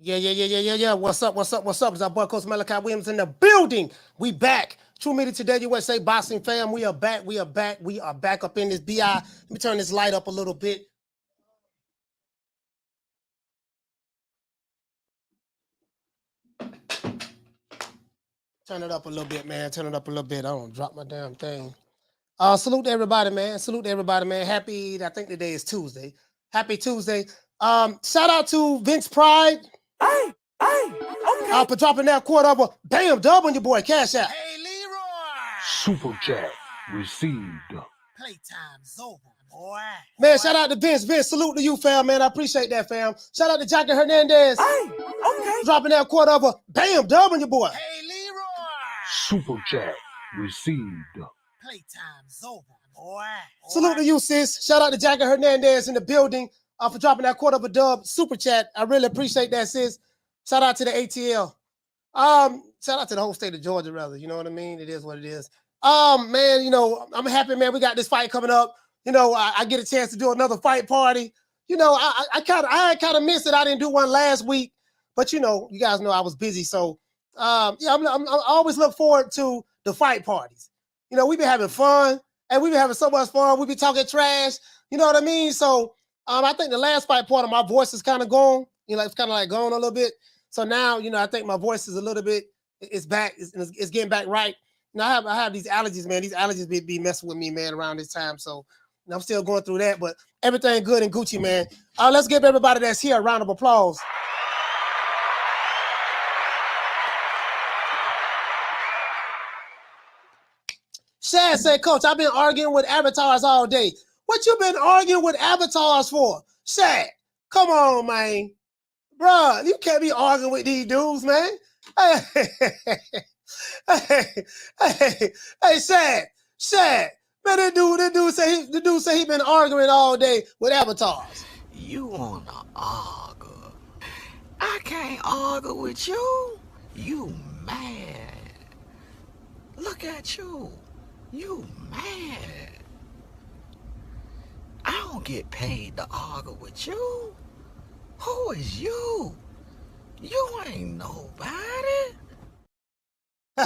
Yeah. What's up? It's our boy, Coach Malachi Williams in the building. We back. True Media Today, USA Boxing fam. We are back up in this BI. Let me turn this light up a little bit. Turn it up a little bit, man. Turn it up a little bit. I don't drop my damn thing. Salute to everybody, man. Happy, I think today is Tuesday. Happy Tuesday. Shout out to Vince Pride. Hey, okay. For dropping that quarter of a bam dub on your boy, Cash Out. Hey, Leroy. Super chat received. Playtime's over, boy. Man, shout out to Vince. Vince, salute to you, fam, man. I appreciate that, fam. Shout out to Jackie Hernandez. Hey, okay. Dropping that quarter of a bam dub on your boy. Hey, Leroy. Super chat received. Playtime's over, boy. Salute to you, sis. Shout out to Jackie Hernandez in the building for dropping that quarter of a dub. Super chat. I really appreciate that, sis. Shout out to the ATL. Shout out to the whole state of Georgia, rather. You know what I mean? It is what it is. Man, you know, I'm happy, man. We got this fight coming up. You know, I get a chance to do another fight party. You know, I kind of missed it. I didn't do one last week, but you know, you guys know I was busy. So, yeah, I always look forward to the fight parties. You know, we've been having fun, and we've been having so much fun. We've been talking trash. You know what I mean? So, I think the last fight party, my voice is kind of gone. You know, it's kind of like gone a little bit. So now, you know, I think my voice is a little bit, it's back, it's getting back right. You know, I have these allergies, man. These allergies be messing with me, man, around this time. So you know, I'm still going through that, but everything good and Gucci, man. Let's give everybody that's here a round of applause. Shad said, Coach, I've been arguing with avatars all day. What you been arguing with avatars for? Shad, come on, man. Bruh, you can't be arguing with these dudes, man. Hey, Shad. Man, the dude say he been arguing all day with avatars. You wanna argue? I can't argue with you. You mad. Look at you. You mad. I don't get paid to argue with you. Who is you? You ain't nobody. They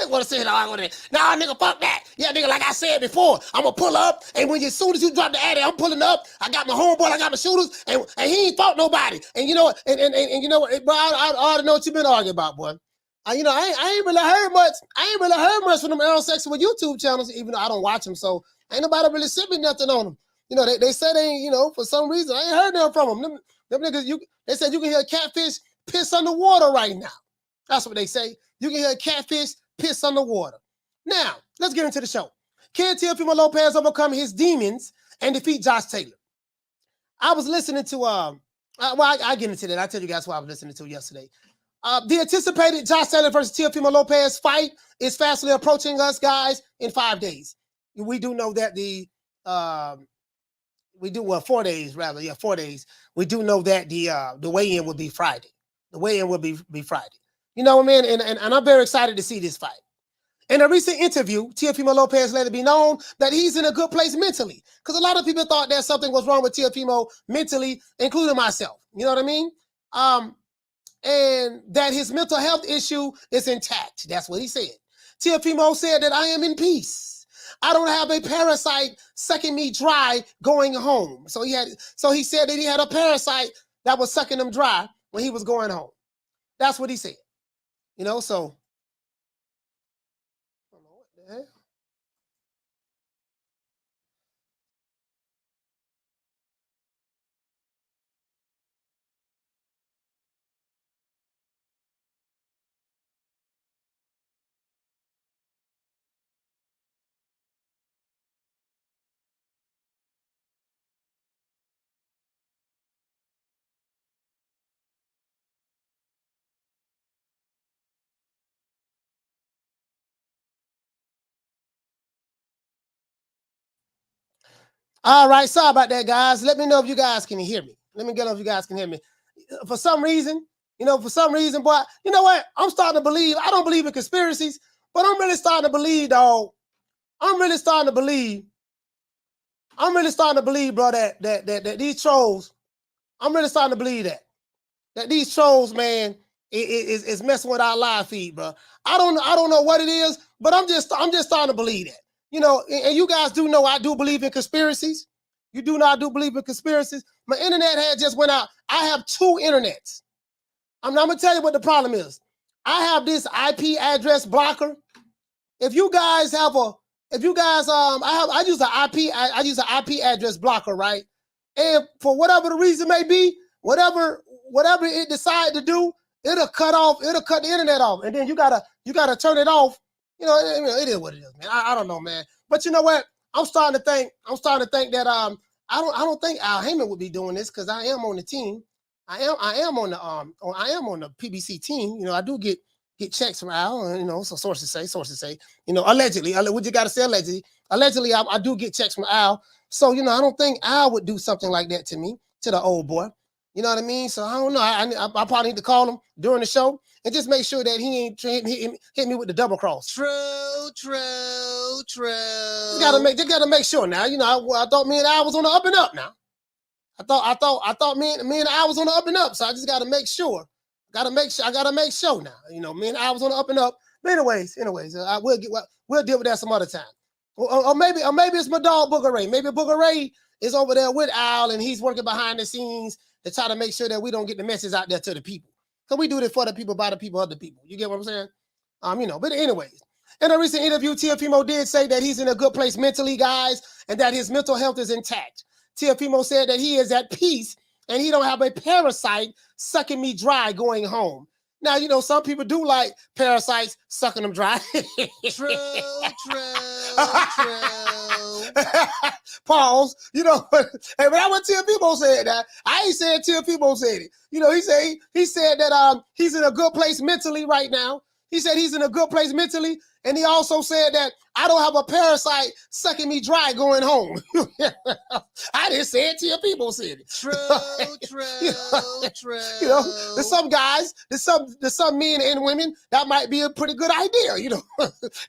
want to say it all on it. Nah, nigga, fuck that. Yeah, nigga, like I said before, I'm going to pull up, and as soon as you drop the addy, I'm pulling up. I got my homeboy, I got my shooters, and he ain't fought nobody. And you know what? And you know what? Bro, I ought to know what you been arguing about, boy. You know, I ain't really heard much. I ain't really heard much from them aerosexual YouTube channels, even though I don't watch them. So ain't nobody really sent me nothing on them. You know, they said they, you know, for some reason, I ain't heard nothing from them. Them niggas, they said you can hear a catfish piss underwater right now. That's what they say. You can hear a catfish piss underwater. Now, let's get into the show. Can Teofimo Lopez overcome his demons and defeat Josh Taylor? I was listening to, I get into that. I'll tell you guys what I was listening to yesterday. The anticipated Josh Taylor versus Teofimo Lopez fight is fastly approaching us, guys, in 5 days. We do know that 4 days rather. Yeah, 4 days. We do know that the weigh-in will be Friday. The weigh-in will be Friday. You know what I mean? And I'm very excited to see this fight. In a recent interview, Teofimo Lopez let it be known that he's in a good place mentally. Because a lot of people thought that something was wrong with Teofimo mentally, including myself. You know what I mean? And that his mental health issue is intact. That's what he said. Teofimo said that I am in peace. I don't have a parasite sucking me dry going home. So he said that he had a parasite that was sucking him dry when he was going home. That's what he said. You know, so I don't know what the hell. All right, sorry about that, guys. Let me know if you guys can hear me. For some reason, boy, you know what? I'm starting to believe. I don't believe in conspiracies, but I'm really starting to believe, dog. I'm really starting to believe, bro, that these trolls, I'm really starting to believe that these trolls, man, is messing with our live feed, bro. I don't know what it is, but I'm just starting to believe that. You know, and you guys do know I do believe in conspiracies. You do know I do believe in conspiracies. My internet had just went out. I have 2 internets. I'm gonna tell you what the problem is. I have this IP address blocker. If you guys have I use an IP address blocker, right? And for whatever the reason may be, whatever it decide to do, it'll cut the internet off, and then you gotta turn it off. You know, it is what it is, man. I don't know, man. But you know what? I'm starting to think that I don't think Al Heyman would be doing this because I am on the team. I am on the PBC team. You know, I do get checks from Al. You know, so sources say. You know, allegedly. What you got to say allegedly? Allegedly, I do get checks from Al. So you know, I don't think Al would do something like that to me, to the old boy. You know what I mean? So I don't know. I probably need to call him during the show and just make sure that he ain't hit me with the double cross. True. Just gotta make sure now. You know, I thought me and Al was on the up and up now. I thought me and Al was on the up and up. So I just gotta make sure. I gotta make sure now. You know, me and Al was on the up and up. But anyways, we'll deal with that some other time. Or maybe it's my dog Booger Ray. Maybe Booger Ray is over there with Al and he's working behind the scenes to try to make sure that we don't get the message out there to the people. Because we do this for the people, by the people, other people. You get what I'm saying? You know, but anyways. In a recent interview, Teofimo did say that he's in a good place mentally, guys, and that his mental health is intact. Teofimo said that he is at peace and he don't have a parasite sucking me dry going home. Now, you know, some people do like parasites sucking them dry. True. Pause. You know, hey, but I went Teofimo said that. I ain't saying Teofimo said it. You know, he said that he's in a good place mentally right now. He said he's in a good place mentally, and he also said that I don't have a parasite sucking me dry going home. I didn't say it, Teofimo said it. True. You know, there's some guys, there's some men and women that might be a pretty good idea. You know,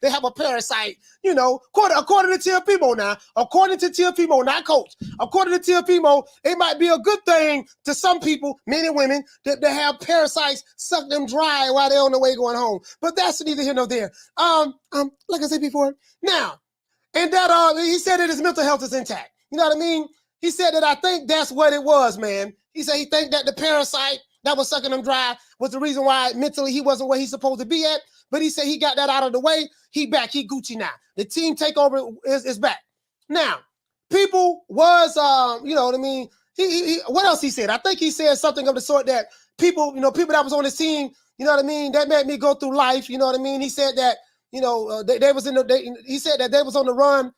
they have a parasite. You know, according to Teofimo now, according to Teofimo, not coach. According to Teofimo, it might be a good thing to some people, men and women, that they have parasites suck them dry while they're on the way going home. But that's neither here nor there. Like I said before, now, and that he said that his mental health is intact. You know what I mean? He said that I think that's what it was, man. He said he think that the parasite that was sucking him dry was the reason why mentally he wasn't where he's supposed to be at. But he said he got that out of the way. He back. He Gucci now. The team takeover is back. Now, people was, you know what I mean? He what else he said? I think he said something of the sort that people that was on his team, you know what I mean? That made me go through life. You know what I mean? He said that, you know, he said that they was on the run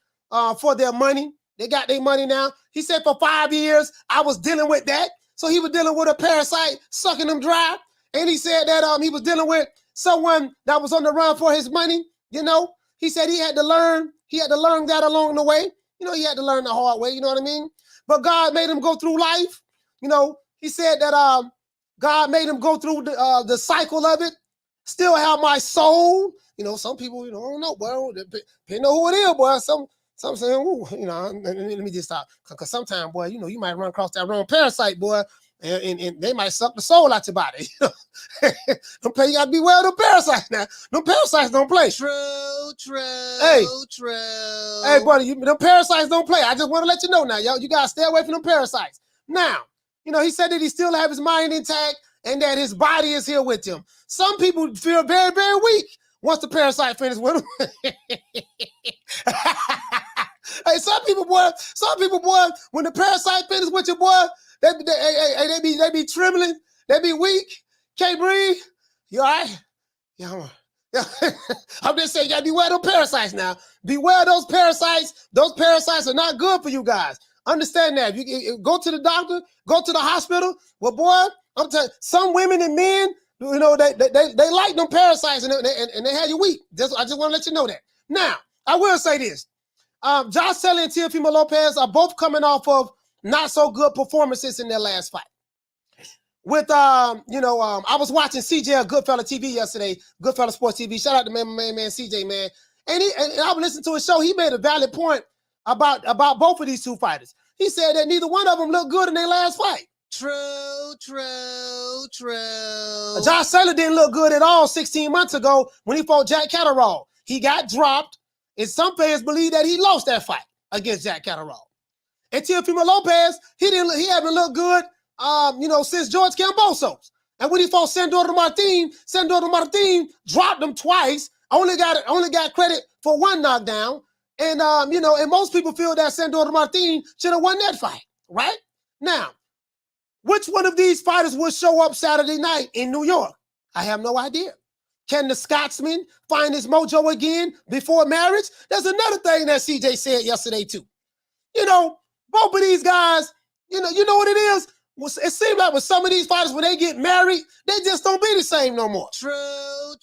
for their money. They got their money now. He said for 5 years, I was dealing with that. So he was dealing with a parasite sucking them dry. And he said that he was dealing with someone that was on the run for his money. You know, he said he had to learn that along the way. You know, he had to learn the hard way. You know what I mean? But God made him go through life. You know, he said that God made him go through the cycle of it. Still have my soul. You know, some people, you know, don't know, boy. Depending on who it is, boy. Some saying, ooh, you know, let me just stop. Because sometimes, boy, you know, you might run across that wrong parasite, boy, and they might suck the soul out your body. You gotta beware of them parasites now. Them parasites don't play. True. Hey, buddy, them parasites don't play. I just want to let you know now, y'all. You gotta stay away from them parasites. Now, you know, he said that he still have his mind intact and that his body is here with him. Some people feel very, very weak once the parasite finishes with them. Hey, some people, boy, when the parasite finishes with you, boy, they be trembling, they be weak, can't breathe. You all right? Yeah, I'm just saying, you gotta beware of those parasites now. Beware of those parasites. Those parasites are not good for you guys. Understand that. You go to the doctor, go to the hospital. Well, boy, I'm telling you, some women and men, you know, they like them parasites and they have you weak. I just want to let you know that. Now, I will say this. Josh Taylor and Teofimo Lopez are both coming off of not so good performances in their last fight. With I was watching CJ of Goodfella TV yesterday, Goodfella Sports TV. Shout out to man CJ, man. And I was listening to his show. He made a valid point about both of these two fighters. He said that neither one of them looked good in their last fight. True. Josh Saylor didn't look good at all 16 months ago when he fought Jack Catterall. He got dropped, and some players believe that he lost that fight against Jack Catterall. And Teofimo Lopez, he haven't looked good, since George Kambosos. And when he fought Sandor Martin dropped him twice. Only got credit for one knockdown. And and most people feel that Sandor Martin should have won that fight, right? Now, which one of these fighters will show up Saturday night in New York? I have no idea. Can the Scotsman find his mojo again before marriage? There's another thing that CJ said yesterday too. Both of these guys, you know what it is? It seems like with some of these fighters, when they get married, they just don't be the same no more. True.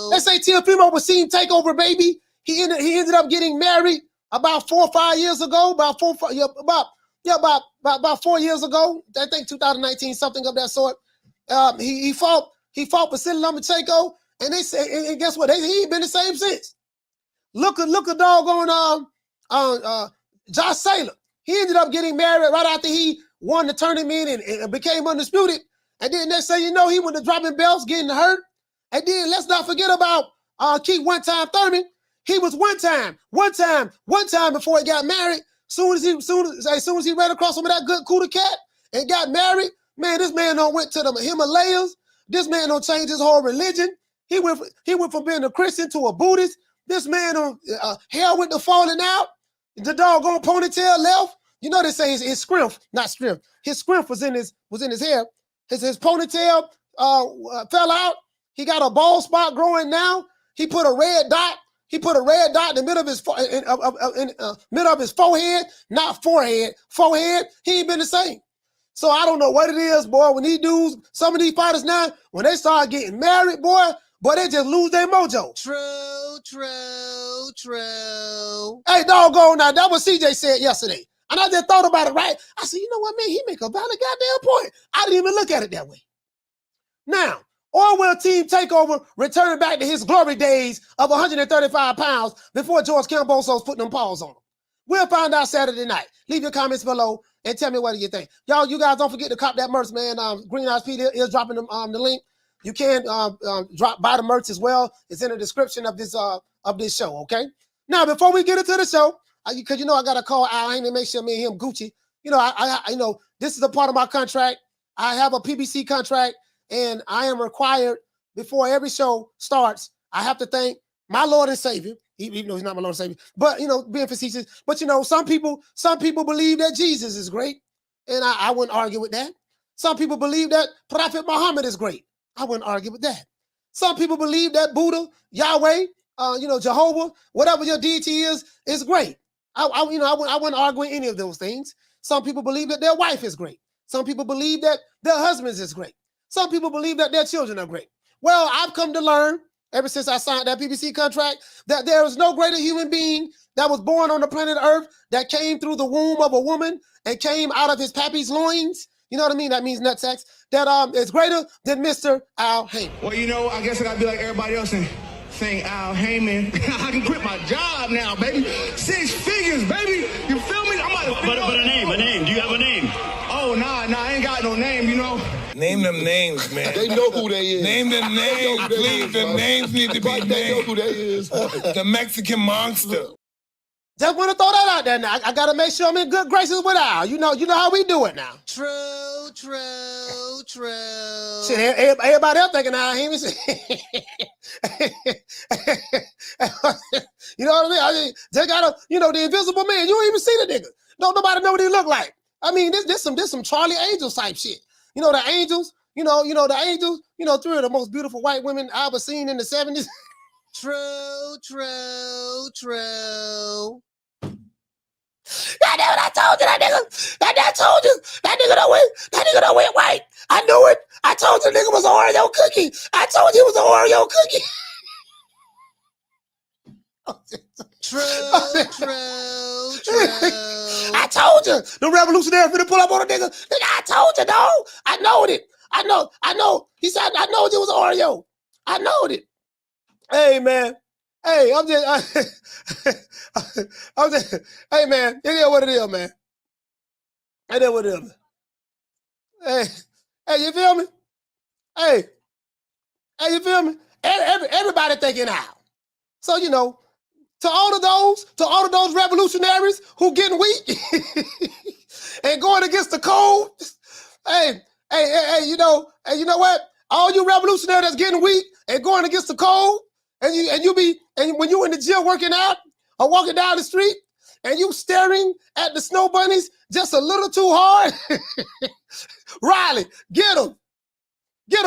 Let's say Teofimo was seen takeover, baby. He ended up getting married about 4 or 5 years ago. About 4 years ago. I think 2019, something of that sort. He fought Vasily Lomachenko, and they say, and guess what? He ain't been the same since. Look a doggone Josh Saylor. He ended up getting married right after he won the tournament and became undisputed. And then next thing you know, he went to dropping belts, getting hurt. And then let's not forget about Keith One Time Thurman. He was one time before he got married. Soon as he ran across some of that good cooler cat and got married, man, this man don't went to the Himalayas. This man don't change his whole religion. He went from being a Christian to a Buddhist. This man hell with the falling out. The doggone ponytail left. They say his scrimp, not scrimp. His scrimp was in his hair. His ponytail fell out. He got a bald spot growing now. He put a red dot. In the middle of his forehead, not forehead, forehead. He ain't been the same. So I don't know what it is, boy. When these dudes, some of these fighters now, when they start getting married, boy, they just lose their mojo. True. Hey, doggone, now that what CJ said yesterday. And I just thought about it, right? I said, you know what, man? He make a valid goddamn point. I didn't even look at it that way. Now, Orwell Team Takeover returned back to his glory days of 135 pounds before George Kambosos put them paws on him. We'll find out Saturday night. Leave your comments below and tell me what you think. Y'all, you guys don't forget to cop that merch, man. Green Eyes Pete is dropping the link. You can buy the merch as well. It's in the description of this show, okay? Now, before we get into the show, because I got to call Al Haney to make sure me and him Gucci. I this is a part of my contract. I have a PBC contract, and I am required before every show starts. I have to thank my Lord and Savior, even though he's not my Lord and Savior. But being facetious. But some people believe that Jesus is great, and I wouldn't argue with that. Some people believe that Prophet Muhammad is great. I wouldn't argue with that. Some people believe that Buddha, Yahweh, Jehovah, whatever your deity is great. I wouldn't argue with any of those things. Some people believe that their wife is great. Some people believe that their husbands is great. Some people believe that their children are great. Well, I've come to learn, ever since I signed that PBC contract, that there is no greater human being that was born on the planet Earth that came through the womb of a woman and came out of his pappy's loins. You know what I mean? That means nutsack. That is greater than Mr. Al Haney. Well, I guess I gotta be like everybody else and sing Al Heyman. I can quit my job now, baby. 6 figures, baby. You feel me? I'm about to But a name. Do you have a name? Oh, nah, I ain't got no name, Name them names, man. They know who they is. Name them names, please. Them names need to be named. They know who they is. The Mexican monster. Just want to throw that out there now. I got to make sure I'm in good graces with Al. You know how we do it now. True. Shit, everybody else thinking Al Haney. You know what I mean? They got the Invisible Man. You don't even see the nigga. Don't nobody know what he look like. I mean, this some Charlie Angels type shit. The Angels. The Angels. 3 of the most beautiful white women I ever seen in the 70s. True. God damn it, I told you that nigga. I told you. That nigga don't went white. I knew it. I told you the nigga was an Oreo cookie. I told you he was an Oreo cookie. True. I told you. The revolutionary finna pull up on a nigga. I told you, dog. I know it. I know. He said, I know it was an Oreo. I know it. Hey, man. Hey, hey, man. It is what it is, man. And then whatever. Hey, you feel me? Hey, you feel me? Everybody thinking out. So, to all of those revolutionaries who getting weak and going against the code, hey, you know what? All you revolutionaries that's getting weak and going against the code, and when you in the gym working out or walking down the street and you staring at the snow bunnies just a little too hard, Riley, get him,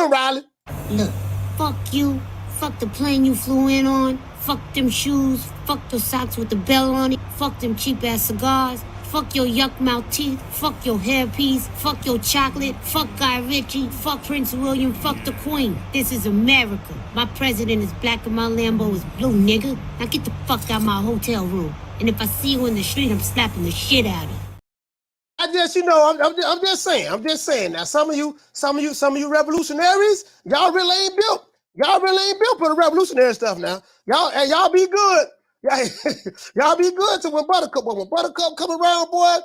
Riley. Look, fuck you, fuck the plane you flew in on, fuck them shoes, fuck the socks with the bell on it, fuck them cheap ass cigars, fuck your yuck mouth teeth, fuck your hairpiece, fuck your chocolate, fuck Guy Ritchie, fuck Prince William, fuck the Queen. This is America. My president is black and my Lambo is blue, nigga. Now get the fuck out my hotel room. And if I see you in the street, I'm slapping the shit out of you. I'm just saying. Now, some of you revolutionaries, y'all really ain't built for the revolutionary stuff. Now, y'all be good. Y'all be good to when Buttercup come around, boy,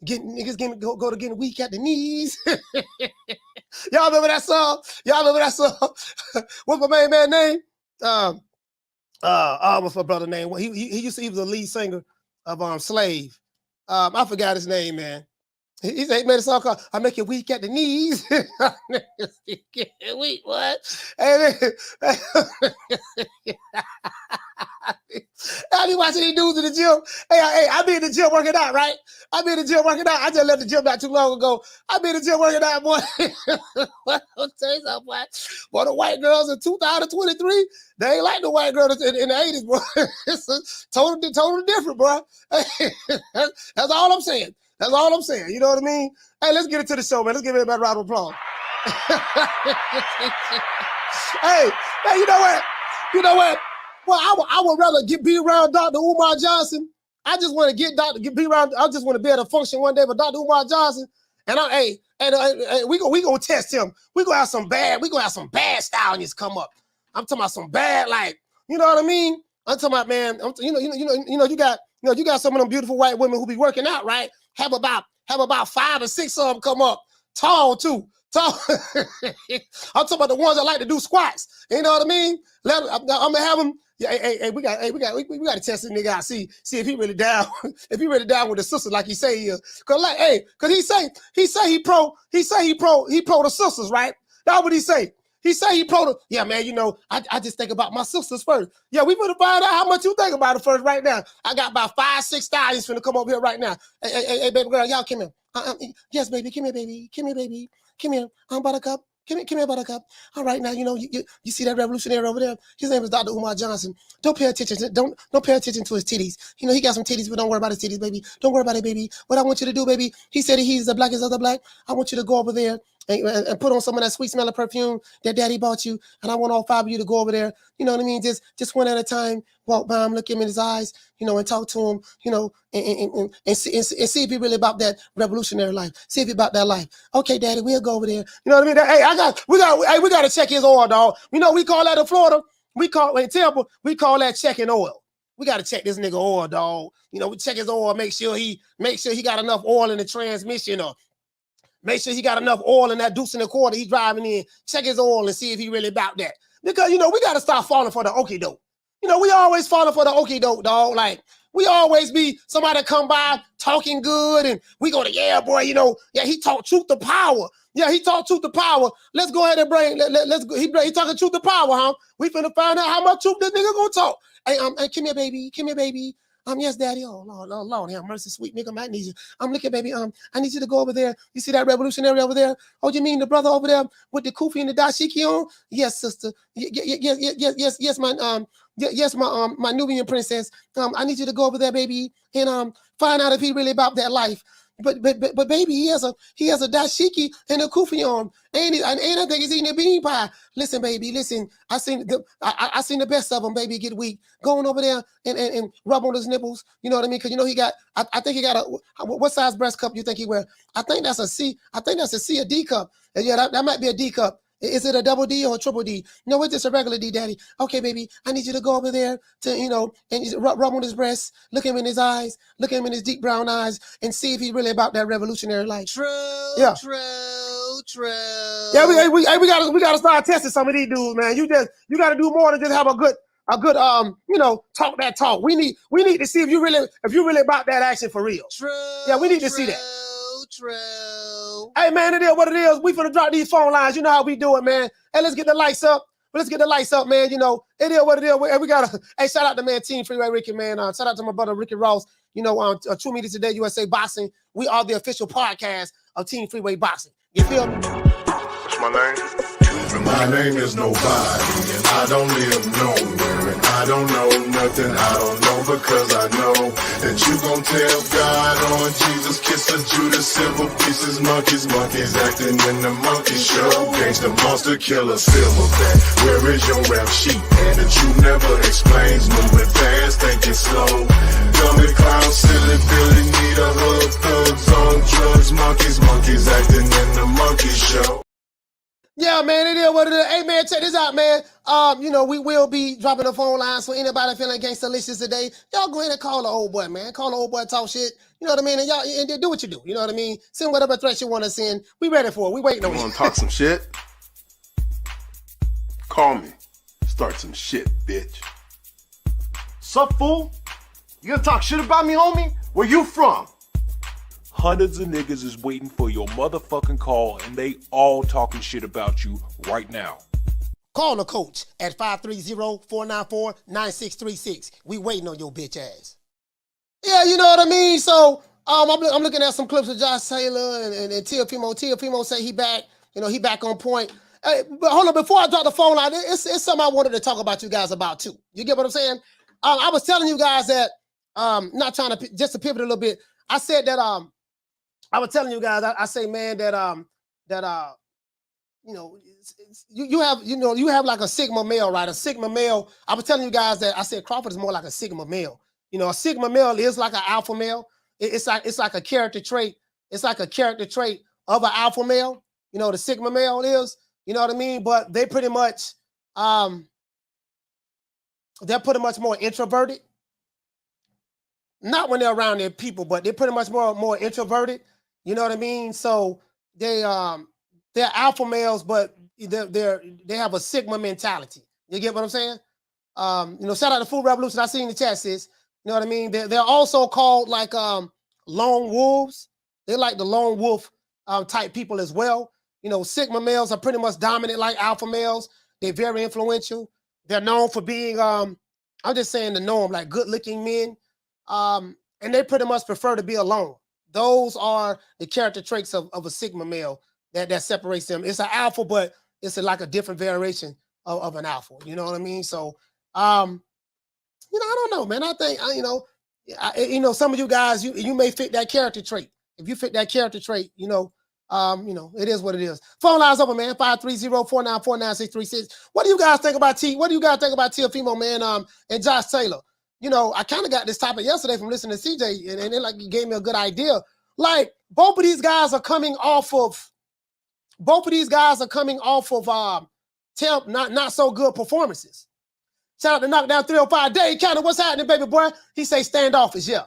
niggas go to getting weak at the knees. Y'all remember that song? What's my main man name? What's my brother name? He was the lead singer of Slave. I forgot his name, man. He made a song called "I Make You Weak at the Knees." Weak, what? And I be watching these dudes in the gym. Hey, I be in the gym working out, right? I just left the gym not too long ago. I be in the gym working out, boy. I'll tell you something, boy. Boy, the white girls in 2023, they ain't like the white girls in the 80s, boy. It's totally different, bro. That's all I'm saying. You know what I mean? Hey, let's get into the show, man. Let's give everybody a round of applause. hey, you know what? Well, I would rather be around Dr. Umar Johnson. I just want to be around. I just want to be at a function one day with Dr. Umar Johnson. And we gonna test him. We gonna have some bad stallions come up. I'm talking about some bad, like, you know what I mean? I'm talking about, man. You got some of them beautiful white women who be working out, right? Have about 5 or 6 of them come up, tall too. I'm talking about the ones that like to do squats. You know what I mean? I'm gonna have them. Yeah, we got to test this nigga out. See if he really down. If he really down with the sisters like he say he is. Cause he say he pro the sisters, right? That's what he say. He say he pro the, yeah, man, I just think about my sisters first. Yeah, we better find out how much you think about it first right now. I got about 5, 6 stallions finna come over here right now. Hey, baby girl, y'all come here. Yes, baby, come here, baby. Come here. Buttercup. Come here, Buttercup. All right, now, you see that revolutionary over there? His name is Dr. Umar Johnson. Don't pay attention. Don't pay attention to his titties. He got some titties, but don't worry about his titties, baby. Don't worry about it, baby. What I want you to do, baby, he said he's the blackest of the black. I want you to go over there and put on some of that sweet smelling perfume that daddy bought you. And I want all 5 of you to go over there. You know what I mean? Just one at a time. Walk by him, look him in his eyes, and talk to him, and see if he really about that revolutionary life. See if he about that life. Okay, daddy, we'll go over there. You know what I mean? Hey, we got to check his oil, dog. We call that in Florida. In Tampa, we call that checking oil. We got to check this nigga oil, dog. We check his oil, make sure he got enough oil in the transmission, or make sure he got enough oil in that deuce and a quarter he driving in. Check his oil and see if he really about that. Because, we got to stop falling for the okie doke. We always falling for the okie doke, dog. Like, we always be somebody come by talking good, and we go to, yeah, boy, he talk truth to power. Yeah, he talk truth to power. Let's go ahead and he talking truth to power, huh? We finna find out how much truth this nigga gonna talk. Hey, come here, baby. Yes, daddy. Oh, Lord, have mercy, sweet nigga. I need you. Look at baby. I need you to go over there. You see that revolutionary over there? Oh, you mean the brother over there with the kufi and the dashiki on? Yes, sister. Yes, my Nubian princess. I need you to go over there, baby, and find out if he really about that life. But baby, he has a dashiki and a kufi on, and I think he's eating a bean pie. Listen, baby, listen. I seen the best of him, baby, get weak. Going over there and rub on his nipples. You know what I mean? Because he got. I think he got what size breast cup you think he wear? I think that's a C. I think that's a C, a D cup. And yeah, that might be a D cup. Is it a double D or a triple D? No, it's just a regular D, Daddy. Okay, baby, I need you to go over there to, you know, and rub on his breast, look him in his eyes, look him in his deep brown eyes, and see if he's really about that revolutionary life. True, Yeah. true. Yeah, we gotta start testing some of these dudes, man. You gotta do more than just have a good you know, talk that talk. We need to see if you really about that action for real. True. Yeah, we need to see that. True. Hey man, it is what it is. We finna drop these phone lines. You know how we do it, man. Hey, let's get the lights up. Let's get the lights up, man. You know, it is what it is. We gotta hey, shout out to man Team Freeway Ricky, man. Shout out to my brother Ricky Ross. You know, 2 Meters Today USA Boxing. We are the official podcast of Team Freeway Boxing. You feel me? What's my name? My name is nobody, and I don't live nowhere, and I don't know nothing. I don't know because I know that you gon' tell God on Jesus, kiss a Judas, silver pieces, monkeys acting in the monkey show. Gangsta monster killer, silverback. Where is your rap sheet that you never explains? Moving fast, thinking slow. Dummy clown, silly Billy, need a hug. Thugs on drugs, monkeys acting in the monkey show. Yeah, man, it is what it is. Hey, man, check this out, man. You know, we will be dropping the phone lines for anybody feeling gangsta-licious today. Y'all go ahead and call the old boy, man. Call the old boy, talk shit. You know what I mean? And y'all and do what you do. You know what I mean? Send whatever threats you want to send. We ready for it. We waiting on you. Want to talk some shit? Call me. Start some shit, bitch. Sup, fool? You gonna talk shit about me, homie? Where you from? Hundreds of niggas is waiting for your motherfucking call, and they all talking shit about you right now. Call the coach at 530-494-9636. We waiting on your bitch ass. Yeah, you know what I mean? So I'm looking at some clips of Josh Taylor and Teofimo. Teofimo say he back. You know, he back on point. Hey, but hold on, before I drop the phone line, it's something I wanted to talk about you guys about too. You get what I'm saying? I was telling you guys that, not trying to, just to pivot a little bit, I said that, I was telling you guys, I say, man, that you know, you have like a Sigma male, right? A Sigma male. I was telling you guys that I said Crawford is more like a Sigma male. You know, a Sigma male is like an alpha male. It's like a character trait. It's like a character trait of an alpha male. You know, the Sigma male is. You know what I mean? But they pretty much, they're pretty much more introverted. Not when they're around their people, but they're pretty much more introverted. You know what I mean? So they're alpha males, but they have a Sigma mentality. You get what I'm saying? You know, shout out to Food Revolution. I see in the chat, sis. You know what I mean? They're also called like lone wolves. They're like the lone wolf type people as well. You know, Sigma males are pretty much dominant like alpha males. They're very influential. They're known for being, I'm just saying the norm, like good-looking men. And they pretty much prefer to be alone. Those are the character traits of a Sigma male that separates them. It's an alpha, but it's like a different variation of an alpha. You know what I mean? So, you know, I don't know, man. I think, you know, some of you guys, you may fit that character trait. If you fit that character trait, you know, it is what it is. Phone lines open, man. 530-494-9636. What do you guys think about What do you guys think about Teofimo, man? And Josh Taylor? You know, I kind of got this topic yesterday from listening to CJ, and it like gave me a good idea. Like both of these guys are coming off of not so good performances. Shout out to Knockdown 305. Dave County, what's happening, baby boy? He say standoffish. Yeah.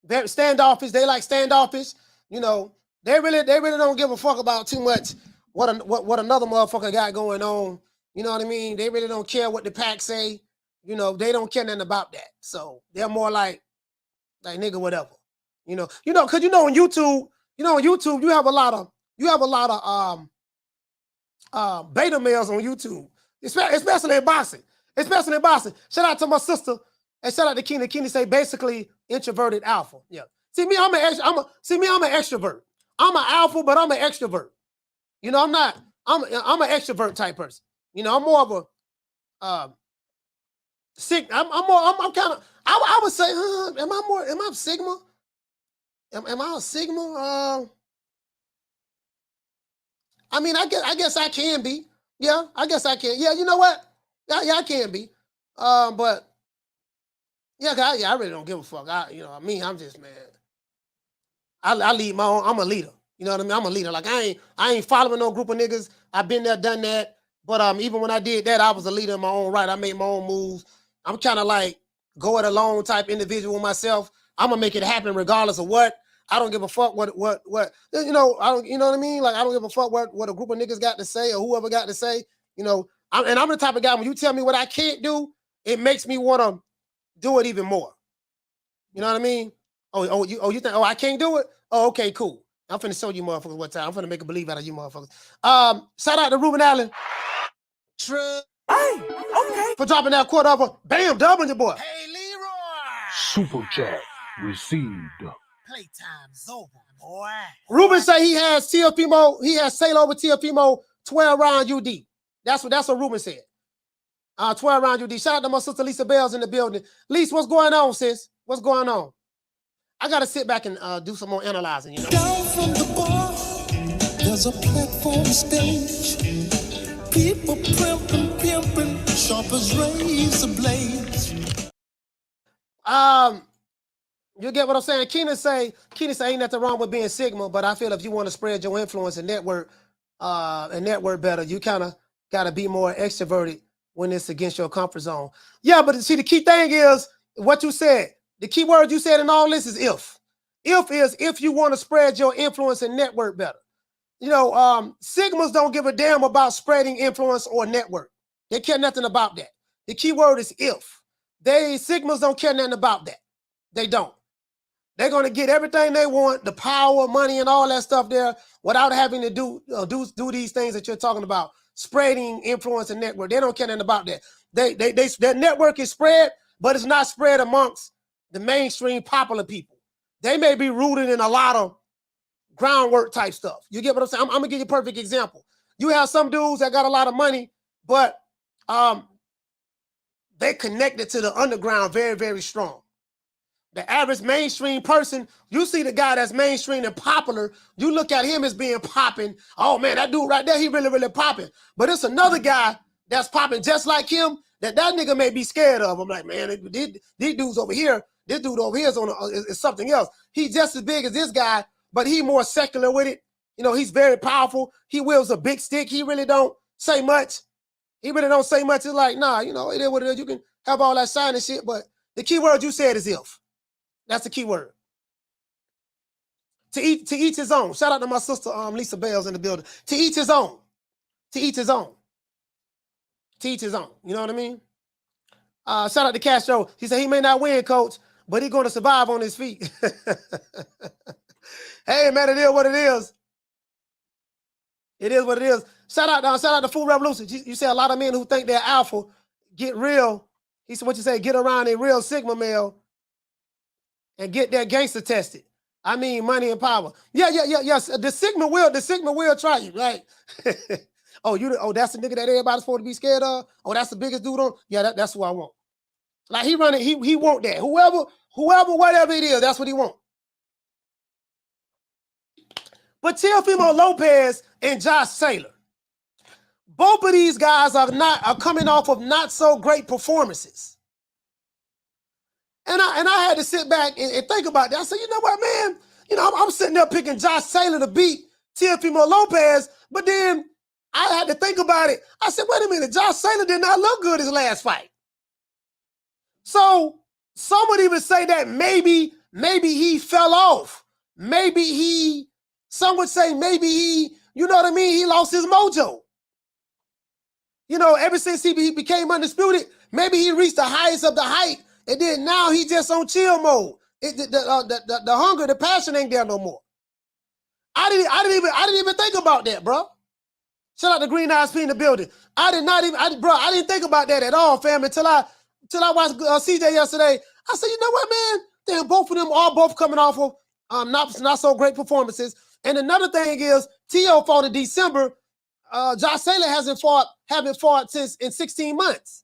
Very standoffish. They like standoffish. You know, they really don't give a fuck about too much what another motherfucker got going on. You know what I mean? They really don't care what the pack say. You know, they don't care nothing about that. So they're more like nigga, whatever. You know, because on YouTube, you have a lot of beta males on YouTube, especially in boxing. Shout out to my sister and shout out to Keenan. Keenan say basically introverted alpha. Yeah. See me, I'm an extrovert. I'm an alpha, but I'm an extrovert. You know, I'm an extrovert type person. You know, I'm more of a sick. I'm kind of. I would say, am I Sigma? Am I a Sigma? I mean, I guess I can be. Yeah, I guess I can. Yeah, you know what? Yeah, I can be. But yeah, I really don't give a fuck. I'm just, man. I lead my own. I'm a leader. You know what I mean? I'm a leader. Like I ain't following no group of niggas. I've been there, done that. But even when I did that, I was a leader in my own right. I made my own moves. I'm kind of like go it alone type individual myself. I'm gonna make it happen regardless of what. I don't give a fuck what you know. I don't, you know what I mean? Like I don't give a fuck what a group of niggas got to say or whoever got to say. You know, I'm the type of guy when you tell me what I can't do, it makes me want to do it even more. You know what I mean? You think I can't do it? Oh, okay, cool. I'm finna show you motherfuckers what time. I'm finna make a believe out of you motherfuckers. Shout out to Ruben Allen. True. Hey, okay. For dropping that quarter over. Bam, doubling your boy. Hey, Leroy. Super chat received. Playtime's over, boy. Ruben say he has Teofimo, he has Taylor over Teofimo 12 round UD. That's what Ruben said. 12 round UD. Shout out to my sister Lisa Bell's in the building. Lisa, what's going on, sis? What's going on? I gotta sit back and do some more analyzing, you know. Down from the bar, there's a platform stage. People pimping, sharp as razor blades. You get what I'm saying? Keenan say ain't nothing wrong with being Sigma, but I feel if you want to spread your influence and network better, you kind of gotta be more extroverted when it's against your comfort zone. Yeah, but see, the key thing is what you said. The key word you said in all this is if. If is if you want to spread your influence and network better. You know, Sigmas don't give a damn about spreading influence or network. They care nothing about that. The key word is if. Sigmas don't care nothing about that. They don't. They're going to get everything they want, the power, money, and all that stuff there without having to do these things that you're talking about, spreading influence and network. They don't care nothing about that. Their network is spread, but it's not spread amongst the mainstream popular people. They may be rooted in a lot of groundwork type stuff. You get what I'm saying? I'm going to give you a perfect example. You have some dudes that got a lot of money, but they connected to the underground very, very strong. The average mainstream person, you see the guy that's mainstream and popular, you look at him as being popping. Oh man, that dude right there, he really, really popping. But it's another guy that's popping just like him that nigga may be scared of. I'm like, man, these dudes over here, this dude over here is something else. He's just as big as this guy, but he more secular with it. You know, he's very powerful. He wields a big stick. He really don't say much. He really don't say much. It's like, nah, you know, it is what it is. You can have all that shine and shit, but the key word you said is if. That's the key word. To each his own. Shout out to my sister Lisa Bell's in the building. To each his own. To each his own. To each his own. You know what I mean? Shout out to Castro. He said he may not win, coach, but he's going to survive on his feet. Hey, man, it is what it is. It is what it is. Shout out to Full Revolution. You say a lot of men who think they're alpha get real. He said, what you say? Get around a real Sigma male and get their gangster tested. I mean, money and power. Yes. The Sigma will try you, right? That's the nigga that everybody's supposed to be scared of. Oh, that's the biggest dude on. Yeah, that's who I want. Like he running, he want that. Whoever, whatever it is, that's what he want. But Teofimo Lopez and Josh Taylor, both of these guys are coming off of not so great performances. And I had to sit back and think about that. I said, you know what, man? You know, I'm sitting there picking Josh Taylor to beat Teofimo Lopez, but then I had to think about it. I said, wait a minute, Josh Taylor did not look good his last fight. So some would even say that maybe he fell off. Some would say maybe he, you know what I mean? He lost his mojo. You know, ever since he became undisputed, maybe he reached the highest of the height. And then now he just on chill mode. The hunger, the passion ain't there no more. I didn't even think about that, bro. Shout out to Green Eyes P in the building. I didn't think about that at all, fam, until I watched CJ yesterday. I said, you know what, man? Then both of them are both coming off of not so great performances. And another thing is, Teo fought in December. Josh Taylor haven't fought since in 16 months.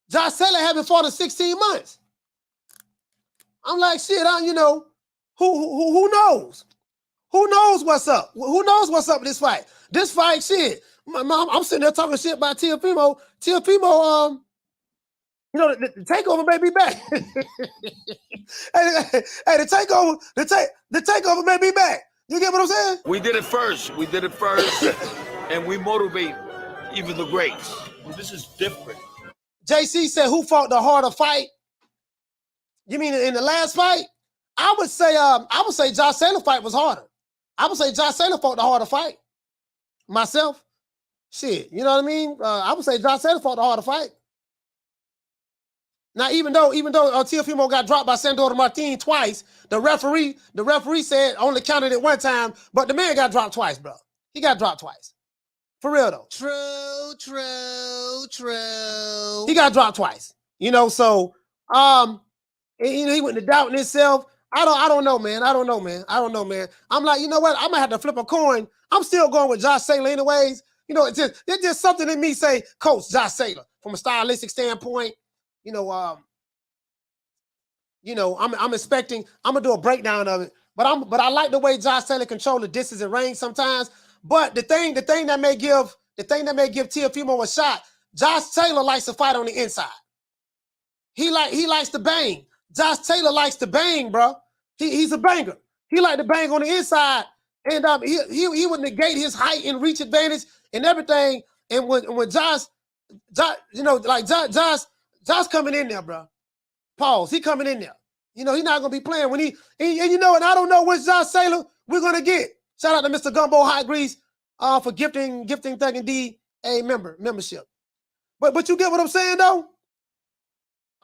Josh Taylor haven't fought in 16 months. I'm like, shit, you know, who knows? Who knows what's up? Who knows what's up with this fight? This fight, shit. I'm sitting there talking shit about Teofimo. Teofimo, You know, the takeover may be back. hey, the takeover may be back. You get what I'm saying? We did it first, and we motivate even the greats. This is different. JC said, "Who fought the harder fight?" You mean in the last fight? I would say Josh Taylor fight was harder. I would say Josh Taylor fought the harder fight. Myself, shit, you know what I mean? I would say Josh Taylor fought the harder fight. Now, even though Teofimo got dropped by Sandor Martin twice, the referee said only counted it one time, but the man got dropped twice, bro. He got dropped twice. For real though. True. He got dropped twice. You know, so he went to doubting himself. I don't know, man. I'm like, you know what? I'm gonna have to flip a coin. I'm still going with Josh Taylor anyways. You know, it's just something in me say, Coach Josh Taylor, from a stylistic standpoint. You know, I'm expecting. I'm gonna do a breakdown of it, but I like the way Josh Taylor control the distance and range sometimes. But the thing that may give Teofimo a shot. Josh Taylor likes to fight on the inside. He likes to bang. Josh Taylor likes to bang, bro. He's a banger. He like to bang on the inside, and he would negate his height and reach advantage and everything. And when Josh, you know, like Josh coming in there, bro. Pause. He coming in there. You know, he's not gonna be playing when and you know, and I don't know which Josh Taylor we're gonna get. Shout out to Mr. Gumbo Hot Grease for gifting Thug and D a membership. But you get what I'm saying though?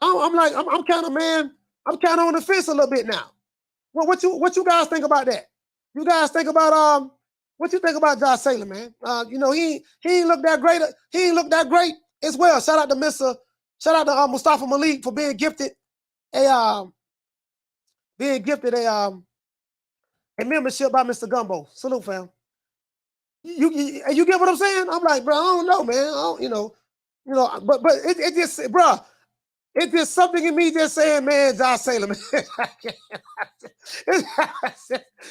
I'm kind of on the fence a little bit now. Well, what you guys think about that? You guys think about what you think about Josh Taylor, man? You know, he ain't look that great. He ain't look that great as well. Shout out to Mustafa Malik for being gifted a membership by Mr. Gumbo. Salute, fam. You get what I'm saying? I'm like, bro, I don't know, man. You know, but it just, bro, it's just something in me just saying, man, Josh Taylor, man.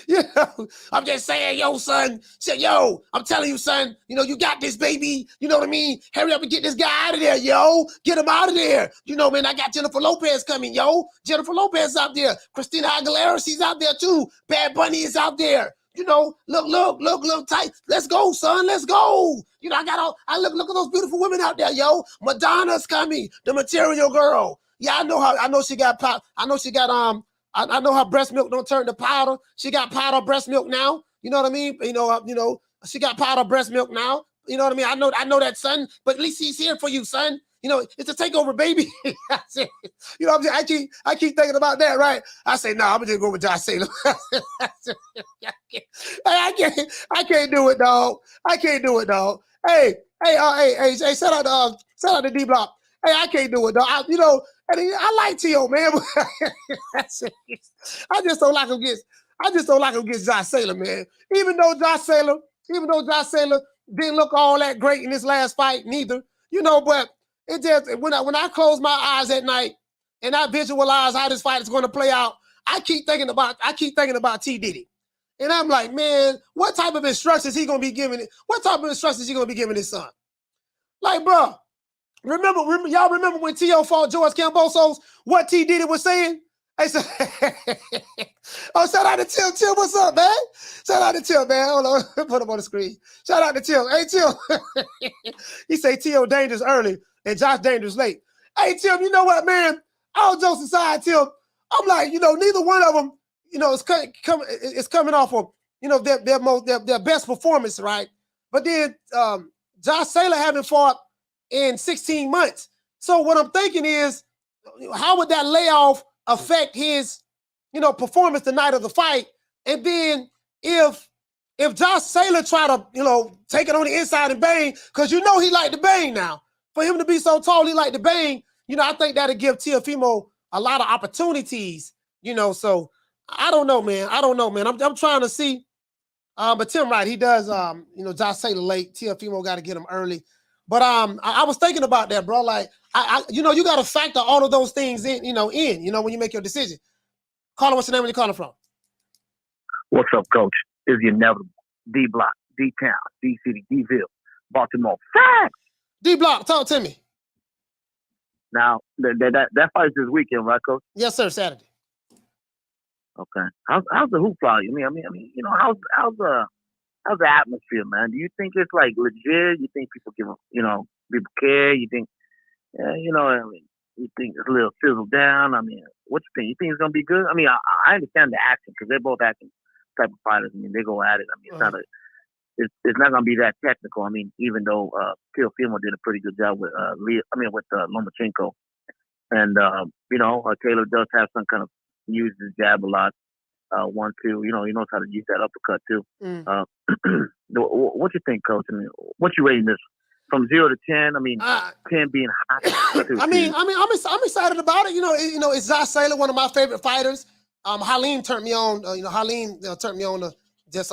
You know, I'm just saying, yo, son. Yo, I'm telling you, son, you know, you got this, baby. You know what I mean? Hurry up and get this guy out of there, yo. Get him out of there. You know, man, I got Jennifer Lopez coming, yo. Jennifer Lopez is out there. Christina Aguilera, she's out there too. Bad Bunny is out there. You know, look tight. Let's go, son. Let's go. You know, I look at those beautiful women out there, yo. Madonna's coming, the Material Girl. Yeah, I know she got I know her breast milk don't turn to powder. She got powder breast milk now. You know what I mean? You know, she got powder breast milk now. You know what I mean? I know that, son, but at least he's here for you, son. You know, it's a takeover, baby. You know what I'm saying? I keep thinking about that, right? I say, no, I'm just going with Josh Taylor. I can't do it, dog. I can't do it, dog. Hey, shout out to D Block. Hey, I can't do it, dog. I like T.O., man. I just don't like him against Josh Taylor, man. Even though Josh Taylor didn't look all that great in this last fight, neither. You know, but it just when I close my eyes at night and I visualize how this fight is going to play out, I keep thinking about T. Diddy. And I'm like, man, what type of instructions he gonna be giving it? What type of instructions he gonna be giving his son? Like, bro, y'all remember when T.O. fought George Cambosos, what T. Diddy was saying? Hey, so, oh, shout out to Tim. Tim, what's up, man? Shout out to Tim, man. Hold on, put him on the screen. Shout out to Tim. Hey, Tim. He say T.O. dangerous early and Josh dangerous late. Hey, Tim, you know what, man? All jokes aside, Tim, I'm like, you know, neither one of them, you know, it's coming off of, you know, their best performance, right? But then Josh Taylor haven't fought in 16 months. So what I'm thinking is, how would that layoff affect his, you know, performance the night of the fight? And then if Josh Taylor try to, you know, take it on the inside and bang, because you know he like to bang now. For him to be so tall, he like to bang. You know, I think that'll give Teofimo a lot of opportunities. You know, so I don't know, man. I'm trying to see. But Tim, right, he does. You know, Josh Taylor late. Teofimo got to get him early. But I was thinking about that, bro. Like, you know, you got to factor all of those things in, you know, when you make your decision. Caller, what's your name? Where you calling from? What's up, Coach? Is the inevitable D Block, D Town, D City, D Ville, Baltimore. Facts. D Block, talk to me. Now that fight is this weekend, right, Coach? Yes, sir. Saturday. Okay. How's the hoop fly? I mean, you know, how's the atmosphere, man? Do you think it's like legit? You think people people care? You think, you know, I mean, you think it's a little fizzled down? I mean, what you think? You think it's gonna be good? I mean, I understand the action because they're both action type of fighters. I mean, they go at it. I mean, it's not gonna be that technical. I mean, even though Teofimo did a pretty good job with Lomachenko, and you know, Taylor does have some kind of uses his jab a lot. 1-2, you know, he knows how to use that uppercut too. What you think, Coach? I mean, what you rating this from 0 to 10? I mean, 10 being high. I'm excited about it. You know, it's Josh Taylor, one of my favorite fighters. Halim turned me on. Halim turned me on to just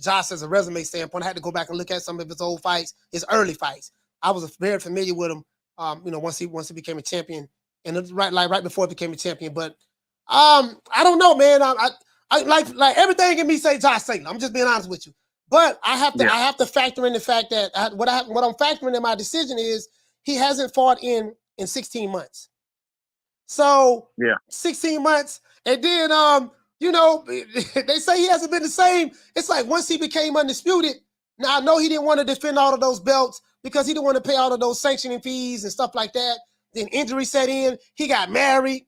Josh as a resume standpoint. I had to go back and look at some of his old fights, his early fights. I was very familiar with him. You know, once he became a champion, and it was right before he became a champion. But I don't know, man. I like everything in me say Josh Taylor. I'm just being honest with you. But I have to factor in the fact that what I'm factoring in my decision is he hasn't fought in 16 months. So 16 months, and then you know, they say he hasn't been the same. It's like once he became undisputed. Now I know he didn't want to defend all of those belts because he didn't want to pay all of those sanctioning fees and stuff like that. Then injury set in. He got married.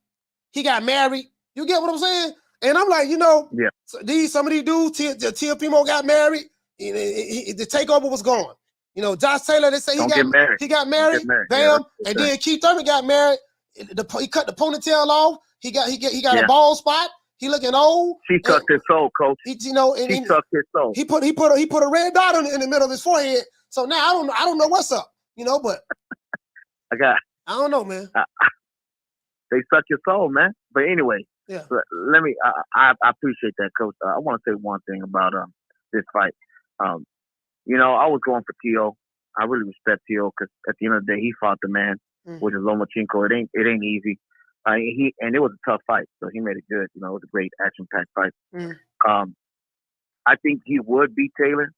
You get what I'm saying? And I'm like, you know, some of these dudes, Teofimo got married. The takeover was gone. You know, Josh Taylor, they say he got married. Bam. And then Keith Thurman got married. He cut the ponytail off. He got a bald spot. He looking old. She tucked his soul, Coach. He tucked his soul. He put a red dot in the middle of his forehead. So now I don't know what's up. You know, but I don't know, man. They suck your soul, man. But anyway. Yeah. Let me. I appreciate that, Coach. I want to say one thing about this fight. You know, I was going for Teo. I really respect Teo because at the end of the day, he fought the man, which is Lomachenko. It ain't easy. And it was a tough fight, so he made it good. You know, it was a great action-packed fight. I think he would beat Taylor,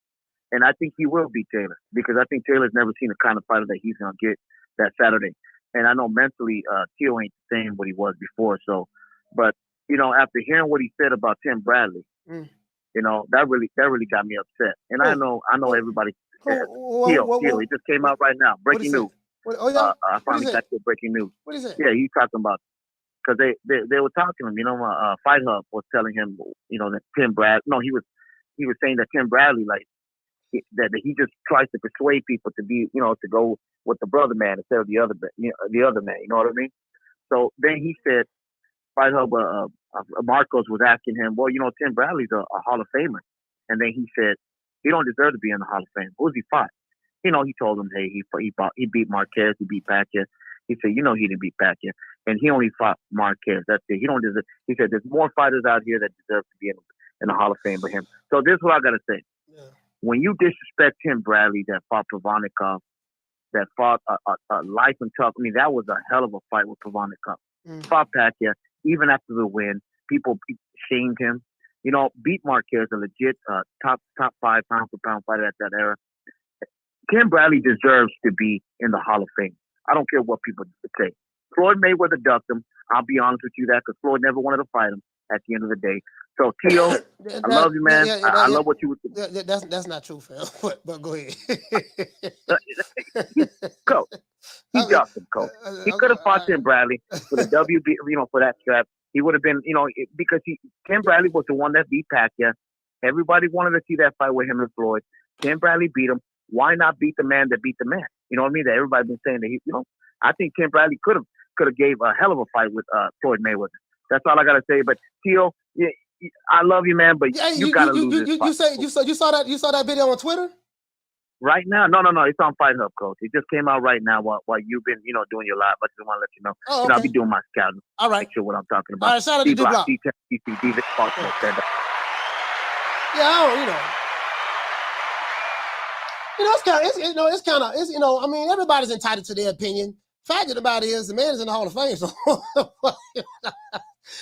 and I think he will beat Taylor because I think Taylor's never seen the kind of fighter that he's gonna get that Saturday. And I know mentally, Teo ain't the same what he was before. So. But you know, after hearing what he said about Tim Bradley, you know, that really got me upset. And I know everybody. Teo, he just came out right now. Breaking news. I finally got the breaking news. What is it? Yeah, he's talking about because they were talking to him. You know, Fight Hub was telling him, you know, that Tim Bradley. No, he was saying that Tim Bradley that he just tries to persuade people to be, you know, to go with the brother man instead of the other man. You know what I mean? So then he said. Fight Hub, Marcos was asking him, well, you know, Tim Bradley's a Hall of Famer. And then he said, he don't deserve to be in the Hall of Fame. Who's he fought? You know, he told him, hey, he beat Marquez, he beat Pacquiao. He said, you know, he didn't beat Pacquiao. And he only fought Marquez. That's it. He don't deserve. He said, there's more fighters out here that deserve to be in the Hall of Fame with him. So this is what I got to say. Yeah. When you disrespect Tim Bradley that fought Provodnikov, that fought a life and tough, I mean, that was a hell of a fight with Provodnikov. Fought Pacquiao. Even after the win, people shamed him. You know, beat Marquez, a legit top 5 pound for pound fighter at that era. Tim Bradley deserves to be in the Hall of Fame. I don't care what people say. Floyd Mayweather ducked him. I'll be honest with you that because Floyd never wanted to fight him at the end of the day. So Teo, I love you, man. I love what you would. That's not true, Phil. But go ahead. Coach. He ducked him, Coach. He could have fought Tim Bradley for the WB, you know, for that strap. He would have been, you know, because Tim Bradley was the one that beat Pacquiao. Everybody wanted to see that fight with him and Floyd. Tim Bradley beat him. Why not beat the man that beat the man? You know what I mean? That everybody been saying that he, you know. I think Tim Bradley could have gave a hell of a fight with Floyd Mayweather. That's all I gotta say. But Teo, I love you, man. But you gotta lose this fight. You saw that video on Twitter? Right now? No. It's on Fight Hub, Coach. It just came out right now while you've been, you know, doing your live. I just want to let you know. Oh, okay. You know, I'll be doing my scouting. All right. Make sure what I'm talking about. All right, shout out to D-Block. Yeah, I mean, everybody's entitled to their opinion. Fact of the matter is, the man is in the Hall of Fame. So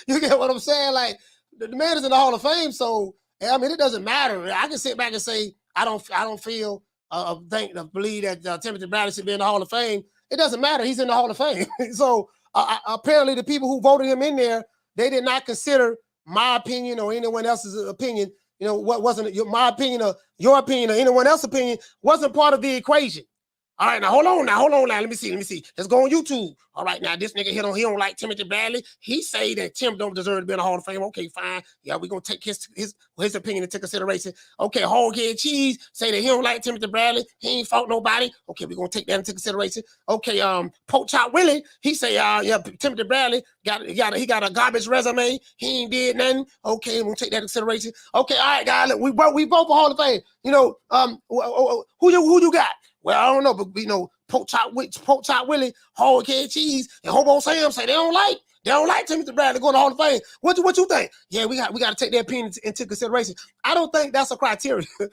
you get what I'm saying? Like, the man is in the Hall of Fame. So I mean, it doesn't matter. I can sit back and say I don't believe that Timothy Bradley should be in the Hall of Fame. It doesn't matter. He's in the Hall of Fame. So apparently the people who voted him in there, they did not consider my opinion or anyone else's opinion. You know, what wasn't my opinion or your opinion or anyone else's opinion wasn't part of the equation. All right, now hold on now. Let me see. Let's go on YouTube. All right, now this nigga he don't like Timothy Bradley. He say that Tim don't deserve to be in the Hall of Fame. Okay, fine. Yeah, we're gonna take his opinion into consideration. Okay, Hoghead Cheese say that he don't like Timothy Bradley. He ain't fought nobody. Okay, we're gonna take that into consideration. Okay, Poke Chop Willie, he say Timothy Bradley got a garbage resume. He ain't did nothing. Okay, we're gonna take that into consideration. Okay, all right, guys, look, we vote for Hall of Fame. You know, who you got? Well, I don't know, but you know, Poke Chop Willie, Hoghead Cheese, and Hobo Sam say they don't like Timothy Bradley going to Hall of Fame. What you think? Yeah, we got to take their opinion into consideration. I don't think that's a criteria. True.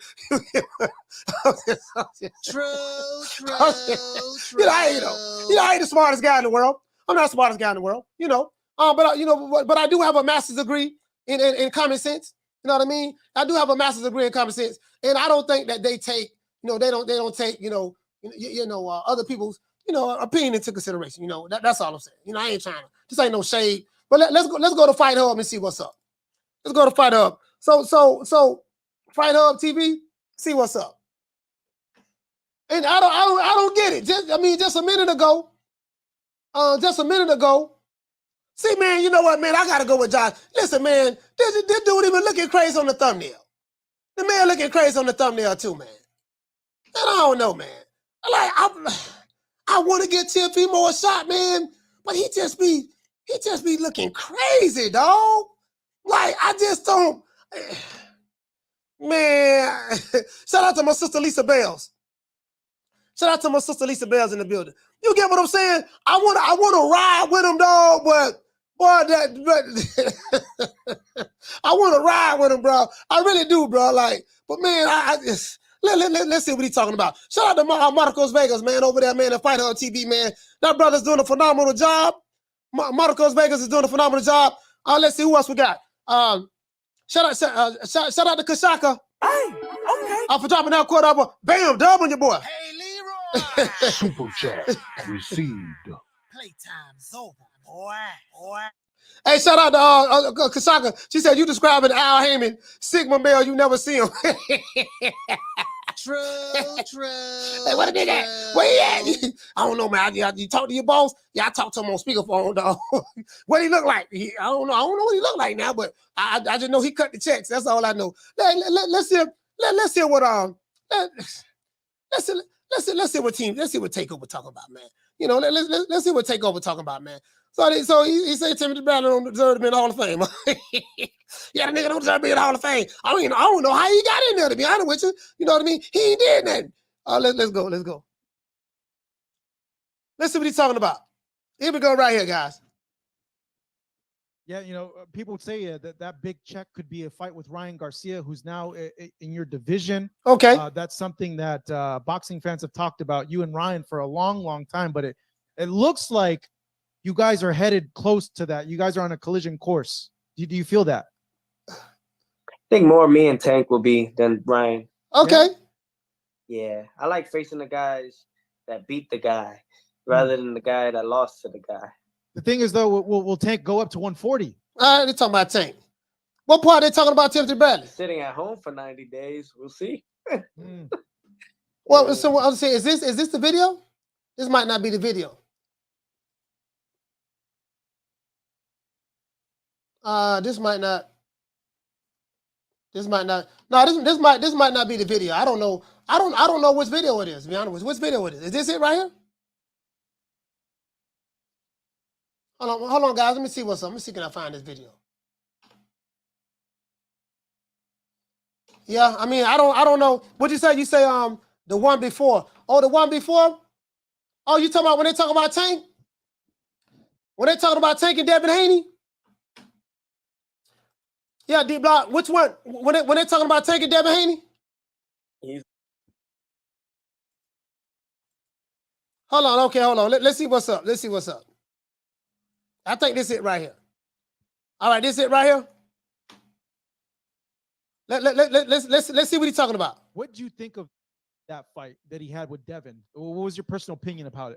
You know, I ain't the smartest guy in the world. I'm not the smartest guy in the world. You know, but I do have a master's degree in common sense. You know what I mean? I do have a master's degree in common sense, and I don't think that they take. You know, they don't take, other people's, opinion into consideration. You know, that's all I'm saying. You know, I ain't trying to, this ain't no shade. But let's go to Fight Hub and see what's up. Let's go to Fight Hub. So Fight Hub TV, see what's up. And I don't get it. Just a minute ago. See, man, you know what, man? I gotta go with Josh. Listen, man, this dude even looking crazy on the thumbnail. The man looking crazy on the thumbnail too, man. And I don't know, man. Like I want to get Teofimo a shot, man, but he just be looking crazy, dog. Like I just don't, man. Shout out to my sister Lisa Bells. Shout out to my sister Lisa Bells in the building. You get what I'm saying? I want to ride with him, dog, but I want to ride with him, bro. I really do, bro. Like, but man, I just. Let's see what he's talking about. Shout out to Marcos Vegas, man, over there, man, at Fight Hub TV, man. That brother's doing a phenomenal job. Marcos Vegas is doing a phenomenal job. Let's see who else we got. Shout out to Kashaka. Hey, okay. For dropping that quarter up. Bam, dub on your boy. Hey, Leroy. Super chat received. Playtime's over, boy. Hey, shout out to Kashaka. She said, you describing Al Heyman, Sigma male, you never see him. True. Hey, what a nigga at? Where he at? I don't know, man. You talk to your boss? Yeah, I talk to him on speakerphone, dog. What he look like? I don't know what he look like now, but I just know he cut the checks. That's all I know. Let's see what Takeover talking about, man. You know, let's see what Takeover talking about, man. So he said Timothy Bradley don't deserve to be in the Hall of Fame. Yeah, the nigga don't deserve to be in the Hall of Fame. I don't know how he got in there, to be honest with you. You know what I mean? He ain't did nothing. Let's go. Let's see what he's talking about. Here we go right here, guys. Yeah, you know, people say that big check could be a fight with Ryan Garcia, who's now in your division. Okay. That's something that boxing fans have talked about, you and Ryan, for a long, long time. But it looks like you guys are headed close to that. You guys are on a collision course. Do you feel that? I think more me and Tank will be than Ryan. Okay. Yeah. I like facing the guys that beat the guy rather than the guy that lost to the guy. The thing is, though, will Tank go up to 140? They're talking about Tank. What part are they talking about Timothy Bradley? Sitting at home for 90 days. We'll see. Well, so I was saying, is this the video? This might not be the video. This might not. No, this might not be the video. I don't know. I don't know which video it is. To be honest with you, which video it is? Is this it right here? Hold on, guys. Let me see what's up. Let me see, can I find this video? Yeah, I mean, I don't know. What'd you say? You say the one before. Oh, the one before? Oh, you talking about when they talk about Tank? When they talking about Tank and Devin Haney? Yeah, D Block. Which one? When they talking about Tank and Devin Haney? Hold on. Okay, hold on. Let's see what's up. Let's see what's up. I think this is it right here. All right, this is it right here. Let's see what he's talking about. What do you think of that fight that he had with Devin? What was your personal opinion about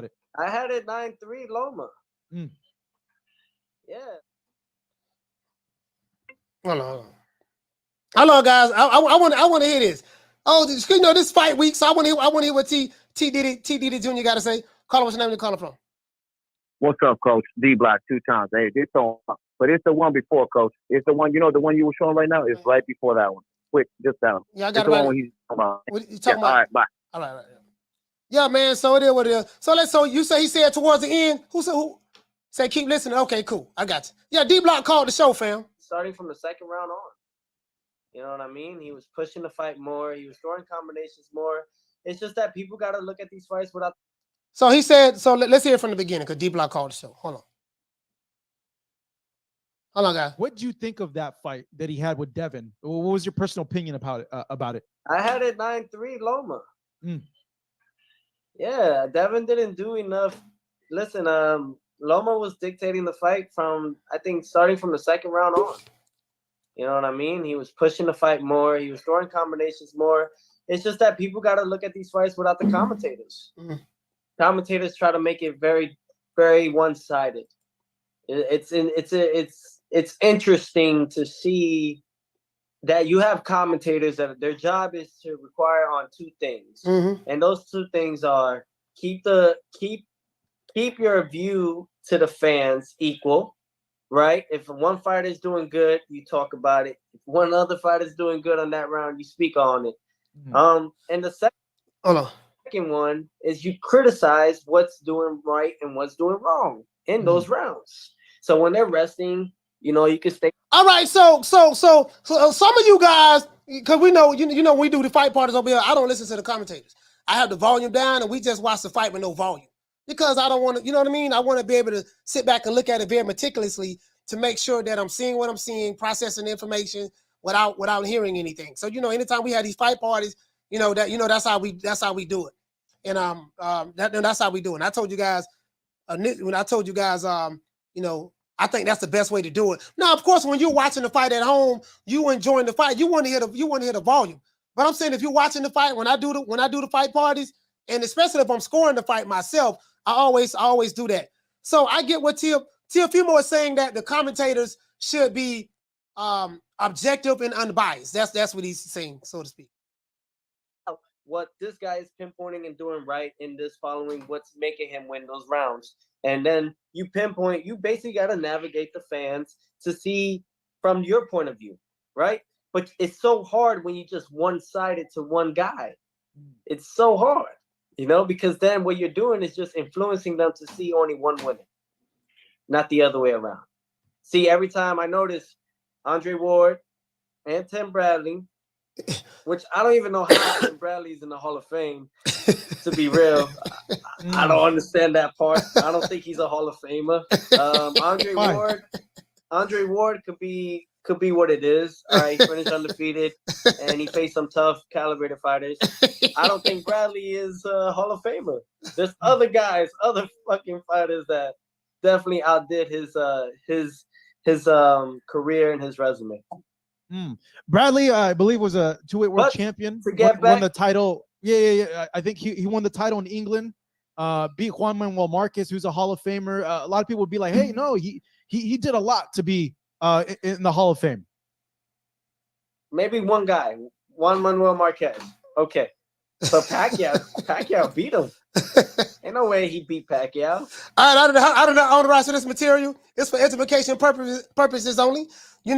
it? I had it 9-3 Loma. Mm. Yeah. Hold on, guys. I want to hear this. Oh, you know this fight week, so I want to hear what T Diddy Jr. got to say. Call what's your name? You calling from? What's up, Coach? D Block 2 times. Hey, this one, but it's the one before, Coach. It's the one, the one you were showing right now is right before that one. Quick, just that one. Yeah, I got it's it the right. one when he's talking about. What you talking about? All right, bye. All right. Yeah, man. So it is what it is. So you say he said towards the end. Who say keep listening? Okay, cool. I got you. Yeah, D Block called the show, fam. Starting from the second round on. You know what I mean? He was pushing the fight more. He was throwing combinations more. It's just that people got to look at these fights without. So he said, so let's hear it from the beginning because D Block called the show. Hold on, guys. What did you think of that fight that he had with Devin? What was your personal opinion about it? I had it 9-3 Loma. Mm. Yeah, Devin didn't do enough. Listen, Loma was dictating the fight from, I think, starting from the second round on. You know what I mean? He was pushing the fight more. He was throwing combinations more. It's just that people got to look at these fights without the commentators. Mm-hmm. Commentators try to make it very, very one-sided. It's interesting to see that you have commentators that their job is to require on two things, and those two things are keep your view to the fans equal. Right? If one fighter is doing good, you talk about it. If one other fighter is doing good on that round, you speak on it. And the second one is you criticize what's doing right and what's doing wrong in those rounds. So when they're resting, you can stay. All right, so some of you guys, because we know, when we do the fight parties over here, I don't listen to the commentators. I have the volume down, and we just watch the fight with no volume. Because I don't want to, you know what I mean? I want to be able to sit back and look at it very meticulously to make sure that I'm seeing what I'm seeing, processing information without hearing anything. So, anytime we have these fight parties, that's how we do it. And that's how we do it. And I told you guys, I think that's the best way to do it. Now, of course, when you're watching the fight at home, you enjoying the fight, you want to hear the volume. But I'm saying if you're watching the fight, when I do the fight parties, and especially if I'm scoring the fight myself, I always do that. So I get what Teofimo is saying, that the commentators should be objective and unbiased. That's what he's saying, so to speak. What this guy is pinpointing and doing right in this following, what's making him win those rounds. And then you basically got to navigate the fans to see from your point of view, right? But it's so hard when you just one-sided to one guy. It's so hard. Because then what you're doing is just influencing them to see only one winner, not the other way around. See, every time I notice Andre Ward and Tim Bradley, which I don't even know how Tim Bradley's in the Hall of Fame, to be real. I don't understand that part. I don't think he's a Hall of Famer. Andre Ward could be what it is. All right, he finished undefeated, and he faced some tough, calibrated fighters. I don't think Bradley is a Hall of Famer. There's other fucking fighters that definitely outdid his career and his resume. Bradley, I believe, was a two-weight world champion. Won the title. Yeah. I think he won the title in England. Beat Juan Manuel Marquez, who's a Hall of Famer. A lot of people would be like, "Hey, no, he did a lot to be in the Hall of Fame." Maybe one guy, Juan Manuel Marquez. Okay, but Pacquiao beat him. Ain't no way he beat Pacquiao. All right, I don't know on the rest of this material. It's for edification purposes only. Let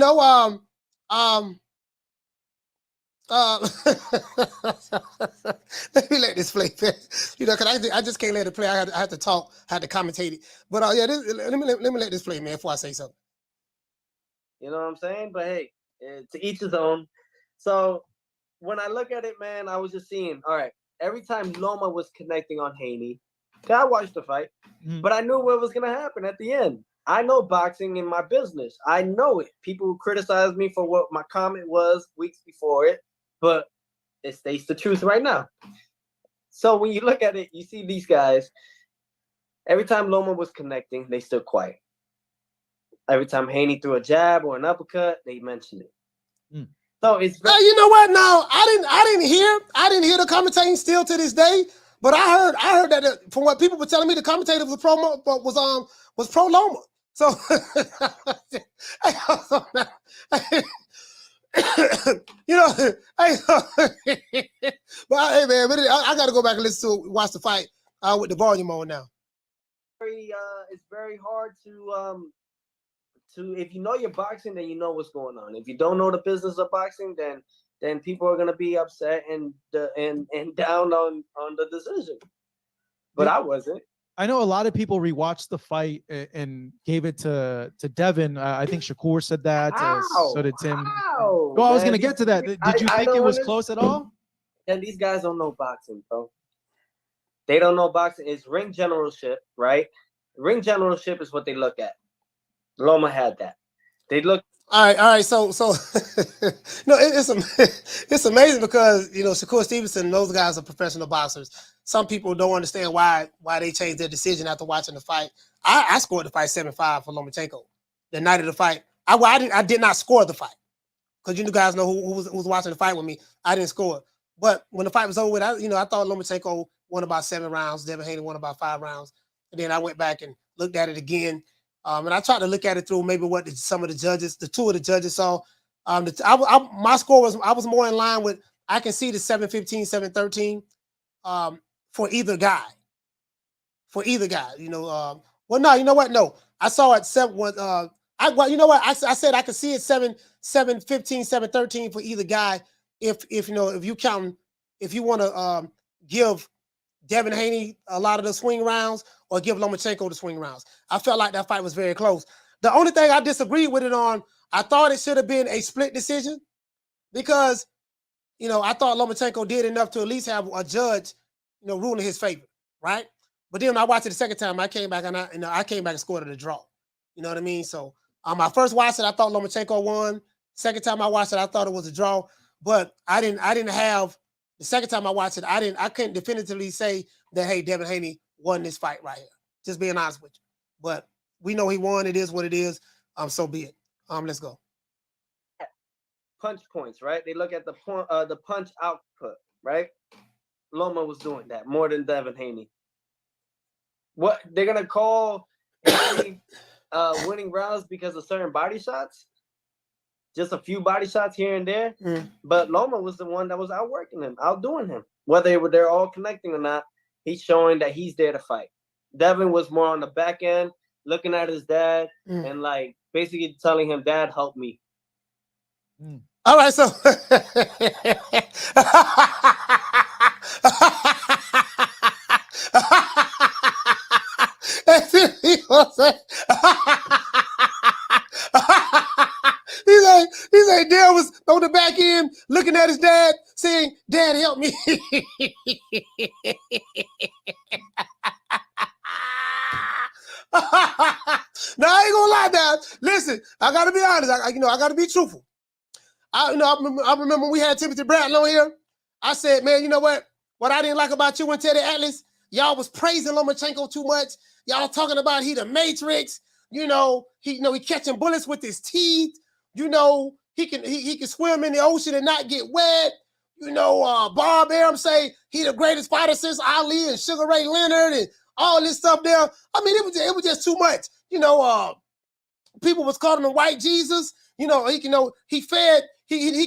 me let this play, because I just can't let it play. I had to talk, I had to commentate it. But let me let this play, man, before I say something. You know what I'm saying? But hey, to each his own. So when I look at it, man, I was just seeing, all right, every time Loma was connecting on Haney, I watched the fight, but I knew what was going to happen at the end. I know boxing in my business. I know it. People criticize me for what my comment was weeks before it, but it states the truth right now. So when you look at it, you see these guys, every time Loma was connecting, they stood quiet. Every time Haney threw a jab or an uppercut, they mentioned it. So it's you know what? Now I didn't hear the commentating still to this day. But I heard that from what people were telling me, the commentator was pro Loma. So you know, but hey man, I got to go back and watch the fight with the volume on now. It's very hard to if you know your boxing, then you know what's going on. If you don't know the business of boxing, then people are gonna be upset and down on the decision. But I wasn't. I know a lot of people rewatched the fight and gave it to Devin. I think Shakur said that. So did Tim. Well, I was gonna get to that. Did you think it was close at all? And these guys don't know boxing, bro. They don't know boxing. It's ring generalship, right? Ring generalship is what they look at. Loma had that. They look. All right. So no, it's amazing because Shakur Stevenson, those guys are professional boxers. Some people don't understand why they changed their decision after watching the fight. I scored the fight 7-5 for Lomachenko the night of the fight. I did not score the fight because you guys know who was watching the fight with me. I didn't score, but when the fight was over with, I thought Lomachenko won about 7 rounds. Devin Haney won about 5 rounds, and then I went back and looked at it again. And I tried to look at it through maybe what some of the judges, the 2 of the judges saw. My score was more in line with, I can see the 7-15, 7-13 for either guy. Well, no, you know what? No, I saw it 7. You know what? I said I could see it 7-15, 7-13 for either guy. If you want to give Devin Haney a lot of the swing rounds or give Lomachenko the swing rounds. I felt like that fight was very close. The only thing I disagreed with it on, I thought it should have been a split decision because, I thought Lomachenko did enough to at least have a judge, ruling his favor, right? But then when I watched it the second time, I came back and I came back and scored it a draw. You know what I mean? So I first watched it, I thought Lomachenko won. Second time I watched it, I thought it was a draw. But I didn't have. The second time I watched it, I couldn't definitively say that, hey, Devin Haney won this fight right here. Just being honest with you. But we know he won. It is what it is. So be it. Let's go. Punch points, right? They look at the punch output, right? Loma was doing that more than Devin Haney. What they're gonna call Haney winning rounds because of certain body shots? Just a few body shots here and there. But Loma was the one that was outworking him, outdoing him. Whether they're all connecting or not, he's showing that he's there to fight. Devin was more on the back end, looking at his dad and basically telling him, "Dad, help me." All right, so He's like, Dad was on the back end looking at his dad saying, "Dad, help me." Now, I ain't gonna lie, Dad. Listen, I gotta be honest. I gotta be truthful. I remember when we had Timothy Bradley on here. I said, man, you know what? What I didn't like about you and Teddy Atlas, y'all was praising Lomachenko too much. Y'all talking about he the Matrix. He catching bullets with his teeth. He can swim in the ocean and not get wet. Bob Arum say he the greatest fighter since Ali and Sugar Ray Leonard and all this stuff there. I mean, it was just too much. People was calling him White Jesus. He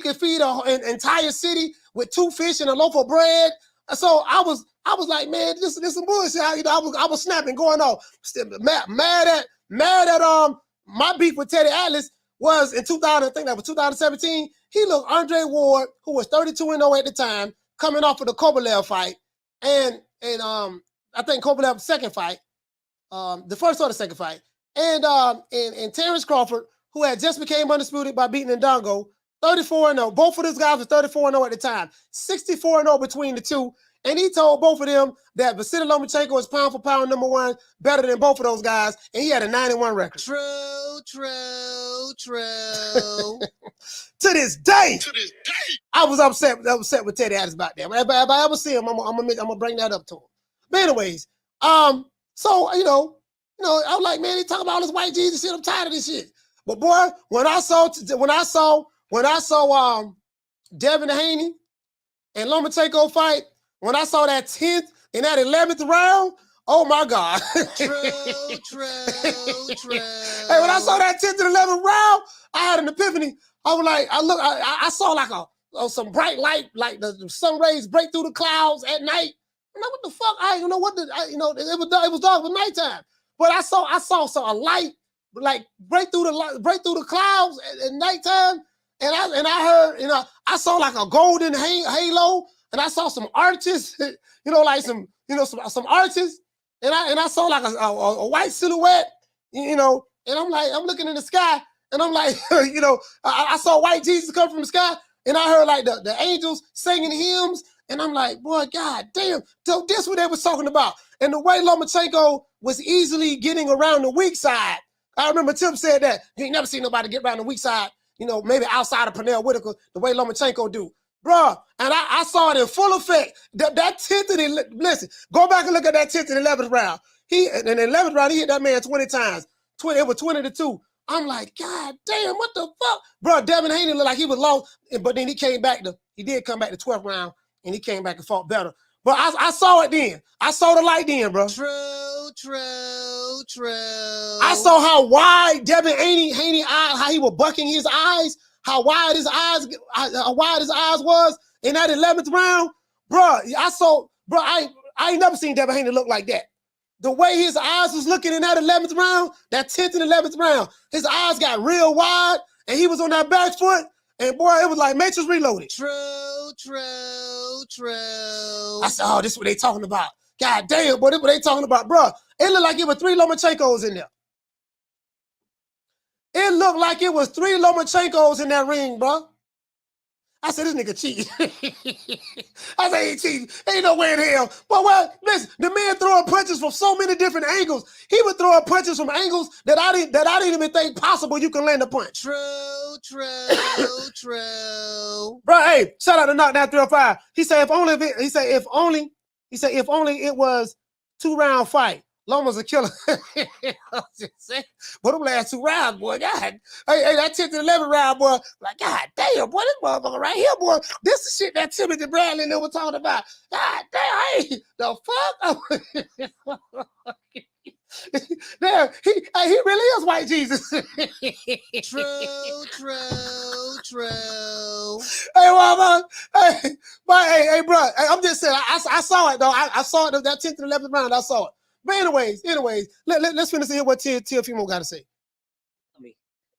could feed an entire city with 2 fish and a loaf of bread. So I was like, man, this some bullshit. I was snapping, going off, mad at my beef with Teddy Atlas was in 2017. He looked Andre Ward, who was 32-0 at the time, coming off of the Kovalev fight, and I think Kovalev's second fight, the first or the second fight, and Terrence Crawford, who had just became undisputed by beating Ndongo, 34-0. Both of those guys were 34-0 at the time, 64-0 between the two. And he told both of them that Vasily Lomachenko is pound for pound #1, better than both of those guys, and he had a 9-1 record. True. To this day, I was upset with Teddy Atlas about that. If I ever see him, I'm gonna bring that up to him. But anyways, so I was like, man, he talking about all this white Jesus shit. I'm tired of this shit. But boy, when I saw Devin Haney and Lomachenko fight, when I saw that 10th and that 11th round, oh my God. True. Hey, when I saw that 10th and 11th round, I had an epiphany. I was like, I saw like some bright light, like the sun rays break through the clouds at night. I'm like, what the fuck? I don't know what it was dark, it was nighttime. But I saw a light like break through the clouds at nighttime. And I heard, I saw like a golden halo, and I saw some arches, like some arches, and I saw like a white silhouette, and I'm like, I'm looking in the sky, and I'm like, I saw white Jesus come from the sky, and I heard like the angels singing hymns, and I'm like, boy, God damn, so this what they was talking about. And the way Lomachenko was easily getting around the weak side. I remember Tim said that. You ain't never seen nobody get around the weak side, maybe outside of Pernell Whitaker, the way Lomachenko do. Bruh, and I saw it in full effect. That 10th and listen, go back and look at that 10th and 11th round. In the 11th round, he hit that man 20 times. It was 20-2. I'm like, God damn, what the fuck? Bruh, Devin Haney looked like he was lost, but then he did come back the 12th round, and he came back and fought better. But I saw it then. I saw the light then, bro. True. I saw how wide Devin Haney eyes, how he was bucking his eyes, how wide his eyes was in that 11th round, bro. I ain't never seen Devin Haney look like that. The way his eyes was looking in that 11th round, that 10th and 11th round, his eyes got real wide, and he was on that back foot, and boy, it was like Matrix Reloaded. True. I said, oh, this is what they talking about. God damn, boy, this is what they talking about, bro. It looked like it was 3 Lomachenkos in there. It looked like it was 3 Lomachenkos in that ring, bro. I said, this nigga cheating. I said, he ain't cheating. Ain't no way in hell. But well, listen, the man throwing punches from so many different angles. He was throwing punches from angles that I didn't even think possible you can land a punch. True. Bro, hey, shout out to Knockdown 305. He said, if only it was 2-round fight. Loma's a killer. But them last 2 rounds, boy, God. Hey, that 10th and 11th round, boy, like, God damn, boy, this motherfucker right here, boy, this is shit that Timothy Bradley and they were talking about. God damn, hey, the fuck? Damn, he really is white Jesus. True. Hey, mama, hey, bro, hey, I'm just saying, I saw it, though. I saw it, that 10th and 11th round, I saw it. But anyways, let's finish hear what Teofimo got to say.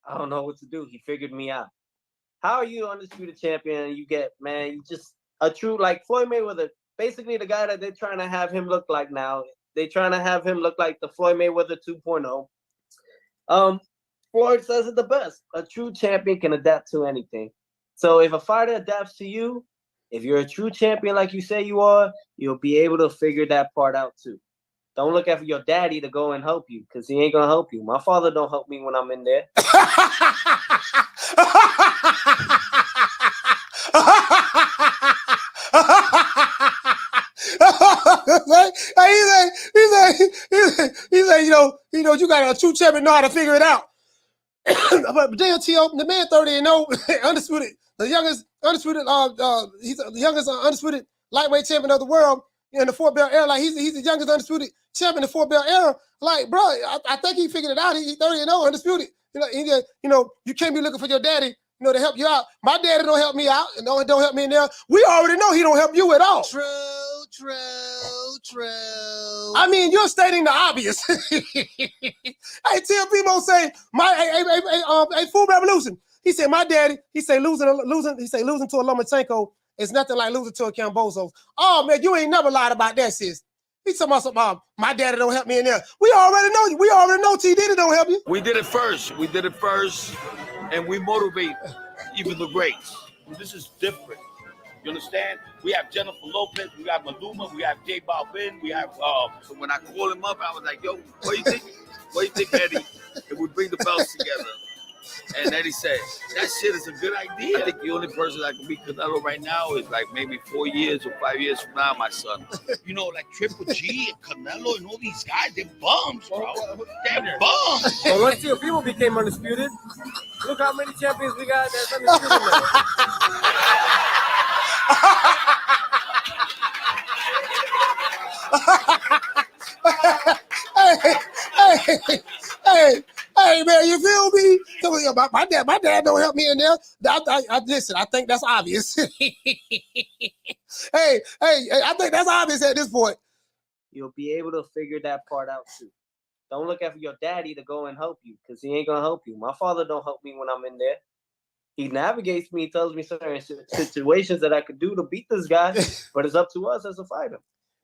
I don't know what to do. He figured me out. How are you undisputed champion? You get, man, you just a true, like Floyd Mayweather, basically the guy that they're trying to have him look like now. They're trying to have him look like the Floyd Mayweather 2.0. Floyd says it the best. A true champion can adapt to anything. So if a fighter adapts to you, if you're a true champion like you say you are, you'll be able to figure that part out too. Don't look at your daddy to go and help you, because he ain't gonna help you. My father don't help me when I'm in there. He said, you got a true champion know how to figure it out. But damn, T.O., the man 30-0, undisputed, the youngest undisputed, he's the youngest undisputed lightweight champion of the world in the 4-belt era. Like he's the youngest undisputed champion in the 4-belt era. Like, bro, I think he figured it out. He's 30-0, undisputed. You can't be looking for your daddy, to help you out. My daddy don't help me out, and don't help me in there. We already know he don't help you at all. True. I mean, you're stating the obvious. Hey, Teofimo say, Full Revolution. He said, my daddy, he say losing to a Lomachenko is nothing like losing to a Cambozo. Oh man, you ain't never lied about that, sis. He's talking about something, my daddy don't help me in there. We already know you. We already know T Diddy don't help you. We did it first, and we motivate even the greats. This is different. You understand? We have Jennifer Lopez, we have Maluma, we have J Balvin, we have so when I called him up, I was like, yo, what do you think? What do you think, Eddie? If we bring the belts together. And Eddie said, that shit is a good idea. I think the only person that can beat Canelo right now is like maybe 4 years or 5 years from now, my son. Like Triple G and Canelo and all these guys, they're bums, bro. They're bums. Well, once Teofimo became undisputed, look how many champions we got that's undisputed now. yeah, my dad don't help me in there. Listen, I think that's obvious. hey, I think that's obvious at this point. You'll be able to figure that part out too. Don't look at your daddy to go and help you, because he ain't gonna help you. My father don't help me when I'm in there. He navigates me, tells me certain situations that I could do to beat this guy, but it's up to us as a fighter.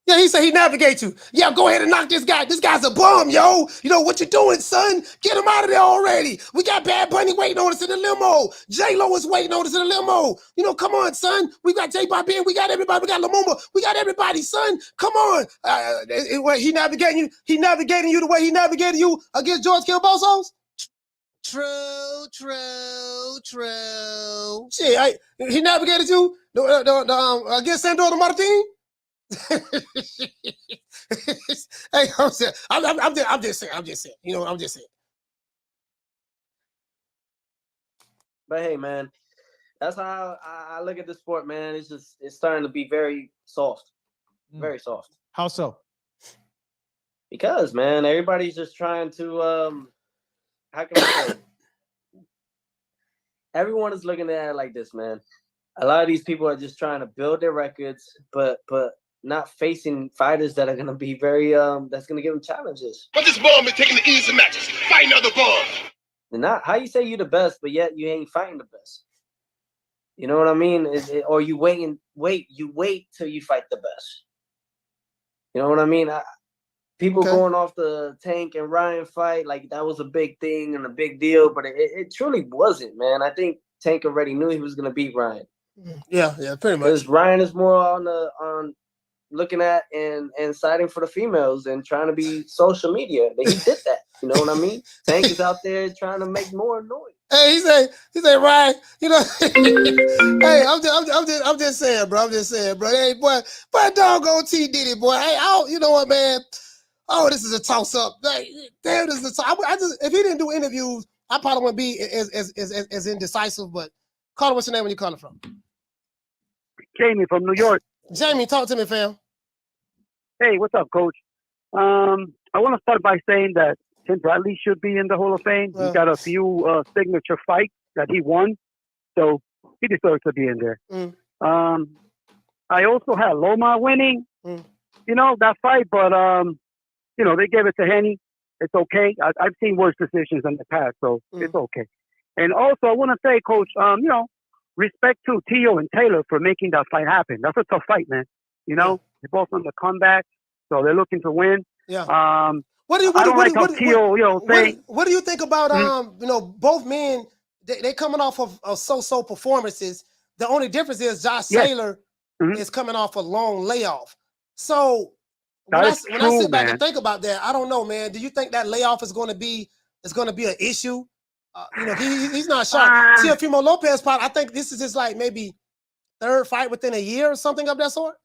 Yeah, he said he navigates you. Yeah, go ahead and knock this guy. This guy's a bum, yo. You know what you doing, son? Get him out of there already. We got Bad Bunny waiting on us in the limo. J-Lo is waiting on us in the limo. You know, come on, son. We got J Bobby, we got everybody. We got Lamoma. We got everybody, son. Come on. He navigating you. He navigating you the way he navigated you against George Cambosos? True. Shit, he navigated you against Sandor Martin? Hey, I'm just saying. You know, I'm just saying. But hey, man, that's how I look at the sport, man. It's starting to be very soft, very soft. How so? Because, man, everybody's just trying to how can I say? Everyone is looking at it like this, man. A lot of these people are just trying to build their records, but not facing fighters that are going to be very that's going to give them challenges. But this ball been taking the easy matches, fighting other balls. And not how you say you're the best, but yet you ain't fighting the best. You know what I mean? Or you wait till you fight the best. You know what I mean? People going off the Tank and Ryan fight, like that was a big thing and a big deal, but it truly wasn't, man. I think Tank already knew he was going to beat Ryan. Yeah, pretty much. Because Ryan is more on looking at and siding for the females and trying to be social media. He did that. You know what I mean? Tank is out there trying to make more noise. Hey, he say, Ryan, you know, hey, I'm just saying, bro. Hey, boy, doggone T Diddy, boy. Hey, you know what, man? Oh, this is a toss up. Like, damn, this is a toss. If he didn't do interviews, I probably wouldn't be as indecisive. But Carter, what's your name? Where you calling from? Jamie from New York. Jamie, talk to me, fam. Hey, what's up, Coach? I want to start by saying that Tim Bradley should be in the Hall of Fame. He's got a few signature fights that he won, so he deserves to be in there. I also had Loma winning, you know, that fight, but you know, they gave it to Haney. It's okay. I've seen worse decisions in the past, so it's okay. And also, I want to say, Coach, you know, respect to Teo and Taylor for making that fight happen. That's a tough fight, man. You know, they're both on the comeback, so they're looking to win. Yeah. What do you think about you know, both men? They coming off of so performances. The only difference is Josh Taylor is coming off a long layoff. So when I sit back and think about that, I don't know, man. Do you think that layoff is going to be an issue? You know, he's not sharp. Teofimo Lopez, I think this is his like maybe third fight within a year or something of that sort.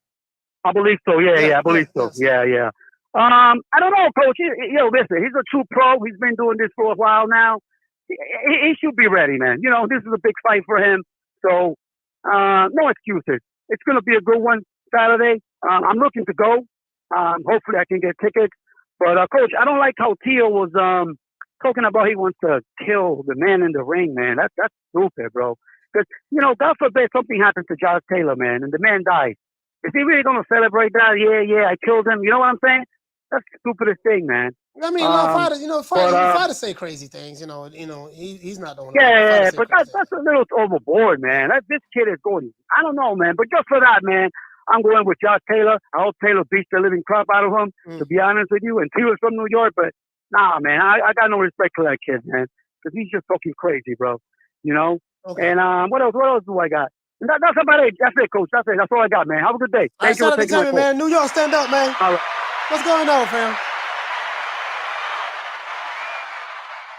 I believe so. Yeah, I believe so. Yeah. I don't know, Coach. Listen, he's a true pro. He's been doing this for a while now. He should be ready, man. You know, this is a big fight for him. So, no excuses. It's going to be a good one Saturday. I'm looking to go. Hopefully I can get tickets. But, Coach, I don't like how Teo was talking about he wants to kill the man in the ring, man. That's stupid, bro. Because, you know, God forbid something happens to Josh Taylor, man, and the man dies. Is he really going to celebrate that? Yeah, I killed him. You know what I'm saying? That's the stupidest thing, man. I mean, fighters say crazy things. You know, he's not the one. Yeah, but that's a little overboard, man. This kid is going. I don't know, man. But just for that, man, I'm going with Josh Taylor. I hope Taylor beats the living crap out of him. To be honest with you, and Taylor's from New York, but nah, man, I got no respect for that kid, man, because he's just fucking crazy, bro. You know. Okay. And what else do I got? That's about it. That's it, Coach. That's it. That's all I got, man. Have a good day. Thank you for taking my call. Man. New York, stand up, man. All right. What's going on, fam?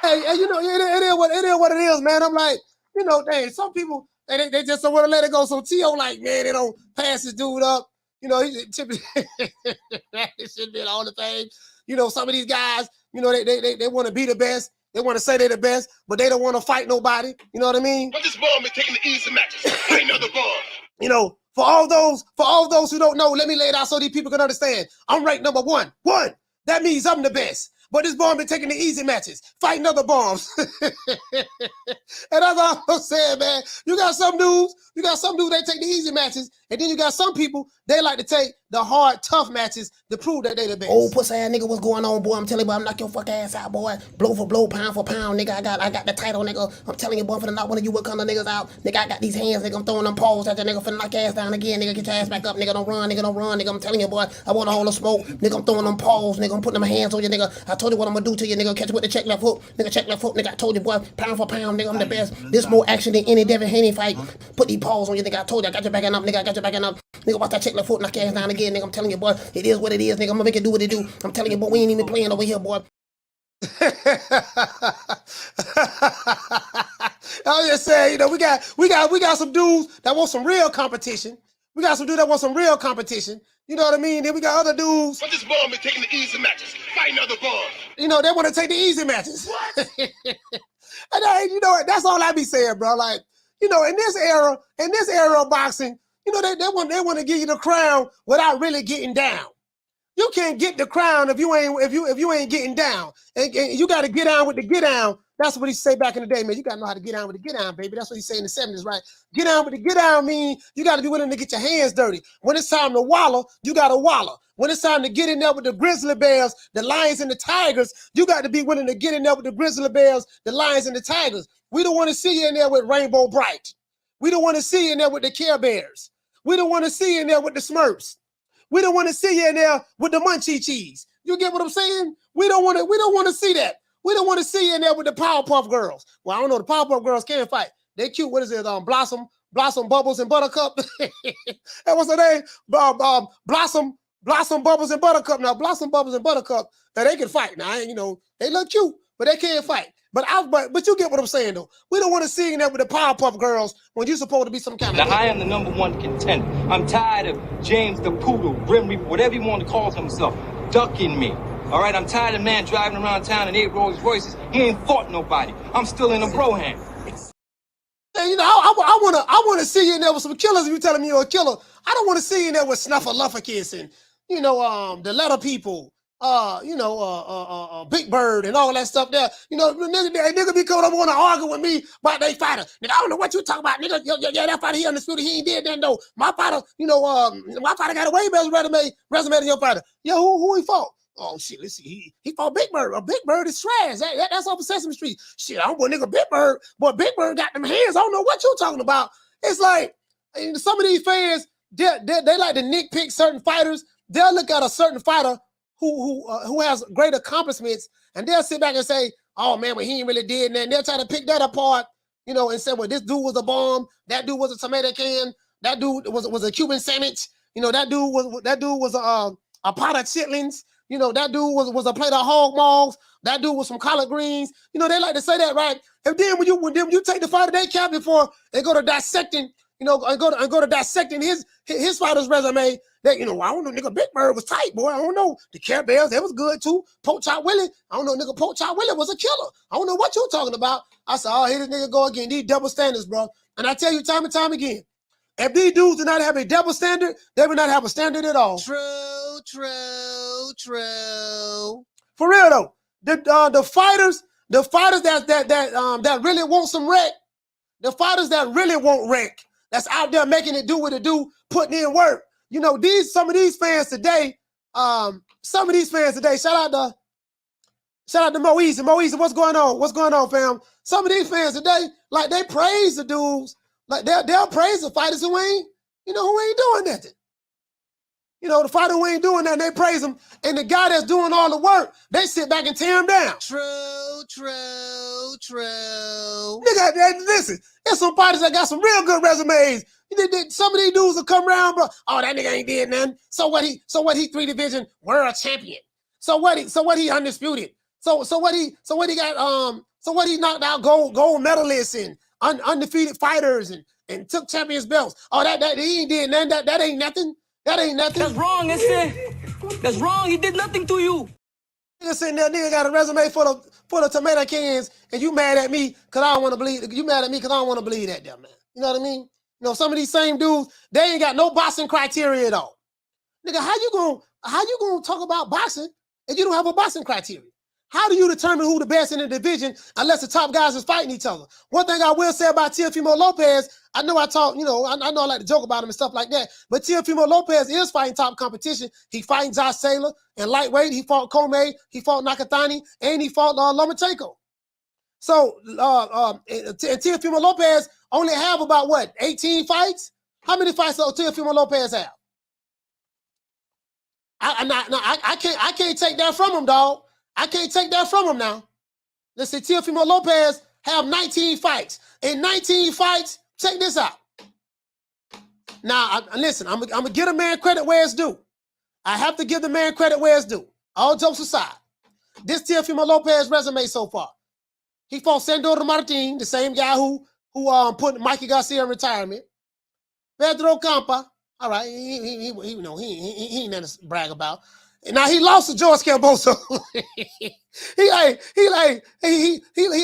Hey, you know, it is what it is, man. I'm like, you know, some people they just don't want to let it go. So Teo, like, man, they don't pass this dude up. You know, he typically it should be all the thing. You know, some of these guys, you know, they want to be the best. They want to say they're the best, but they don't want to fight nobody. You know what I mean? But this ball been taking the easy matches, fighting other balls. You know, for all those who don't know, let me lay it out so these people can understand. I'm ranked number one. That means I'm the best. but this bomb been taking the easy matches, fighting other bombs. And that's all I'm saying, man. You got some dudes, they take the easy matches, and then you got some people, they like to take the hard, tough matches to prove that they the best. Oh, pussy ass nigga, what's going on, boy? I'm telling you, boy, I'm knock your fuck ass out, boy. Blow for blow, pound for pound, nigga. I got the title, nigga. I'm telling you, boy, I'm finna knock one of you what kind of niggas out. Nigga, I got these hands, nigga. I'm throwing them paws at that nigga, finna knock your ass down again, nigga. Get your ass back up, nigga. Don't run, nigga. I'm telling you, boy, I want all the smoke, nigga. I'm throwing them paws, nigga. I'm putting them hands on you, nigga. I told you what I'm gonna do to you, nigga. Catch you with the check left hook, nigga. I told you, boy, pound for pound, nigga. I'm the best. This more action than any Devin Haney fight. Put these paws on you, nigga. I told you, I got your backing up, nigga. Nigga, watch that check left foot, knock your ass down again, nigga. I'm telling you, boy, it is what it is, nigga. I'm gonna make it do what it do. I'm telling you, boy, we ain't even playing over here, boy. I'm just saying, you know, we got some dudes that want some real competition. We got some dudes that want some real competition. You know what I mean? Then we got other dudes. But this bomb is taking the easy matches, fighting other bombs. You know, they want to take the easy matches. And you know, that's all I be saying, bro. Like, you know, in this era of boxing, you know, they want to give you the crown without really getting down. You can't get the crown if you ain't getting down. And you got to get down with the get down. That's what he say back in the day, man. You got to know how to get down with the get down, baby. That's what he say in the 70s, right? Get down with the get down mean you got to be willing to get your hands dirty. When it's time to wallow, you got to wallow. When it's time to get in there with the grizzly bears, the lions and the tigers, you got to be willing to get in there with the grizzly bears, the lions and the tigers. We don't want to see you in there with Rainbow Bright. We don't want to see you in there with the Care Bears. We don't want to see you in there with the Smurfs. We don't want to see you in there with the Munchie Cheese. You get what I'm saying? We don't want to see that. We don't want to see you in there with the Powerpuff Girls. Well, I don't know. The Powerpuff Girls can't fight. They cute. What is it? Blossom, Bubbles, and Buttercup. That was her name. Blossom, Bubbles, and Buttercup. Now, Blossom, Bubbles, and Buttercup, now they can fight. Now, you know, they look cute, but they can't fight. But you get what I'm saying, though. We don't want to see you in there with the Powerpuff Girls when you're supposed to be some kind of... Now, I am the #1 contender. I'm tired of James the Poodle, Grim Reaper, whatever you want to call himself, ducking me. All right, I'm tired of man driving around town in 8 Rolls Royces. He ain't fought nobody. I'm still in a bro hand. And, you know, I want to see you in there with some killers. If you're telling me you're a killer, I don't want to see you in there with Snuffleupagus and, you know, the letter people. Big Bird and all that stuff there. You know, nigga be coming up want to argue with me about they fighter. Nigga, I don't know what you talking about, nigga. Yeah, that fighter, he undisputed. He ain't did that, though. My fighter, you know, my fighter got a way better resume than your fighter. Yeah, who he fought? Oh, shit, let's see. He fought Big Bird. Big Bird is trash. That's off of Sesame Street. Shit, I don't want nigga Big Bird. Boy, Big Bird got them hands. I don't know what you talking about. It's like, some of these fans, they like to nitpick certain fighters. They'll look at a certain fighter who has great accomplishments, and they'll sit back and say, oh man, well, he ain't really did that. And they'll try to pick that apart, you know, and say, well, this dude was a bomb, that dude was a tomato can, that dude was a Cuban sandwich, you know, that dude was a pot of chitlins, you know, that dude was a plate of hog maws, that dude was some collard greens. You know, they like to say that, right? And then when you take the fighter they cap before they go to dissecting, you know, and go to dissecting his fighter's resume. That, you know, I don't know, nigga, Big Bird was tight, boy. I don't know. The Care Bears, that was good too. Pork Chop Willie, I don't know, nigga, Pork Chop Willie was a killer. I don't know what you talking about. I said, oh, here this nigga go again. These double standards, bro. And I tell you time and time again, if these dudes do not have a double standard, they will not have a standard at all. True. For real though, the fighters that really want some wreck, the fighters that really want wreck, that's out there making it do what it do, putting in work. You know, some of these fans today, shout out to Moise. Moise, what's going on? What's going on, fam? Some of these fans today, like, they praise the dudes, like they'll praise the fighters who ain't doing nothing. You know, the fighter who ain't doing that, they praise him. And the guy that's doing all the work, they sit back and tear him down. True. Nigga, listen, there's some fighters that got some real good resumes. Some of these dudes will come around, bro. Oh, that nigga ain't did nothing. So what he 3-division world champion. So what he undisputed. So what he knocked out gold medalists and undefeated fighters and took champions belts. Oh, that he ain't did nothing. That ain't nothing. That ain't nothing. That's wrong, that's wrong. He did nothing to you. Nigga sitting there, nigga got a resume full of tomato cans, and you mad at me because I don't want to believe. You mad at me because I don't want to believe that, damn man. You know what I mean? You know, some of these same dudes, they ain't got no boxing criteria at all. Nigga, how you gonna talk about boxing if you don't have a boxing criteria? How do you determine who the best in the division unless the top guys is fighting each other? One thing I will say about Teofimo Lopez, I know I talk, you know, I know I like to joke about him and stuff like that, but Teofimo Lopez is fighting top competition. He fighting Josh Taylor in lightweight. He fought Comey, he fought Nakatani, and he fought Lomachenko. So, and Teofimo Lopez only have about, what, 18 fights? How many fights does Teofimo Lopez have? I can't take that from him, dog. I can't take that from him now. Let's say Teofimo Lopez have 19 fights. In 19 fights, check this out. Now, listen, I'm going to give a man credit where it's due. I have to give the man credit where it's due. All jokes aside. This Teofimo Lopez resume so far. He fought Sandor Martin, the same guy who put Mikey Garcia in retirement. Pedro Campa, all right, he ain't nothing to brag about. Now he lost to George Camboso. he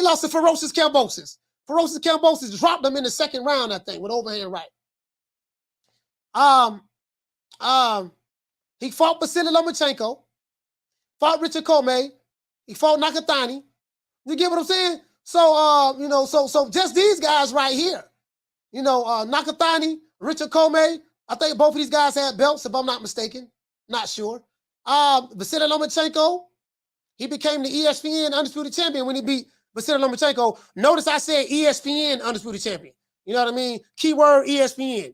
lost to Ferocious Cambosis. Ferocious Cambosis dropped him in the second round, I think, with overhand right. He fought Vasily Lomachenko, fought Richard Comey, he fought Nakatani. You get what I'm saying? So so just these guys right here. You know, Nakatani, Richard Comey, I think both of these guys had belts, if I'm not mistaken. Not sure. Vasily Lomachenko, he became the ESPN Undisputed Champion when he beat Vasily Lomachenko. Notice I said ESPN Undisputed Champion. You know what I mean? Keyword ESPN.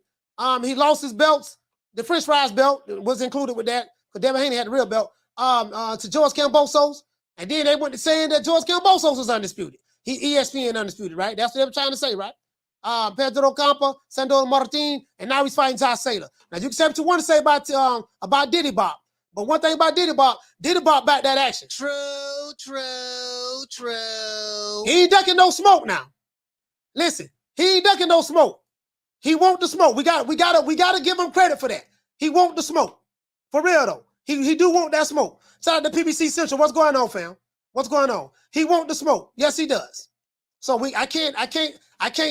He lost his belts. The French fries belt was included with that, because Devin Haney had the real belt, to George Cambosos. And then they went to saying that George Cambosos was undisputed. He ESPN Undisputed, right? That's what they were trying to say, right? Pedro Campa, Sandor Martin, and now he's fighting Josh Taylor. Now, you can say what you want to say about Diddy Bop. But one thing about Diddy Bop back that action. True. He ain't ducking no smoke now. Listen, he ain't ducking no smoke. He want the smoke. We gotta give him credit for that. He want the smoke. For real though. He do want that smoke. Shout out to PBC Central. What's going on, fam? What's going on? He want the smoke. Yes, he does. So I can't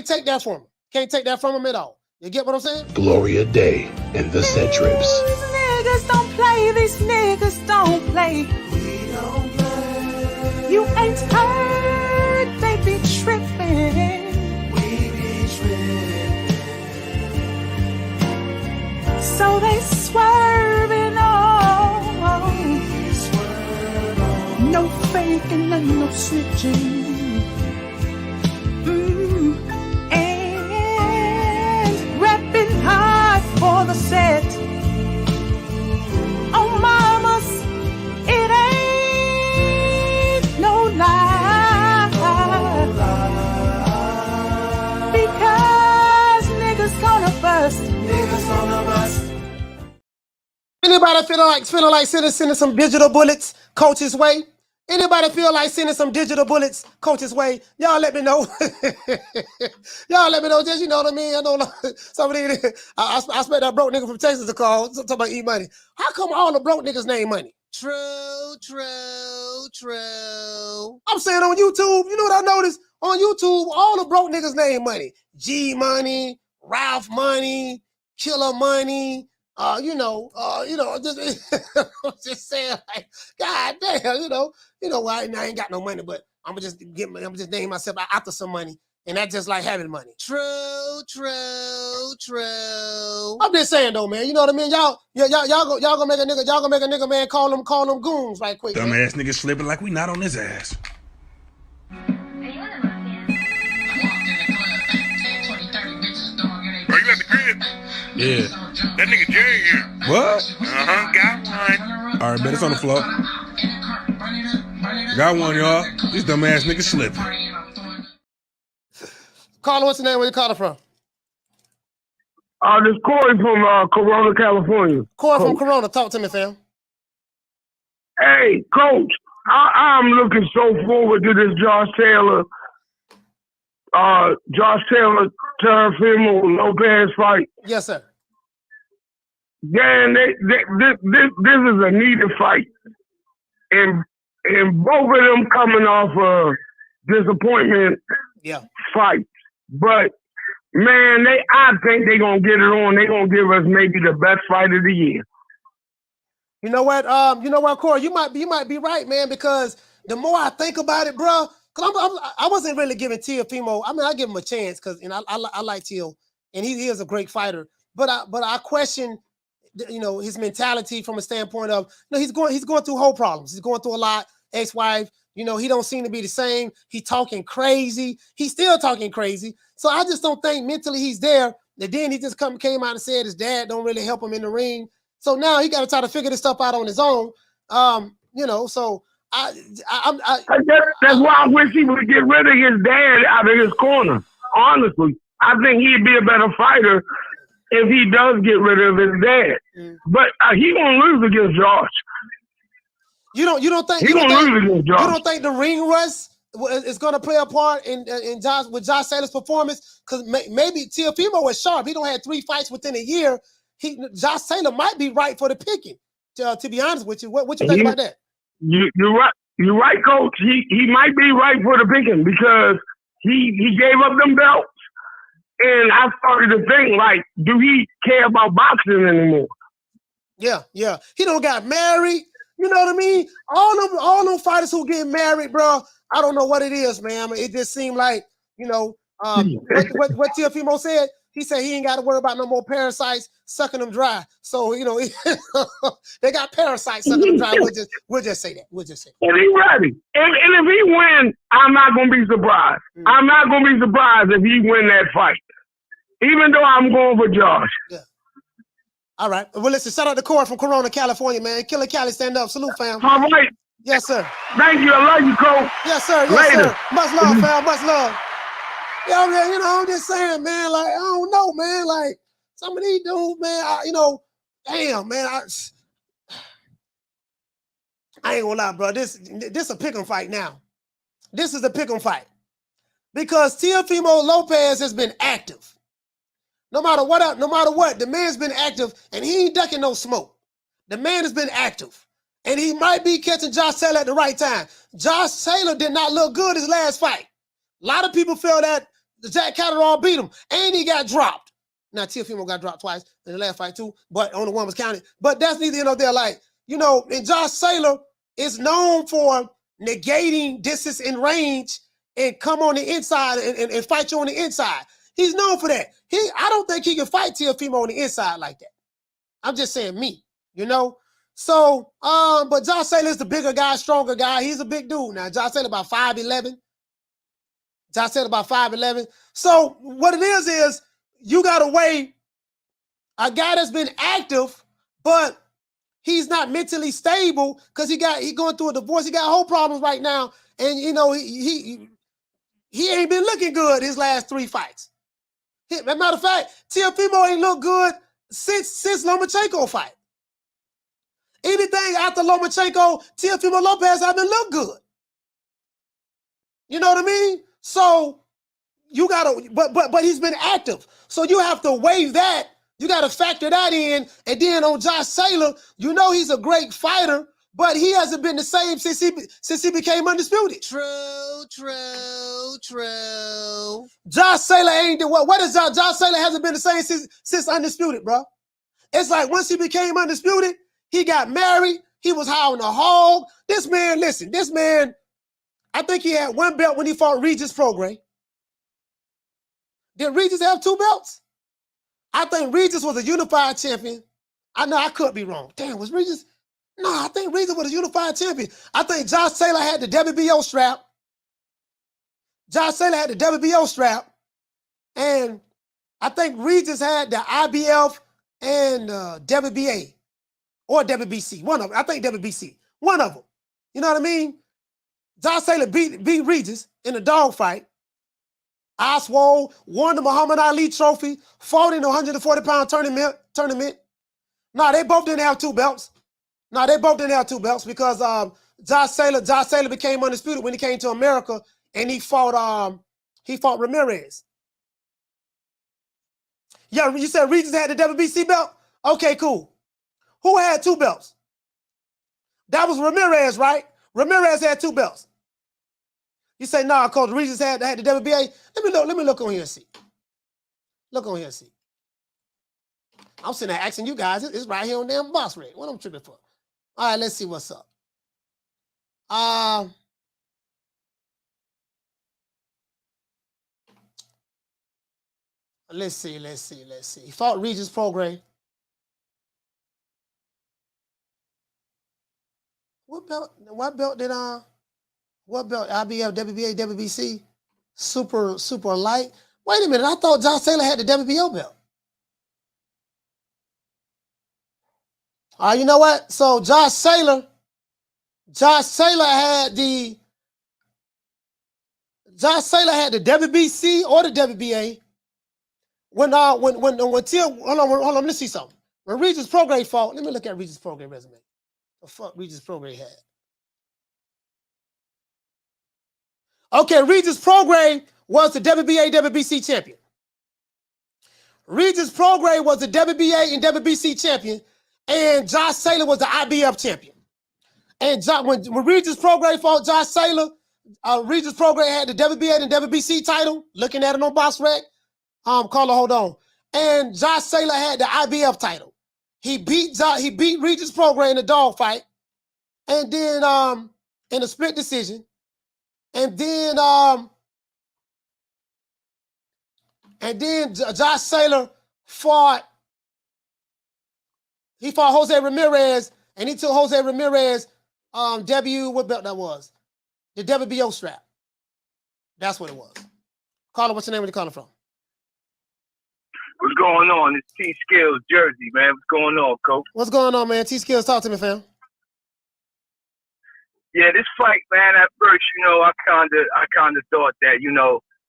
take that from him. Can't take that from him at all. You get what I'm saying? Gloria Day and the Set Trips. Niggas don't play, these niggas don't play. We don't play. You ain't heard, they be tripping. We be tripping. So they swerving on. No faking and no snitching. And repping hard for the set. Oh, mamas, it ain't no lie. Because niggas gonna bust. Niggas gonna bust. Anybody feeling like sending some digital bullets Coach's way? Anybody feel like sending some digital bullets Coach's way? Y'all let me know. Y'all let me know. Just, you know what I mean? I know somebody. I expect that broke nigga from Texas to call. Talking about E-Money. How come all the broke niggas name Money? True. I'm saying on YouTube, you know what I noticed? On YouTube, all the broke niggas name Money. G Money, Ralph Money, Killer Money. Just saying, like, God damn, I ain't got no money, but I'm just name myself after some money, and that's just like having money. True. I'm just saying though, man. You know what I mean? Y'all gonna make a nigga, man, call them goons right quick. Dumbass nigga slipping like we not on his ass. Are you at the crib? Yeah. That nigga Jerry here. What? Got one. All right, man, it's on the floor. Got one, y'all. This dumbass nigga slipping. Caller, what's the name? Where you calling from? This Corey from Corona, California. Corey from Corona. Talk to me, fam. Hey, Coach, I'm looking so forward to this Josh Taylor, Teofimo Lopez fight. Yes, sir. Dan, this is a needed fight, and both of them coming off disappointment fights. But man, I think they're gonna get it on. They're gonna give us maybe the best fight of the year. You know what, Corey? You might be right, man, because the more I think about it, bro, because I wasn't really giving Teofimo. I mean, I give him a chance because I like Teo, and he is a great fighter. But I question, his mentality from a standpoint of, he's going through whole problems. He's going through a lot. Ex-wife, he don't seem to be the same. He talking crazy. He's still talking crazy. So I just don't think mentally he's there. And then he just came out and said his dad don't really help him in the ring. So now he got to try to figure this stuff out on his own. So that's why I wish he would get rid of his dad out of his corner. Honestly, I think he'd be a better fighter if he does get rid of his dad. But he won't lose against Josh. You don't think he won't lose against Josh? You don't think the ring rust is going to play a part in Josh Taylor's performance? Because maybe Teofimo was sharp. He don't have 3 fights within a year. Josh Taylor might be right for the picking. To be honest with you, what you think about that? You're right. You're right, Coach. He might be right for the picking because he gave up them belts, and I started to think, like, do he care about boxing anymore? Yeah. He don't got married. You know what I mean? All them fighters who get married, bro. I don't know what it is, man. It just seemed like, what Teofimo said. He said he ain't got to worry about no more parasites sucking them dry. So, they got parasites sucking them dry. We'll just say that. And he ready. And if he win, I'm not going to be surprised. I'm not going to be surprised if he win that fight. Even though I'm going for Josh. Yeah. All right. Well, listen, shout out to Corey from Corona, California, man. Killer Cali, stand up. Salute, fam. All right. Yes, sir. Thank you. I love you, Coach. Yes, sir. Later. Sir. Much love, fam. Much love. Yeah, man, I'm just saying, man, like, I don't know, man, like, some of these dudes, man, damn, man, I ain't gonna lie, bro, this a pick 'em fight now. This is a pick 'em fight. Because Teofimo Lopez has been active. No matter what, the man's been active, and he ain't ducking no smoke. The man has been active, and he might be catching Josh Taylor at the right time. Josh Taylor did not look good his last fight. A lot of people feel that Jack Catterall beat him, and he got dropped. Now, Teofimo got dropped twice in the last fight, too, but only one was counted. But that's neither here nor there. Like, and Josh Taylor is known for negating distance and range and come on the inside and fight you on the inside. He's known for that. I don't think he can fight Teofimo on the inside like that. I'm just saying me, So, but Josh Taylor is the bigger guy, stronger guy. He's a big dude. Now, Josh Taylor about 5'11". Josh Taylor about 5'11". So what it is you got to weigh a guy that's been active, but he's not mentally stable because he going through a divorce. He got whole problems right now, and he ain't been looking good his last 3 fights. As a matter of fact, Teofimo ain't look good since Lomachenko fight. Anything after Lomachenko, Teofimo Lopez haven't looked good. You know what I mean? So you gotta, but he's been active. So you have to weigh that. You got to factor that in. And then on Josh Taylor, he's a great fighter, but he hasn't been the same since he became undisputed. True. Josh Taylor ain't what is Josh Taylor hasn't been the same since undisputed, bro. It's like once he became undisputed, he got married. He was high on the hog. This man, I think he had 1 belt when he fought Regis Prograis. Did Regis have 2 belts? I think Regis was a unified champion. I know I could be wrong. Damn, was Regis? No, I think Regis was a unified champion. I think Josh Taylor had the WBO strap. And I think Regis had the IBF and WBA or WBC. One of them. I think WBC. One of them. You know what I mean? Josh Taylor beat Regis in a dogfight. Oswald won the Muhammad Ali trophy, fought in the 140-pound tournament. No, they both didn't have 2 belts. Because Josh Taylor became undisputed when he came to America, and he fought Ramirez. Yeah, you said Regis had the WBC belt? Okay, cool. Who had 2 belts? That was Ramirez, right? Ramirez had 2 belts. You say, nah, Coach, Regis had the WBA. Let me look on here and see. I'm sitting there asking you guys. It's right here on damn box rate. What I'm tripping for? All right, let's see what's up. Let's see. He fought Regis Prograis. What belt did what belt? IBF, WBA, WBC, super light. Wait a minute, I thought Josh Taylor had the WBO belt. You know what? So Josh Taylor had the WBC or the WBA. When hold on, let's see something. When Regis Prograis fought, let me look at Regis Prograis resume. The fuck Regis Prograis had. Okay, Regis Prograis was the WBA, WBC champion. Regis Prograis was the WBA and WBC champion, and Josh Taylor was the IBF champion. And when Regis Prograis fought Josh Taylor, Regis Prograis had the WBA and WBC title. Looking at it on Box Rec. Caller, hold on. And Josh Taylor had the IBF title. He beat Regis Prograis in a dog fight, and then in a split decision. And then Josh Taylor fought Jose Ramirez, and he took Jose Ramirez what belt that was? The WBO strap. That's what it was. Caller, what's your name? Where you calling from? What's going on? It's T Skills Jersey, man. What's going on, coach? What's going on, man? T Skills, talk to me, fam. Yeah, this fight, man, at first, I kinda thought that,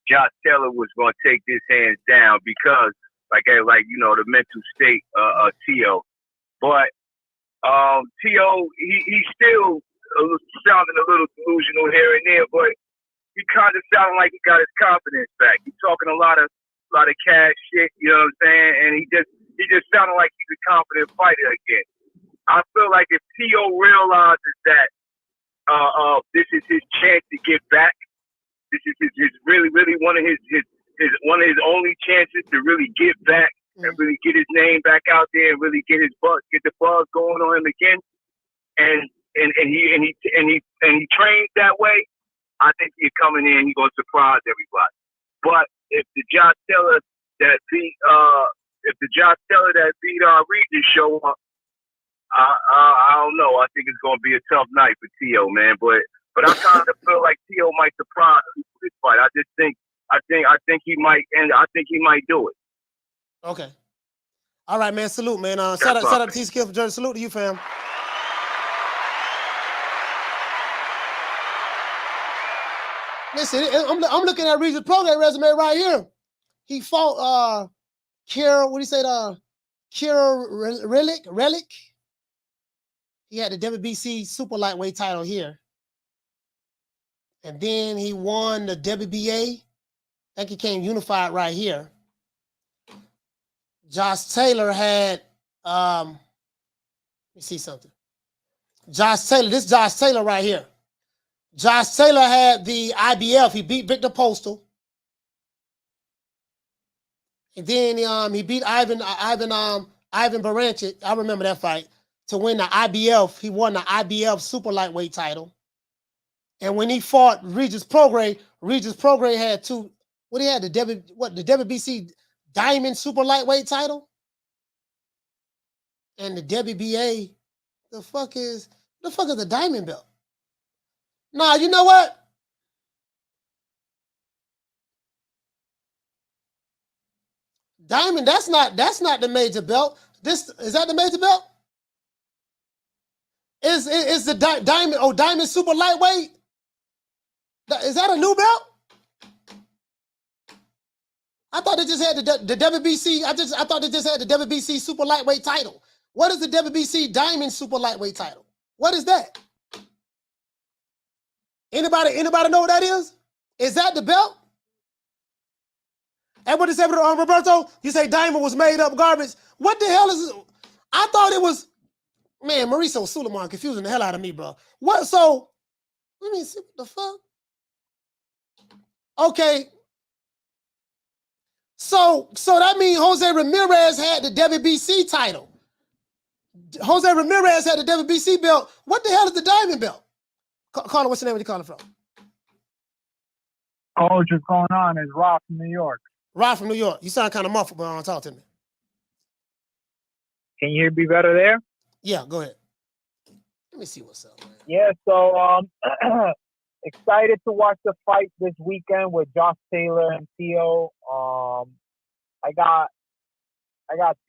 Josh Taylor was gonna take this hands down because the mental state of Teo. But Teo, he still sounding a little delusional here and there, but he kinda sounded like he got his confidence back. He's talking a lot of cash shit, you know what I'm saying? And he just sounded like he's a confident fighter again. I feel like if Teo realizes that this is his chance to get back, this is his really one of his only chances to really get back and really get his name back out there and really get the buzz going on him again. And he trains that way. I think he's coming in, he's gonna surprise everybody. But if the Josh Taylor that beat Regis show up, I don't know. I think it's gonna be a tough night for Teo, man. But I kind of feel like Teo might surprise this fight. I think he might, and I think he might do it. Okay. All right, man. Salute, man. Shout out to T Skills for Jersey. Salute to you, fam. Listen, I'm looking at Regis Prograis resume right here. He fought Kira, what do you say? Kira Relic. He had the WBC super lightweight title here. And then he won the WBA. I think he came unified right here. Josh Taylor had, let me see something. Josh Taylor right here. Josh Taylor had the IBF. He beat Victor Postal. And then he beat Ivan Barancik. I remember that fight. To win the IBF, he won the IBF super lightweight title. And when he fought Regis Prograis had two. What he had the WBC Diamond super lightweight title, and the WBA. The fuck is the Diamond belt? Nah, you know what? Diamond, that's not the major belt. Is that the major belt? Is the Diamond super lightweight? Is that a new belt? I thought it just had the WBC. I thought it just had the WBC super lightweight title. What is the WBC Diamond super lightweight title? What is that? Anybody know what that is? Is that the belt? And what is it, Roberto? You say Diamond was made up garbage. What the hell is it? I thought it was, man, Mauricio Suleiman confusing the hell out of me, bro. What? So, let me see what the fuck. Okay. So that means Jose Ramirez had the WBC title. Jose Ramirez had the WBC belt. What the hell is the Diamond belt? Caller, what's your name? Where you calling from? Oh, what's going on? It's Rob from New York. Rod from New York. You sound kind of muffled, but don't talk to me. Can you hear me better there? Yeah, go ahead. Let me see what's up, man. Yeah, so excited to watch the fight this weekend with Josh Taylor and Teo. I got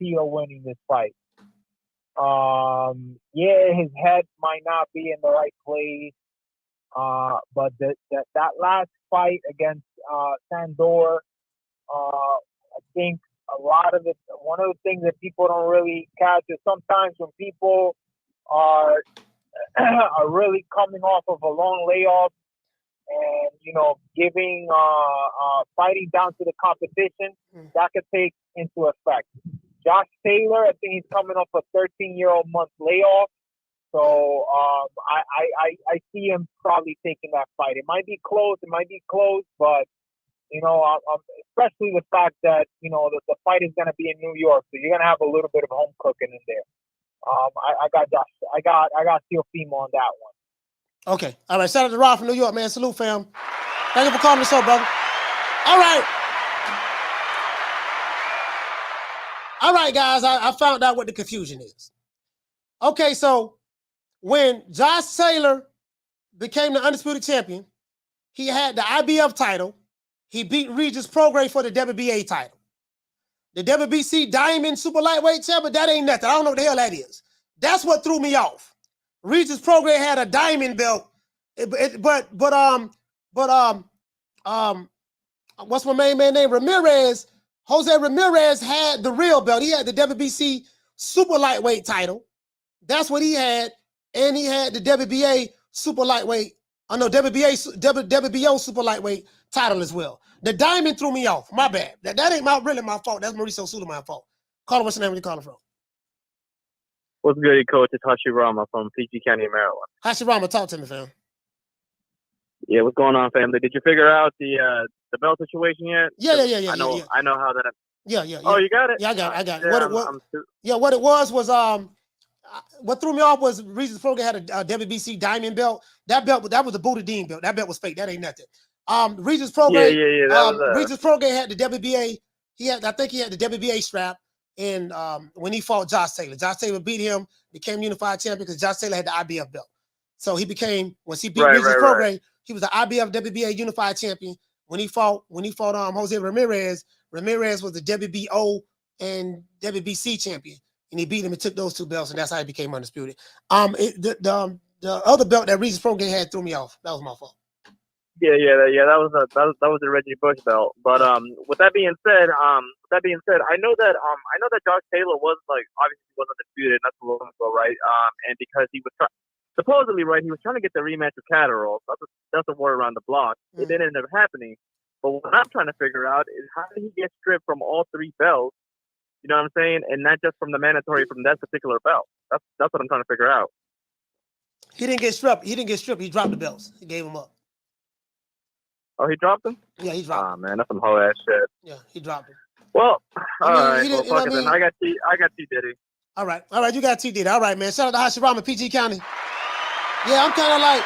Teo winning this fight. Yeah, his head might not be in the right place. But that last fight against Sandor, I think one of the things that people don't really catch is sometimes when people are really coming off of a long layoff and giving fighting down to the competition, that could take into effect. Josh Taylor, I think he's coming off a 13-year-old month layoff. So I see him probably taking that fight. It might be close, but especially the fact that the fight is going to be in New York, so you're going to have a little bit of home cooking in there. I got Teofimo on that one. Okay, all right. Shout out to Rod from New York, man. Salute, fam. Thank you for calling the show, brother. All right, guys. I found out what the confusion is. Okay, so when Josh Taylor became the undisputed champion, he had the IBF title. He beat Regis Prograis for the WBA title. The WBC Diamond Super Lightweight Champion, that ain't nothing. I don't know what the hell that is. That's what threw me off. Regis Prograis had a diamond belt, but what's my main man name? Ramirez. Jose Ramirez had the real belt. He had the WBC Super Lightweight title. That's what he had. And he had the WBA Super Lightweight, WBO Super Lightweight title as well. The diamond threw me off. My bad. That ain't really my fault. That's Mauricio Sulaiman's fault. Caller, what's your name? Where you calling from? What's good, Coach? It's Hashirama from PG County, Maryland. Hashirama, talk to me, fam. Yeah, what's going on, family? Did you figure out the belt situation yet? Yeah. I know how that. Yeah. Oh, you got it? Yeah, I got it. Yeah, what it was what threw me off was Regis Prograis had a WBC Diamond belt. That was the Buddha Dean belt. That belt was fake. That ain't nothing. Regis Prograis. Regis Prograis had the WBA. I think he had the WBA strap. And when he fought Josh Taylor beat him, became unified champion because Josh Taylor had the IBF belt. So he became, once he beat Regis Prograis, he was the IBF WBA unified champion. When he fought Jose Ramirez, Ramirez was the WBO and WBC champion. And he beat him and took those two belts, and that's how he became undisputed. The other belt that Regis Prograis had threw me off. That was my fault. Yeah. That was the Reggie Bush belt. But with that being said, I know that Josh Taylor was obviously wasn't undisputed not too long ago, right? And because he was supposedly he was trying to get the rematch with Catterall. That's the word around the block. It didn't end up happening. But what I'm trying to figure out is how did he get stripped from all three belts? You know what I'm saying? And not just from the mandatory from that particular belt. That's what I'm trying to figure out. He didn't get stripped. He dropped the belts. He gave them up. Oh, he dropped them? Yeah, he dropped them. Oh, man, that's some hoe ass shit. Yeah, he dropped them. Well, all right. Well, fuck it then. I got T Diddy. All right. You got T Diddy. All right, man. Shout out to Hashirama, PG County. Yeah, I'm kind of like.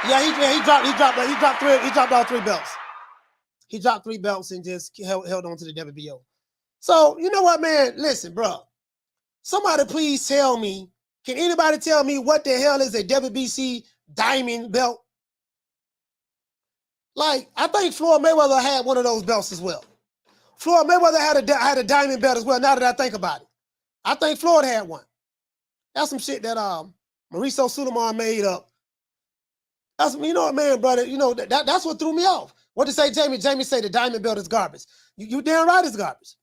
Yeah, he dropped all three belts. He dropped 3 belts and just held on to the WBO. So, you know what, man? Listen, bro. Somebody please tell me, can anybody tell me what the hell is a WBC diamond belt? Like, I think Floyd Mayweather had one of those belts as well. Floyd Mayweather had a diamond belt as well, now that I think about it. I think Floyd had one. That's some shit that Mauricio Sulaiman made up. That's, you know what, man, brother, that's what threw me off. What to say, Jamie? Jamie say the diamond belt is garbage. You damn right it's garbage.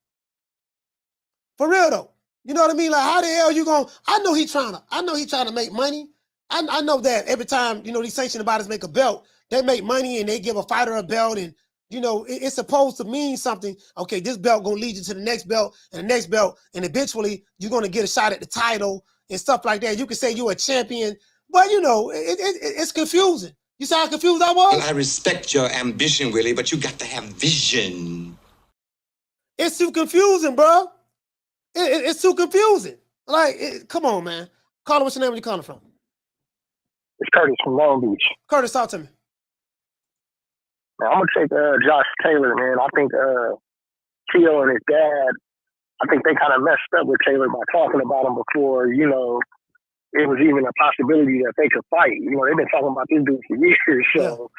For real though. You know what I mean? Like, how the hell you going? I know he trying to make money. I know that every time, these sanctioned bodies make a belt, they make money and they give a fighter a belt, and it's supposed to mean something. Okay, this belt gonna lead you to the next belt and the next belt, and eventually you're gonna get a shot at the title and stuff like that. You can say you're a champion, but it's confusing. You see how confused I was? Well, I respect your ambition, Willie, but you got to have vision. It's too confusing, bro. It's too confusing. Like, come on, man. Caller, what's your name? Where you calling from? It's Curtis from Long Beach. Curtis, talk to me. Man, I'm gonna take Josh Taylor, man. I think Teo and his dad, I think they kind of messed up with Taylor by talking about him before, you know, it was even a possibility that they could fight. You know, they've been talking about this dude for years. So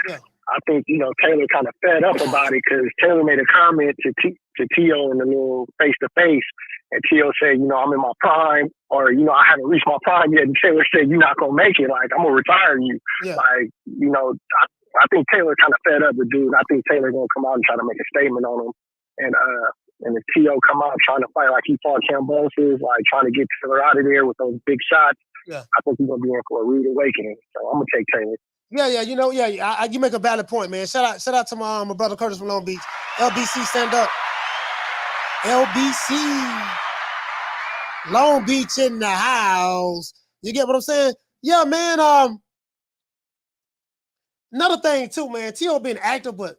I think, you know, Taylor kind of fed up about it because Taylor made a comment to Teo in the little face-to-face. And Teo said, you know, I'm in my prime, or, you know, I haven't reached my prime yet. And Taylor said, you're not going to make it. Like, I'm going to retire you. Like, you know, I think Taylor kind of fed up with dude. I think Taylor going to come out and try to make a statement on him. And if Teo come out trying to fight like he fought Cambosis, like trying to get Taylor out of there with those big shots, I think he's going to be in for a rude awakening. So I'm going to take Taylor. You know, you make a valid point, man. Shout out to my brother Curtis from Long Beach. LBC, stand up. LBC. Long Beach in the house. You get what I'm saying? Yeah, man. Another thing too, man. Teo been active, but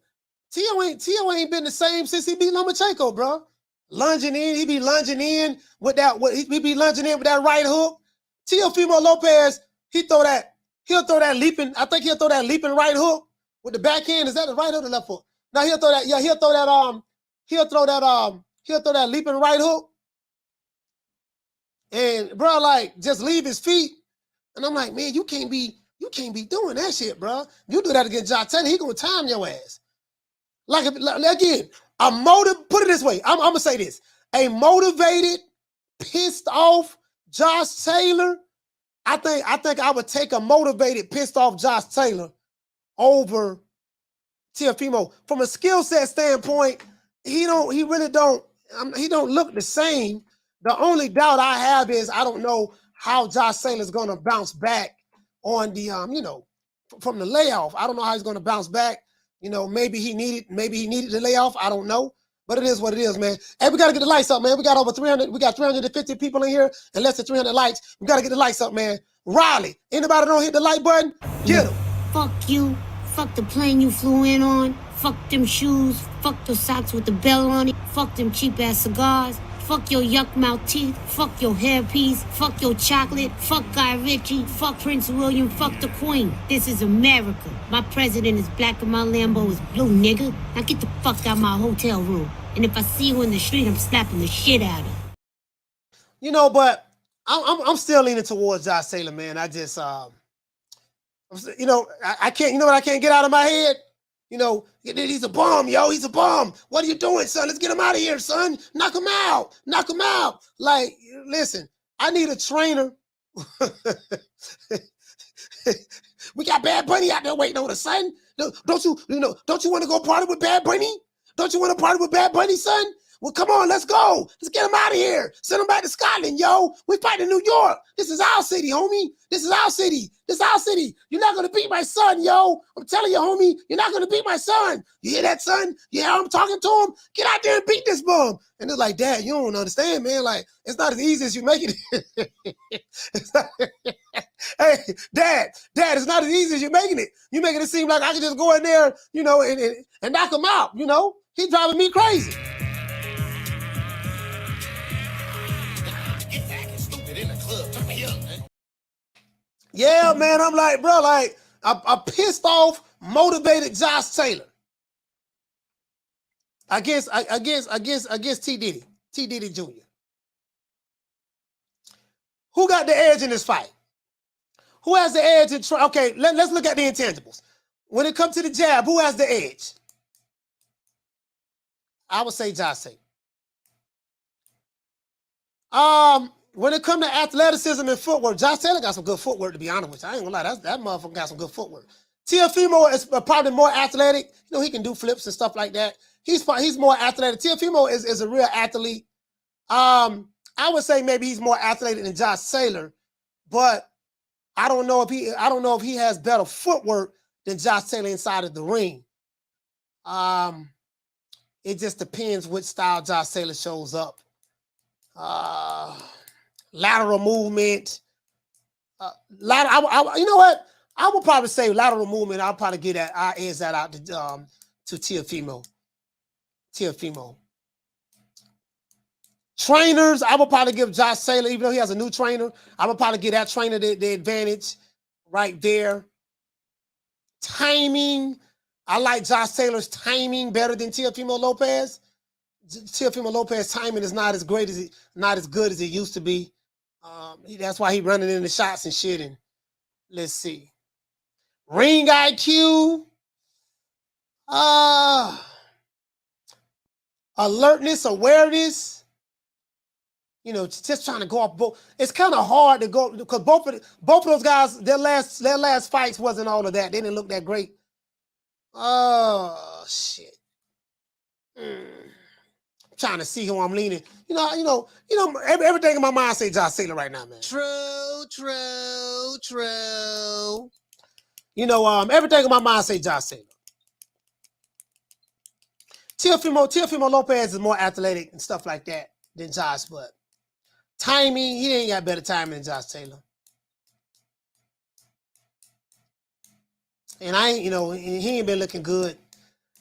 Teo ain't been the same since he beat Lomachenko, bro. Lunging in, he be lunging in with that. He be lunging in with that right hook. Teofimo Lopez, he'll throw that leaping. I think he'll throw that leaping right hook with the backhand. Is that the right hook or the left hook? No, he'll throw that. Yeah, he'll throw that leaping right hook. And bro, like, just leave his feet. And I'm like, man, you can't be doing that shit, bro. You do that against Josh Taylor, he gonna time your ass. Like again, put it this way. I'm gonna say this: a motivated, pissed off Josh Taylor. I think I would take a motivated, pissed off Josh Taylor over Teofimo. From a skill set standpoint, he don't look the same. The only doubt I have is I don't know how Josh Taylor's gonna bounce back on the from the layoff. I don't know how he's gonna bounce back. You know, maybe he needed the layoff. I don't know. But it is what it is, man. Hey, we got to get the lights up, man. We got over 300. We got 350 people in here and less than 300 likes. We got to get the lights up, man. Riley, anybody don't hit the like button? Get him. Fuck you. Fuck the plane you flew in on. Fuck them shoes. Fuck the socks with the bell on it. Fuck them cheap-ass cigars. Fuck your yuck mouth teeth. Fuck your hairpiece. Fuck your chocolate. Fuck Guy Ritchie. Fuck Prince William. Fuck the Queen. This is America. My president is black and my Lambo is blue, nigga. Now get the fuck out my hotel room. And if I see you in the street, I'm slapping the shit out of you. You know, but I'm still leaning towards Josh Taylor, man. I just, you know, I can't. You know what I can't get out of my head? You know, he's a bum, yo. He's a bum. What are you doing, son? Let's get him out of here, son. Knock him out. Knock him out. Like, listen, I need a trainer. We got Bad Bunny out there waiting on us, son. Don't you want to go party with Bad Bunny? Don't you want to party with Bad Bunny, son? Well, come on, let's go. Let's get him out of here. Send him back to Scotland, yo. We fight in New York. This is our city, homie. This is our city. This is our city. You're not going to beat my son, yo. I'm telling you, homie, you're not going to beat my son. You hear that, son? You hear I'm talking to him? Get out there and beat this bum. And they're like, Dad, you don't understand, man. Like, it's not as easy as you make it. Hey, Dad, it's not as easy as you're making it. You're making it seem like I can just go in there, you know, and knock him out, you know? He's driving me crazy. Yeah, man, I'm like, bro, like, I pissed off, motivated Josh Taylor against T. Diddy Jr. Who got the edge in this fight? Who has the edge in okay, let's look at the intangibles. When it comes to the jab, who has the edge? I would say Josh Taylor. When it comes to athleticism and footwork, Josh Taylor got some good footwork, to be honest with you. I ain't gonna lie, that motherfucker got some good footwork. Teofimo is probably more athletic. You know, he can do flips and stuff like that. He's more athletic. Teofimo is a real athlete. I would say maybe he's more athletic than Josh Taylor, but I don't know if he has better footwork than Josh Taylor inside of the ring. It just depends which style Josh Taylor shows up. Lateral movement. You know what? I would probably say lateral movement. I'll probably get that. I edge that out to Teofimo. Trainers, I would probably give Josh Taylor, even though he has a new trainer, I would probably give that trainer the advantage right there. Timing, I like Josh Taylor's timing better than Teofimo Lopez. Teofimo Lopez timing is not as great as not as good as it used to be. That's why he running in the shots and shit. And let's see, ring IQ, alertness, awareness. You know, just trying to go off both. It's kind of hard to go because both of those guys, their last fights wasn't all of that. They didn't look that great. Oh shit. I'm trying to see who I'm leaning. Everything in my mind say Josh Taylor right now, man. True. Everything in my mind say Josh Taylor. Teofimo Lopez is more athletic and stuff like that than Josh, but timing, he ain't got better timing than Josh Taylor. And he ain't been looking good.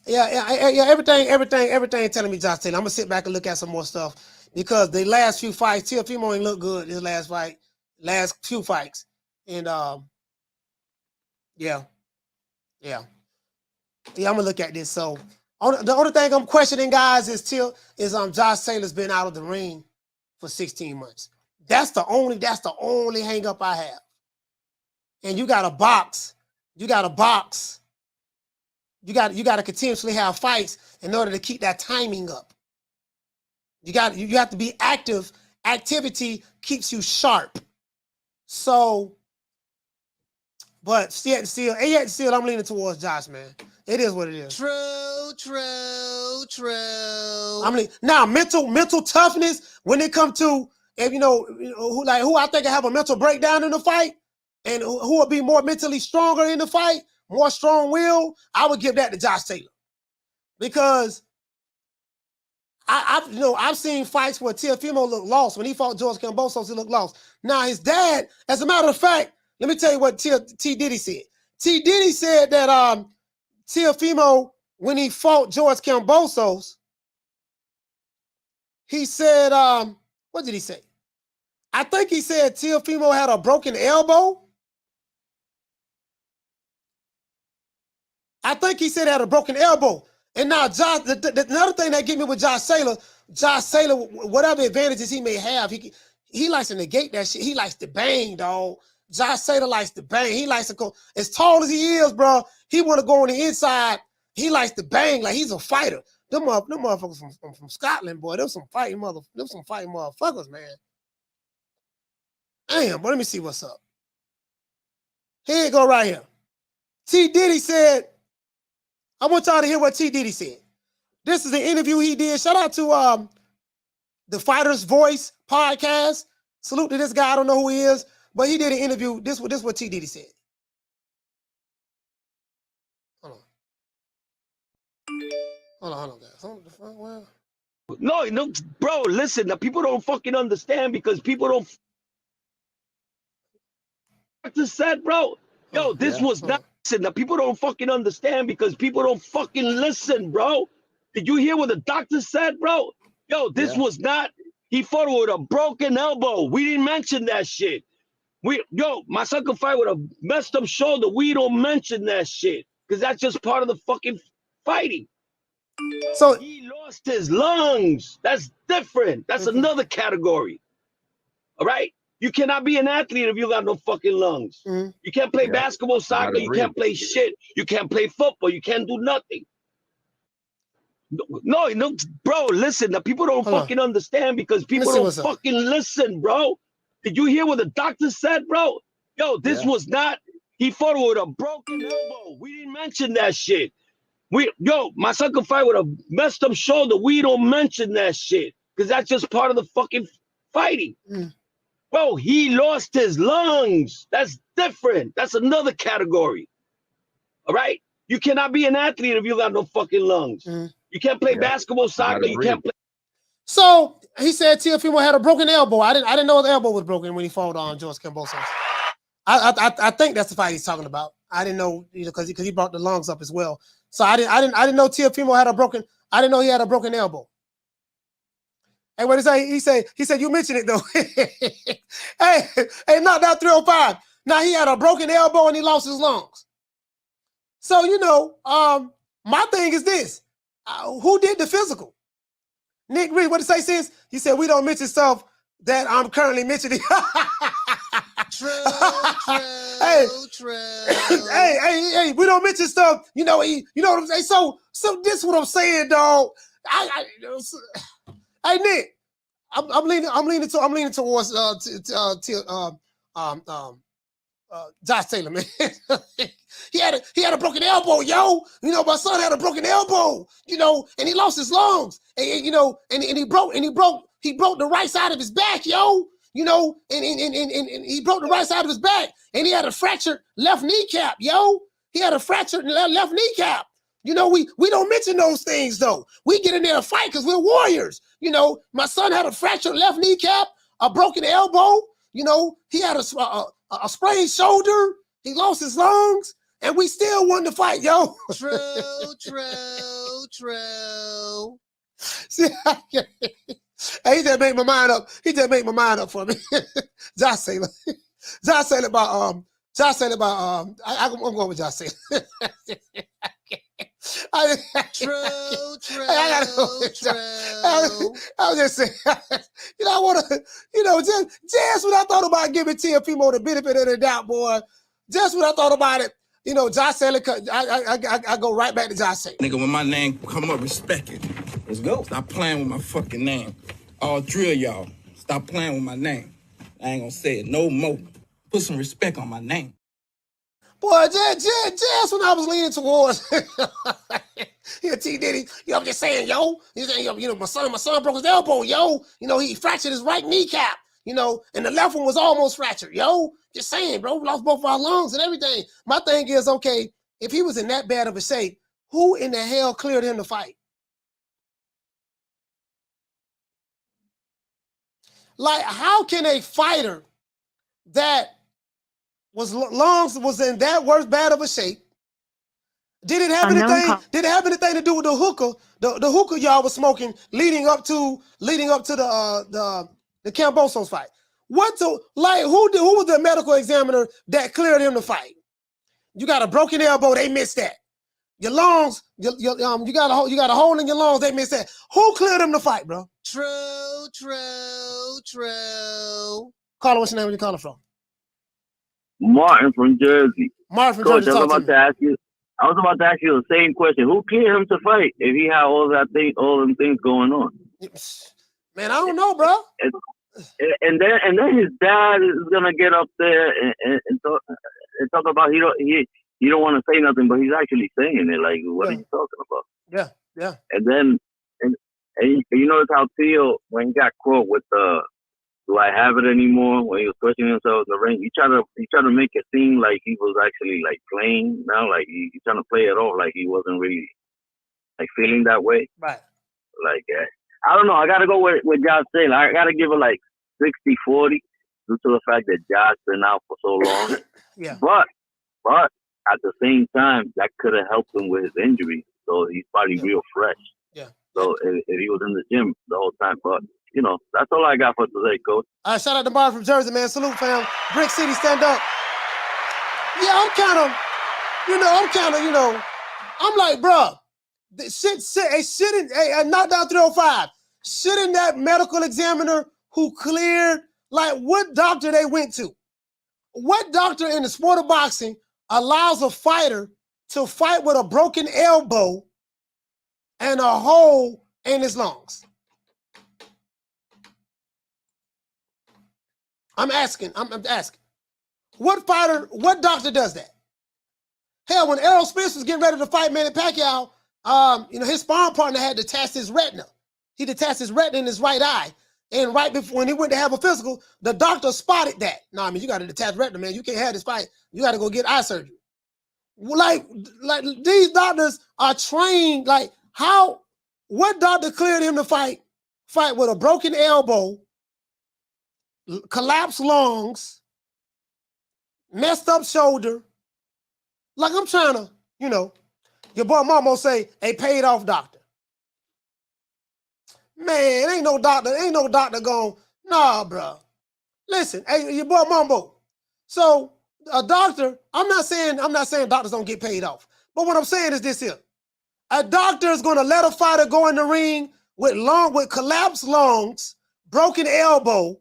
Yeah, everything telling me Josh Taylor. I'm gonna sit back and look at some more stuff because the last few fights, Teofimo ain't look good. His last few fights, and yeah, I'm gonna look at this. So the only thing I'm questioning, guys, is Josh Taylor's been out of the ring for 16 months. That's the only hang up I have. And you got to box. You got to continuously have fights in order to keep that timing up. You have to be active. Activity keeps you sharp. So, but still, I'm leaning towards Josh, man. It is what it is. True. Now, mental toughness when it comes to who I think I have a mental breakdown in the fight, and who will be more mentally stronger in the fight, more strong will, I would give that to Josh Taylor. Because I've seen fights where Teofimo looked lost. When he fought George Kambosos, he looked lost. Now his dad, as a matter of fact, let me tell you what T. Diddy said. T. Diddy said that Teofimo, when he fought George Kambosos, he said, what did he say? I think he said Teofimo had a broken elbow. I think he said he had a broken elbow. And now Josh, another thing that get me with Josh Taylor, whatever advantages he may have, he likes to negate that shit. He likes to bang, dog. Josh Taylor likes to bang. He likes to go, as tall as he is, bro, he want to go on the inside. He likes to bang like he's a fighter. Them motherfuckers from Scotland, boy, them some fighting motherfuckers, man. Damn, but let me see what's up. Here you go right here. T. Diddy said, I want y'all to hear what T. Diddy said. This is an interview he did. Shout out to the Fighter's Voice podcast. Salute to this guy. I don't know who he is, but he did an interview. This is what T. Diddy said. Hold on, guys. No, bro, listen, the people don't fucking understand because people don't. Doctor said, bro, this was not. Listen, the people don't fucking understand because people don't fucking listen, bro. Did you hear what the doctor said, bro? This was not. He fought with a broken elbow. We didn't mention that shit. My son could fight with a messed up shoulder. We don't mention that shit because that's just part of the fucking fighting. So he lost his lungs. That's different. That's another category. All right? You cannot be an athlete if you got no fucking lungs. You can't play basketball, soccer. You can't play shit. You can't play football. You can't do nothing. No, bro, listen. The people don't fucking understand because people don't fucking listen, bro. Did you hear what the doctor said, bro? This was not. He fought with a broken elbow. We didn't mention that shit. My son could fight with a messed up shoulder. We don't mention that shit because that's just part of the fucking fighting. Bro, he lost his lungs. That's different. That's another category. All right? You cannot be an athlete if you got no fucking lungs. You can't play basketball, soccer. You can't play. So he said Teofimo had a broken elbow. I didn't know his elbow was broken when he fought on George Kambosos. I think that's the fight he's talking about. I didn't know, because he brought the lungs up as well. So I didn't know Teofimo had a broken. I didn't know he had a broken elbow. And what he say? He said you mentioned it though. hey, knocked out 305. Now he had a broken elbow and he lost his lungs. So, you know, my thing is this. Who did the physical? Nick Reed, what did he say, sis? He said, we don't mention stuff that I'm currently mentioning. True. Hey, we don't mention stuff, you know, you know what I'm saying? So this is what I'm saying, dog. Hey, Nick, I'm leaning towards Josh Taylor, man. he had a broken elbow, yo. You know, my son had a broken elbow, you know, and he lost his lungs. And you know, and he broke the right side of his back, yo. You know, and he broke the right side of his back, and he had a fractured left kneecap, yo. He had a fractured left kneecap. You know, we don't mention those things though. We get in there to fight because we're warriors. You know, my son had a fractured left kneecap, a broken elbow. You know, he had a sprained shoulder. He lost his lungs, and we still won the fight, yo. True. See, hey, he just made my mind up. He just made my mind up for me. Josh Taylor. I'm going with Josh Taylor. True. I was just saying, you know, I want to, you know, just when I thought about giving Teofimo the benefit of the doubt, boy, just when I thought about it, you know, Josh Taylor, I go right back to Josh Taylor. Nigga, when my name come up, respect it. Let's go. Stop playing with my fucking name. I'll drill y'all. Stop playing with my name. I ain't gonna say it no more. Put some respect on my name. Boy, just when I was leaning towards T. Diddy, you know, I'm just saying, yo, you know, my son broke his elbow, yo. You know, he fractured his right kneecap, you know, and the left one was almost fractured, yo. Just saying, bro, we lost both our lungs and everything. My thing is, okay, if he was in that bad of a shape, who in the hell cleared him to fight? Like, how can a fighter that lungs was in that worse bad of a shape? Did it have anything to do with the hookah? The hookah y'all was smoking leading up to the Cambosos fight. Who was the medical examiner that cleared him to fight? You got a broken elbow, they missed that. Your lungs, you got a hole in your lungs, they missed that. Who cleared him to fight, bro? True. Caller, what's your name? Where you calling from? Martin from Jersey. Martin from Coach, Jersey. I was about to ask you the same question. Who cleared him to fight if he had all them things going on? Man, I don't know, bro. And then his dad is gonna get up there and talk about he don't want to say nothing, but he's actually saying it. Like, what are you talking about? Yeah. And then and you notice how Theo, when he got caught with do I have it anymore? When he was questioning himself in the ring, he tried to make it seem like he was actually like playing now, like he's trying to play it off like he wasn't really like feeling that way. Right. Like I don't know. I gotta go with Josh Taylor. I gotta give it like 60-40 due to the fact that Josh been out for so long. Yeah. But at the same time, that could have helped him with his injury. So he's probably real fresh. Yeah. So if he was in the gym the whole time, but you know, that's all I got for today, Coach. Shout out to Martin from Jersey, man. Salute, fam. Brick City, stand up. Yeah, I'm kind of, I'm like, bro, knockdown 305. Shouldn't that medical examiner who cleared, like, what doctor they went to? What doctor in the sport of boxing allows a fighter to fight with a broken elbow and a hole in his lungs? I'm asking. What doctor does that? Hell, when Errol Spence was getting ready to fight Manny Pacquiao, his sparring partner had detached his retina. He detached his retina in his right eye. And right before, when he went to have a physical, the doctor spotted that. No, I mean, you got a detached retina, man. You can't have this fight. You got to go get eye surgery. Like these doctors are trained. Like, what doctor cleared him to fight with a broken elbow, collapsed lungs, messed up shoulder? Like, I'm trying to, your boy Mamo say, a paid off doctor. Man, ain't no doctor going, nah, bro. Listen, hey, your boy Mambo. So a doctor, I'm not saying doctors don't get paid off, But what I'm saying is this here. A doctor is going to let a fighter go in the ring with collapsed lungs, broken elbow.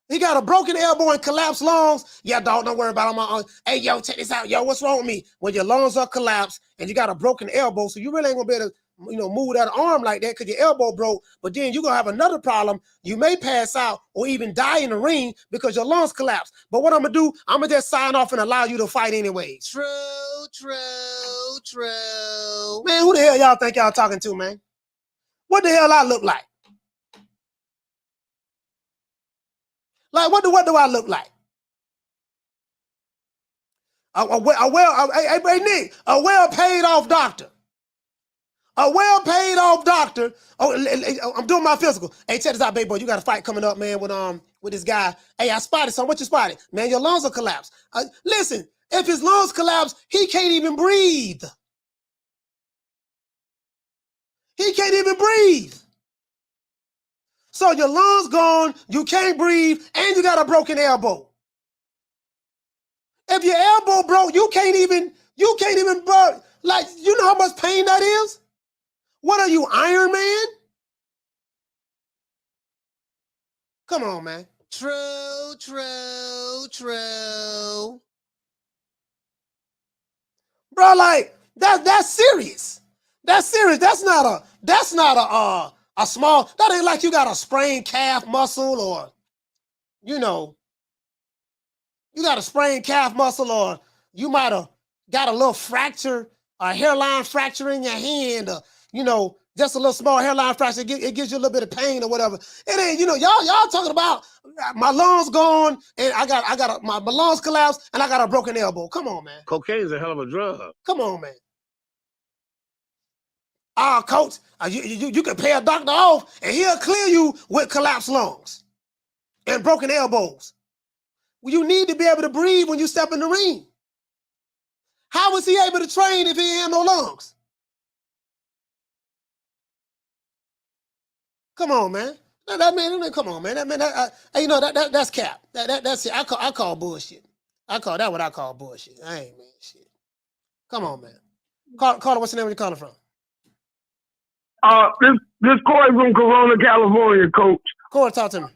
He got a broken elbow and collapsed lungs. Yeah, dog, don't worry about it. Hey, yo, check this out. Yo, what's wrong with me? When your lungs are collapsed and you got a broken elbow, so you really ain't going to be able to, move that arm like that because your elbow broke. But then you're going to have another problem. You may pass out or even die in the ring because your lungs collapsed. But what I'm going to do, I'm going to just sign off and allow you to fight anyway. True. Man, who the hell y'all think y'all talking to, man? What the hell I look like? Like, what do I look like? A well-paid off doctor. A well-paid off doctor. Oh, I'm doing my physical. Hey, check this out, baby boy. You got a fight coming up, man, with this guy. Hey, I spotted something. What you spotted? Man, your lungs will collapse. Listen, if his lungs collapse, he can't even breathe. He can't even breathe. So your lungs gone, you can't breathe, and you got a broken elbow. If your elbow broke, you can't even burn. Like, you know how much pain that is? What are you, Iron Man? Come on, man. True. Bro, like, that's serious. That's serious. That's not a small, that ain't like you got a sprained calf muscle or, you got a sprained calf muscle or you might have got a little fracture, a hairline fracture in your hand, or, just a little small hairline fracture. It gives you a little bit of pain or whatever. It ain't, y'all talking about my lungs gone and my lungs collapsed and I got a broken elbow. Come on, man. Cocaine's a hell of a drug. Come on, man. Coach, you can pay a doctor off and he'll clear you with collapsed lungs and broken elbows. Well, you need to be able to breathe when you step in the ring. How was he able to train if he ain't had no lungs? Come on, man. Come on, man. That's cap. That's it. I call bullshit. I call that what I call bullshit. I ain't, man, shit. Come on, man. Carter, what's the name where you calling from? This Corey from Corona, California, Coach. Corey, talk to me.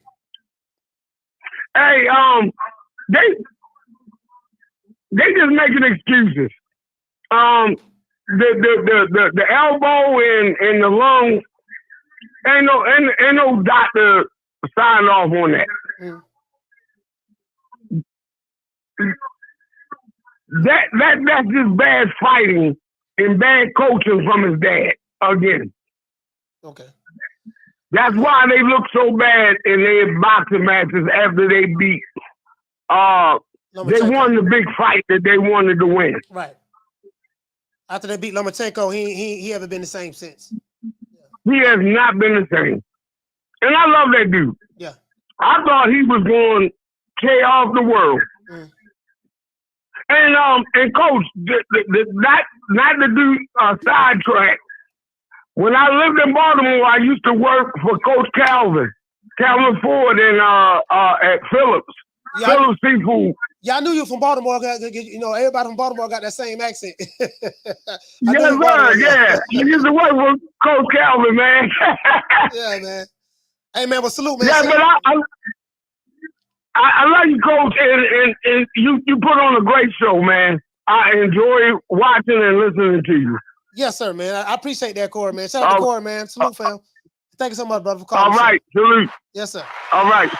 Hey, they just making excuses. The elbow and the lung, ain't no doctor signed off on that. That's just bad fighting and bad coaching from his dad again. Okay. That's why they look so bad in their boxing matches after they beat. They won the big fight that they wanted to win. Right. After they beat Lomachenko, he haven't been the same since. He has not been the same. And I love that dude. Yeah. I thought he was going to tear off the world. And Coach, not to do a sidetrack. When I lived in Baltimore, I used to work for Coach Calvin Ford at Phillips. Yeah, Phillips Seafood. Yeah, I knew you from Baltimore. Everybody from Baltimore got that same accent. Yes, sir. Yeah. You used to work for Coach Calvin, man. Yeah, man. Hey, man, well, salute, man. Yeah, but I love you, Coach, and you put on a great show, man. I enjoy watching and listening to you. Yes, sir, man. I appreciate that, Corey, man. Shout out to Corey, man. Salute, fam. Thank you so much, brother, for calling. All right. Salute. Yes, sir. All right.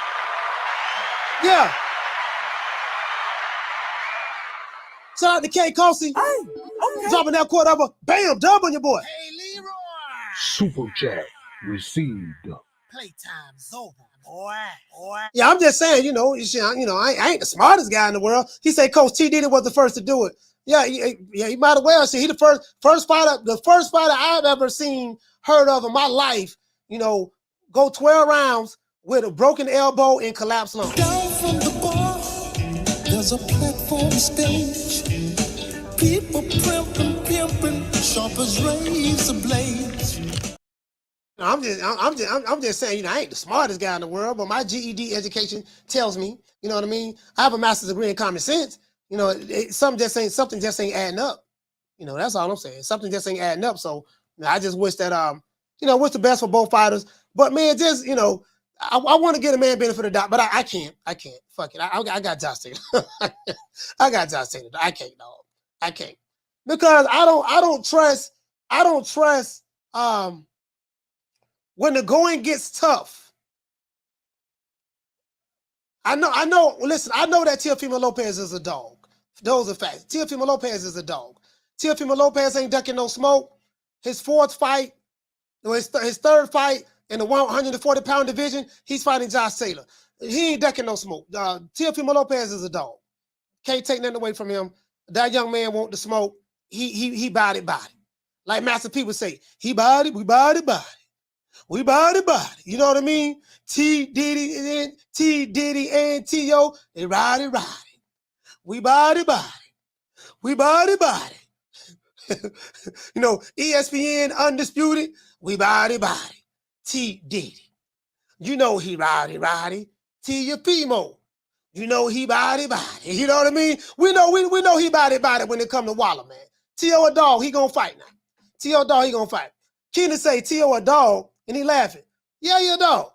Yeah. Shout out to K. Kosey. Hey, okay. Dropping that quarter over. Bam, dub on your boy. Hey, Leroy. Super chat received. Playtime's over, boy. Yeah, I'm just saying, I ain't the smartest guy in the world. He said Coach T. Diddy was the first to do it. Yeah, he might as well say he the first fighter I've ever seen, heard of in my life, go 12 rounds with a broken elbow and collapsed lung. Down from the bar, there's a platform stage. People pimping, sharp as razor blades. I'm just saying, I ain't the smartest guy in the world, but my GED education tells me, you know what I mean? I have a master's degree in common sense. Something just ain't adding up. You know, that's all I'm saying. Something just ain't adding up. So I just wish that wish the best for both fighters. But man, just I want to get a man benefit of the doubt, but I can't. Fuck it. I got Josh Taylor. I got Josh Taylor. I can't, dog. I can't. Because I don't trust when the going gets tough. I know, listen, I know that Teofimo Lopez is a dog. Those are facts. Teofimo Lopez is a dog. Teofimo Lopez ain't ducking no smoke. His fourth fight, or his third fight in the 140-pound division, he's fighting Josh Taylor. He ain't ducking no smoke. Teofimo Lopez is a dog. Can't take nothing away from him. That young man want the smoke. He body. Like Master P would say, we body. We body. You know what I mean? T Diddy and T.O., they ride. We body. We body. ESPN Undisputed, we body. T Diddy. You know he rowdy. Teofimo. You know he body. You know what I mean? We know he body when it come to Waller, man. T.O. a dog, he gonna fight now. T.O. a dog, he gonna fight. Keenan say T.O. a dog, and he laughing. Yeah, he a dog.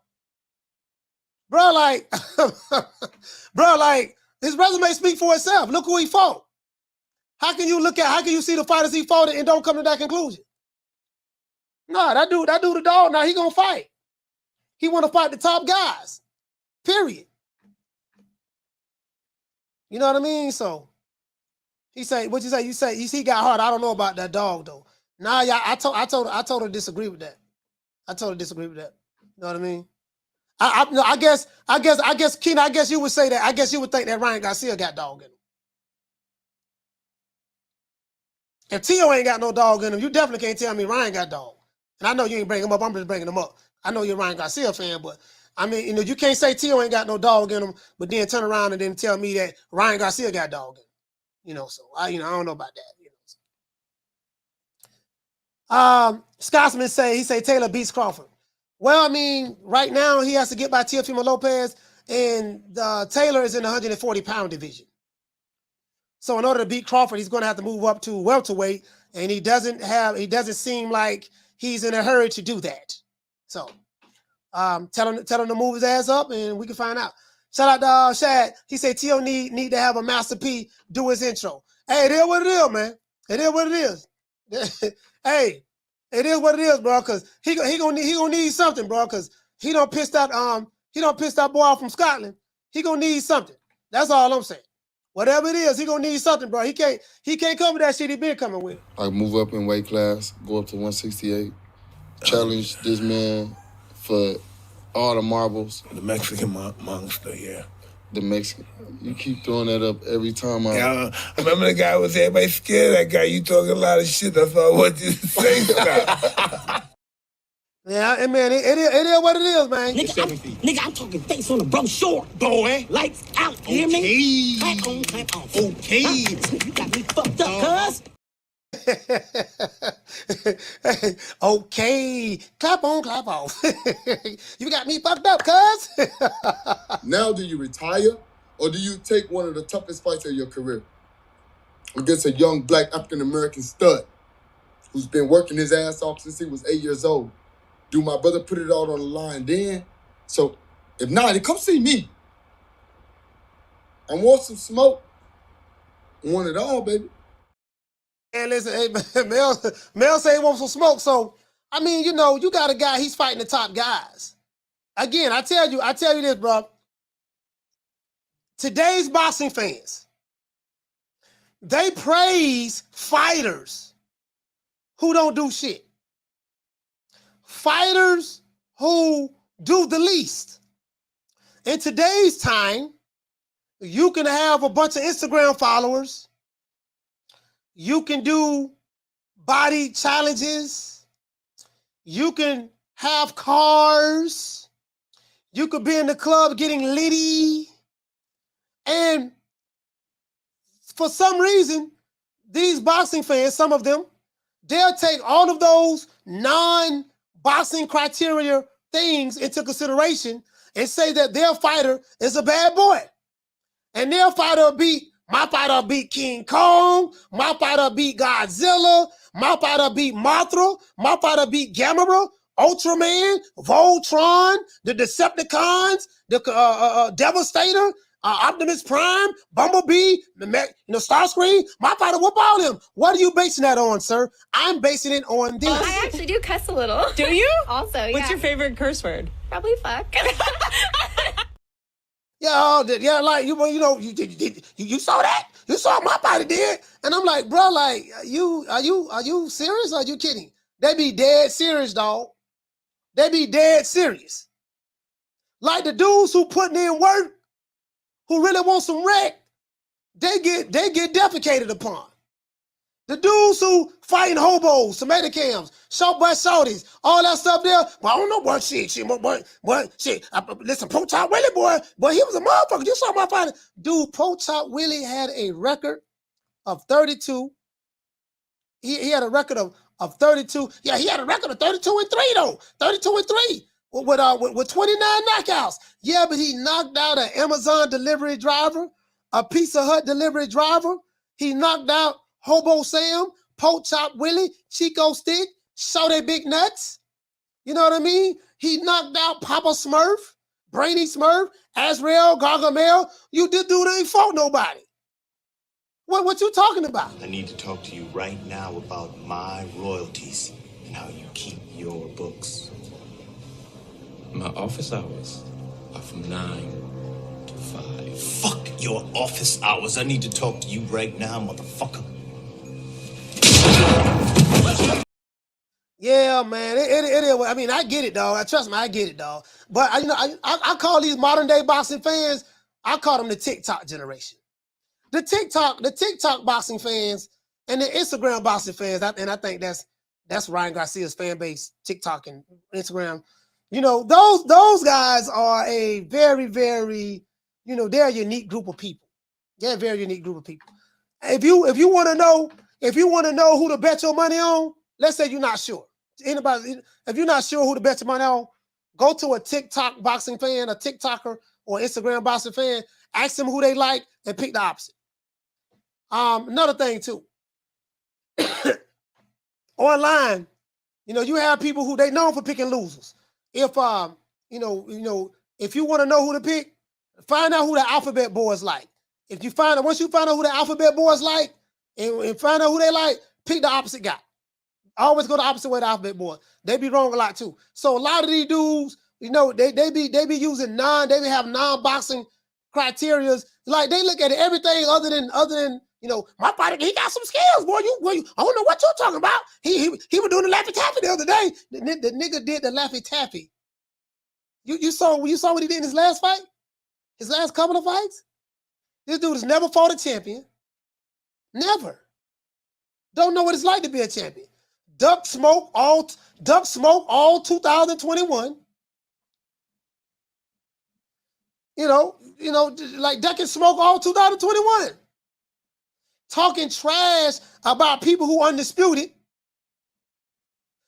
Bro, like, his resume speak for itself. Look who he fought. How can you see the fighters he fought and don't come to that conclusion? No, that dude the dog, now he gonna fight. He wanna fight the top guys. Period. You know what I mean? So he say, what you say? You say he got hard. I don't know about that dog though. Nah, yeah, I told her to disagree with that. I told her to disagree with that. You know what I mean? I guess, Keenan, I guess you would say that. I guess you would think that Ryan Garcia got dog in him. If T.O. ain't got no dog in him, you definitely can't tell me Ryan got dog. And I know you ain't bringing him up. I'm just bringing him up. I know you're a Ryan Garcia fan, but I mean, you can't say T.O. ain't got no dog in him, but then turn around and then tell me that Ryan Garcia got dog in him. So I don't know about that. Scotsman say Taylor beats Crawford. Well, I mean, right now he has to get by Teofimo Lopez, and Taylor is in the 140-pound division. So in order to beat Crawford, he's going to have to move up to welterweight, and he doesn't seem like he's in a hurry to do that. So tell him to move his ass up, and we can find out. Shout out to Shad. He said T.O. need to have a Master P do his intro. Hey, it is what it is, man. It is what it is. Hey, it is what it is, bro. Cause he gonna need something, bro. Cause he don't piss that boy off from Scotland. He gonna need something. That's all I'm saying. Whatever it is, he gonna need something, bro. He can't come with that shit he been coming with. I move up in weight class, go up to 168, challenge this man for all the marbles. The Mexican monster, yeah. The Mexican. You keep throwing that up every time I remember the guy was everybody scared of that guy. You talking a lot of shit. That's all I want you to say. Yeah, and man, it is what it is, man. Nigga, I'm talking face on the brochure, boy. Lights out, you hear me? Clap on, clap off. Okay. You got me fucked up, cuz. Okay, clap on, clap off. You got me fucked up, cuz. Now, do you retire or do you take one of the toughest fights of your career against a young black African-American stud who's been working his ass off since he was 8 years old? Do my brother put it out on the line then? So if not, then come see me. I want some smoke. I want it all, baby. And listen, hey, Mel say he wants some smoke. So, I mean, you got a guy, he's fighting the top guys. Again, I tell you this, bro. Today's boxing fans, they praise fighters who don't do shit. Fighters who do the least. In today's time, you can have a bunch of Instagram followers. You can do body challenges. You can have cars. You could be in the club getting litty. And for some reason, these boxing fans, some of them, they'll take all of those non-boxing criteria things into consideration and say that their fighter is a bad boy. And their fighter will beat My fighter beat King Kong. My fighter beat Godzilla. My fighter beat Mothra. My fighter beat Gamera, Ultraman, Voltron, the Decepticons, the Devastator, Optimus Prime, Bumblebee, Starscream. My fighter whoop all them. What are you basing that on, sir? I'm basing it on this. I actually do cuss a little. Do you? Also, yeah. What's your favorite curse word? Probably fuck. Yeah, like you saw that? You saw what my fighter did, and I'm like, bro, like are you serious or are you kidding? They be dead serious, dog. They be dead serious. Like the dudes who putting in work, who really want some wreck, they get defecated upon. The dudes who fighting hobos, tomato cams, short butt shorties, all that stuff there. Well, I don't know what shit. Listen, Pro Chop Willie, boy, he was a motherfucker. You saw my fighter. Dude, Pro Chop Willie had a record of 32. He had a record of 32. Yeah, he had a record of 32-3 though. 32-3 with 29 knockouts. Yeah, but he knocked out an Amazon delivery driver, a Pizza Hut delivery driver. He knocked out Hobo Sam, Poke Chop Willie, Chico Stick, Show They Big Nuts. You know what I mean? He knocked out Papa Smurf, Brainy Smurf, Azrael, Gargamel. This dude ain't fought nobody. What you talking about? I need to talk to you right now about my royalties and how you keep your books. My office hours are from 9 to 5. Fuck your office hours. I need to talk to you right now, motherfucker. Yeah, man. It is. I mean, I get it, dog. Trust me, I get it, dog. But I call these modern day boxing fans, I call them the TikTok generation. The TikTok boxing fans and the Instagram boxing fans, and I think that's Ryan Garcia's fan base, TikTok and Instagram. Those guys are a very, very, they're a unique group of people. They're a very unique group of people. If you want to know who to bet your money on, let's say you're not sure. If you're not sure who to bet your money on, go to a TikTok boxing fan, a TikToker or Instagram boxing fan, ask them who they like and pick the opposite. Another thing too, online, you have people who they known for picking losers. If if you want to know who to pick, find out who the alphabet boys like. Once you find out who the alphabet boys like, and find out who they like, pick the opposite guy. Always go the opposite way the alphabet boys. They be wrong a lot too. So a lot of these dudes, they be using they have non-boxing criterias. Like they look at everything other than my fighter, he got some skills, boy. I don't know what you're talking about. He was doing the Laffy Taffy the other day. The nigga did the Laffy Taffy. You saw what he did in his last fight? His last couple of fights? This dude has never fought a champion. Never. Don't know what it's like to be a champion. Duck smoke all 2021. Like ducking smoke all 2021. Talking trash about people who undisputed.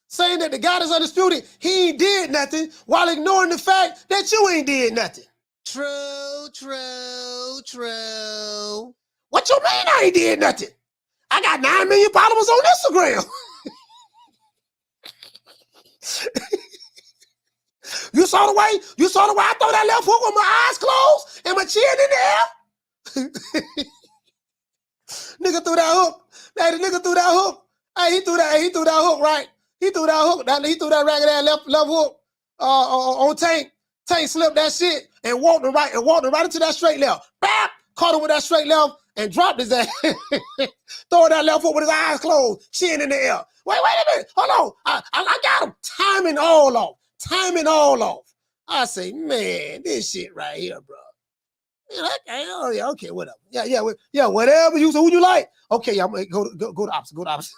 Saying that the guy that's undisputed, he ain't did nothing, while ignoring the fact that you ain't did nothing. True. What you mean I ain't did nothing? I got 9 million followers on Instagram. You saw the way I throw that left hook with my eyes closed and my chin in the air? Nigga threw that hook. Hey, the nigga threw that hook. Hey, he threw that hook, right? He threw that hook. He threw that ragged ass left hook on Tank. Tank slipped that shit and walked him right into that straight left. Bap! Caught him with that straight left and dropped his ass. Throwing that left hook with his eyes closed, chin in the air. Wait a minute. Hold on. I got him. Timing all off. I say, man, this shit right here, bro. Yeah, okay, whatever. Yeah, whatever you say, who you like. Okay, I'm gonna go to opposite. Go to opposite.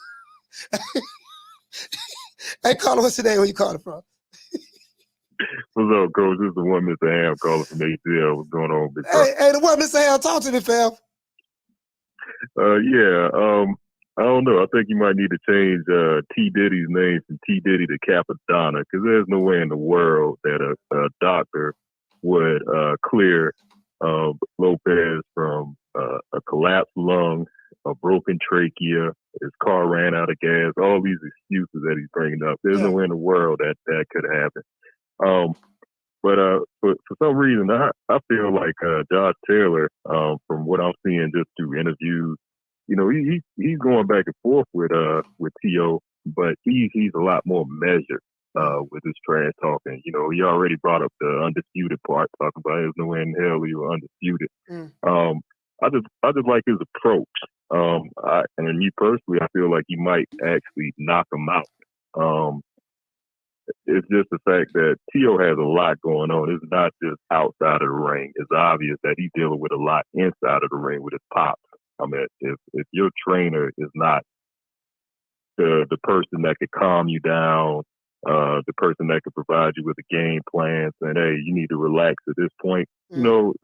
Hey, caller, what's today? Where you calling from? What's up, Coach? This is the one Mr. Ham calling from ATL. What's going on, big brother? Hey, the one Mr. Ham, talk to me, fam. I don't know. I think you might need to change T. Diddy's name from T. Diddy to Capadonna, because there's no way in the world that a doctor would clear Lopez from a collapse trachea, his car ran out of gas, all these excuses that he's bringing up. There's no way in the world that could happen. But for some reason, I feel like Josh Taylor, from what I'm seeing just through interviews, you know, he's going back and forth with T.O., but he's a lot more measured with his trash talking. You know, he already brought up the undisputed part, talking about there's no way in hell he was undisputed. I just like his approach. And me personally, I feel like he might actually knock him out. It's just the fact that T.O. has a lot going on. It's not just outside of the ring. It's obvious that he's dealing with a lot inside of the ring with his pops. I mean, if your trainer is not the person that could calm you down, the person that could provide you with a game plan, saying, hey, you need to relax at this point, you know,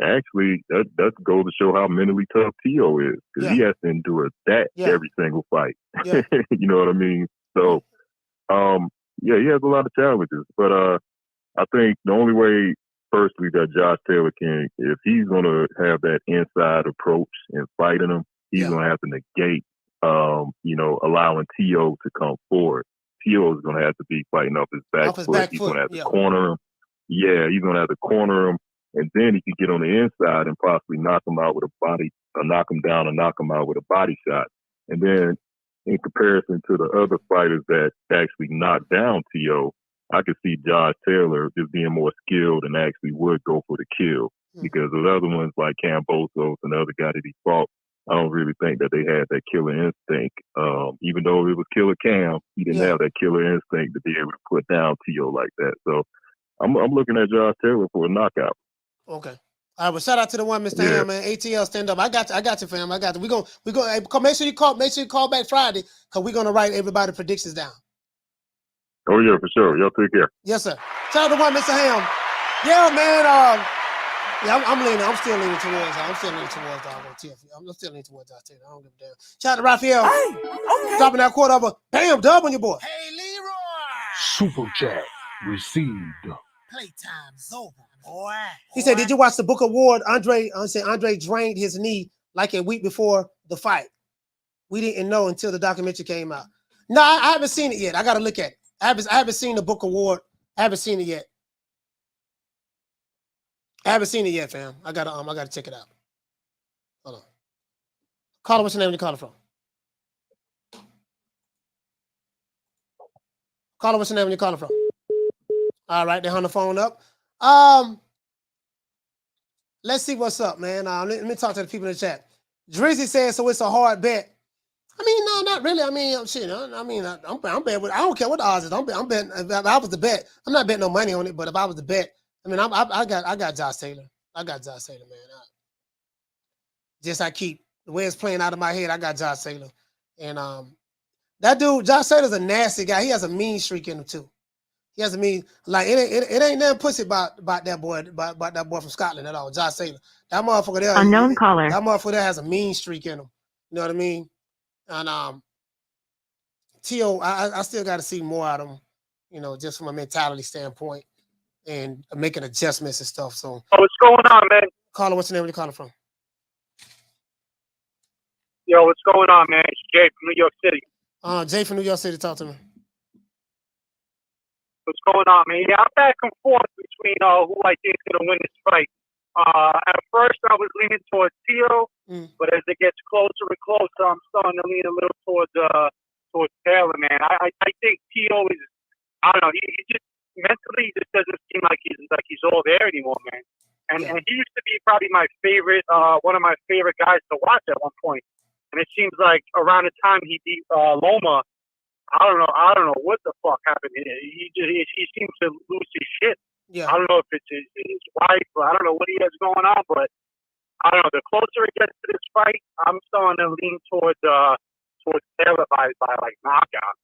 actually, that goes to show how mentally tough T.O. is, because he has to endure that every single fight. You know what I mean? So, yeah, he has a lot of challenges, but I think the only way, firstly, that Josh Taylor can, if he's going to have that inside approach in fighting him, he's going to have to negate, you know, allowing T.O. to come forward. T.O. is going to have to be fighting off his back foot. He's going to have to corner him. Yeah, he's going to have to corner him, and then he can get on the inside and possibly knock him out with a body, or knock him down and knock him out with a body shot. And then, in comparison to the other fighters that actually knocked down T.O., I could see Josh Taylor just being more skilled and actually would go for the kill. Because the other ones like Cambosos and the other guy that he fought, I don't really think that they had that killer instinct. Even though it was Killer Cam, he didn't have that killer instinct to be able to put down T.O. like that. So I'm looking at Josh Taylor for a knockout. Okay. All right, well, shout out to the one, Mr. Ham, man. ATL, stand up. I got you, fam. I got you. We go. Hey, make sure you call back Friday, because we're gonna write everybody's predictions down. Oh yeah, for sure. Y'all take care. Yes, sir. Shout out to the one, Mr. Ham. Yeah, man. Yeah, I'm still leaning towards. I'm still leaning towards Teofimo. I'm still leaning towards Taylor. I don't give a damn. Shout out to Raphael. Hey, dropping that quarter of a bam dub on your boy. Hey, Leroy. Super chat received. Playtime's over, boy. He said, "Did you watch the Book Award? Andre drained his knee like a week before the fight. We didn't know until the documentary came out. No, I haven't seen it yet. I got to look at it. I haven't seen the Book Award. I haven't seen it yet. Fam. I gotta check it out. Hold on. Caller, what's your name? Where you calling from? Caller, what's your name? Where you calling from? All right, they hung the phone up. Let's see what's up, man. Let me talk to the people in the chat. Drizzy says, so it's a hard bet. I mean, no, not really. I mean, shit. I'm betting with. I don't care what the odds is. I'm betting. If I was to bet, I'm not betting no money on it. But if I was to bet, I mean, I got Josh Taylor. I got Josh Taylor, man. I keep the way it's playing out of my head. I got Josh Taylor, and that dude, Josh Taylor's a nasty guy. He has a mean streak in him too. He has a mean, like it ain't nothing pussy about that boy, about that boy from Scotland at all. Josh Taylor, that motherfucker there. Unknown caller. That motherfucker there has a mean streak in him. You know what I mean? And T.O., I still got to see more out of him, you know, just from a mentality standpoint and making adjustments and stuff. So, what's going on, man? Caller, what's the name? Where you calling from? Yo, what's going on, man? It's Jay from New York City. Jay from New York City, talk to me. What's going on, man? Yeah, I'm back and forth between who I think is gonna win this fight. At first, I was leaning towards T.O., but as it gets closer and closer, I'm starting to lean a little towards Taylor, man. I think T.O. is, I don't know, he just mentally just doesn't seem like he's all there anymore, man. And he used to be probably my favorite, one of my favorite guys to watch at one point. And it seems like around the time he beat Loma, I don't know what the fuck happened here. He seems to lose his shit. Yeah. I don't know if it's his wife, or I don't know what he has going on, but I don't know. The closer it gets to this fight, I'm starting to lean towards Taylor by like knockout.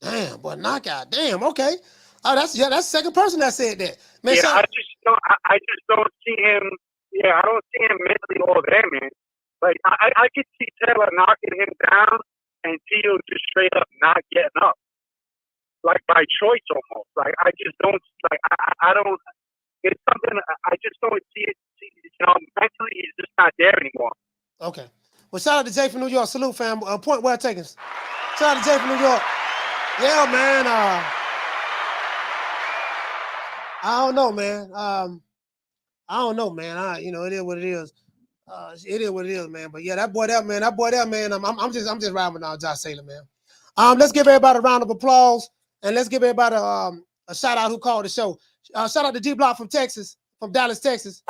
Damn, boy, knockout. Damn, okay. Oh, that's the second person that said that. Man, yeah, I just don't see him. Yeah, I don't see him mentally all there, man. Like I could see Taylor knocking him down and Tito just straight up not getting up, like by choice almost. Like I just don't like. I don't. It's something I just don't see it. You know, mentally he's just not there anymore. Okay. Well, shout out to Jay from New York. Salute, fam. Point well taken. Shout out to Jay from New York. Yeah, man. I don't know, man. I don't know, man. You know, it is what it is. It is what it is, man. But yeah, that boy, man. I'm just riding with Josh Taylor, man. Let's give everybody a round of applause, and let's give everybody a shout out who called the show. Shout out to D Block from Texas, from Dallas, Texas.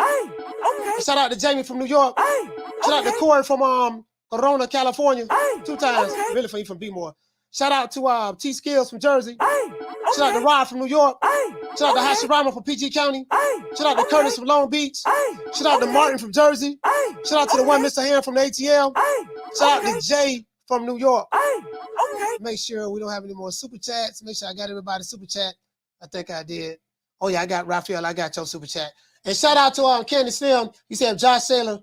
Shout out to Jamie from New York. Shout out to Corey from Corona, California. 2 times. Really for you from B-More. Shout out to T Skills from Jersey. Shout out to Rod from New York. Shout out to Hashirama from PG County. Shout out to Curtis from Long Beach. Shout out to Martin from Jersey. Shout out to the one Mr. Ham from the ATL. Shout out to Jay from New York. Make sure we don't have any more super chats. Make sure I got everybody's super chat. I think I did. Oh yeah, I got Raphael. I got your super chat. And shout out to Candy Slim. He said Josh Taylor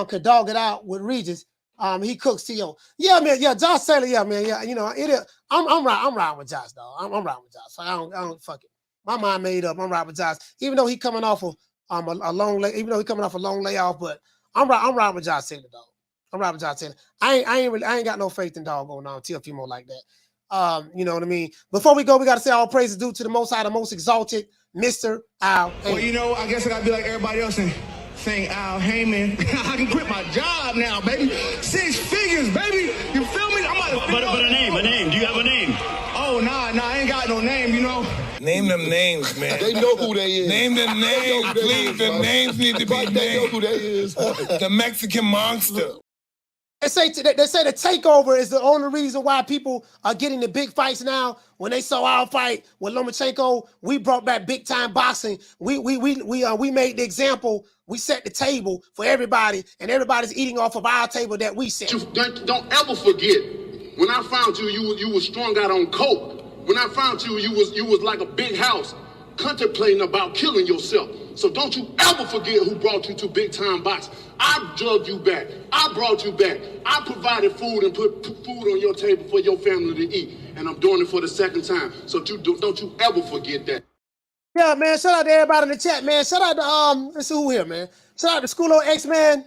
could dog it out with Regis. He cooks T.O. Yeah, man. Yeah, Josh Taylor. Yeah, man. Yeah, you know it is. I'm riding with Josh, dog. I'm riding with Josh. I don't fuck it. My mind made up. I'm riding with Josh, even though he coming off of a long layoff. But I'm riding with Josh Taylor, dog. I'm riding with Josh Taylor. I ain't got no faith in dog going on Teofimo like that. You know what I mean? Before we go, we got to say all praises due to the Most High, the most exalted, Mr. Al Heyman. Well, you know, I guess I gotta be like everybody else and sing Al Heyman. I can quit my job now, baby. 6 figures, baby. You feel me? I'm about to But a name. Do you have a name? Oh, nah, I ain't got no name, you know. Name them names, man. They know who they is. Name them names, please. The names need to be named. They know who they is. The Mexican monster. They say the takeover is the only reason why people are getting the big fights now. When they saw our fight with Lomachenko, we brought back big time boxing. We made the example. We set the table for everybody, and everybody's eating off of our table that we set. Don't ever forget, when I found you, you was strung out on coke. When I found you, you was like a big house, contemplating about killing yourself. So don't you ever forget who brought you to big time boxing. I drugged you back. I brought you back. I provided food and put food on your table for your family to eat. And I'm doing it for the second time. So don't you ever forget that. Yeah, man. Shout out to everybody in the chat, man. Shout out to let's see who here, man. Shout out to Schoolo X-Man.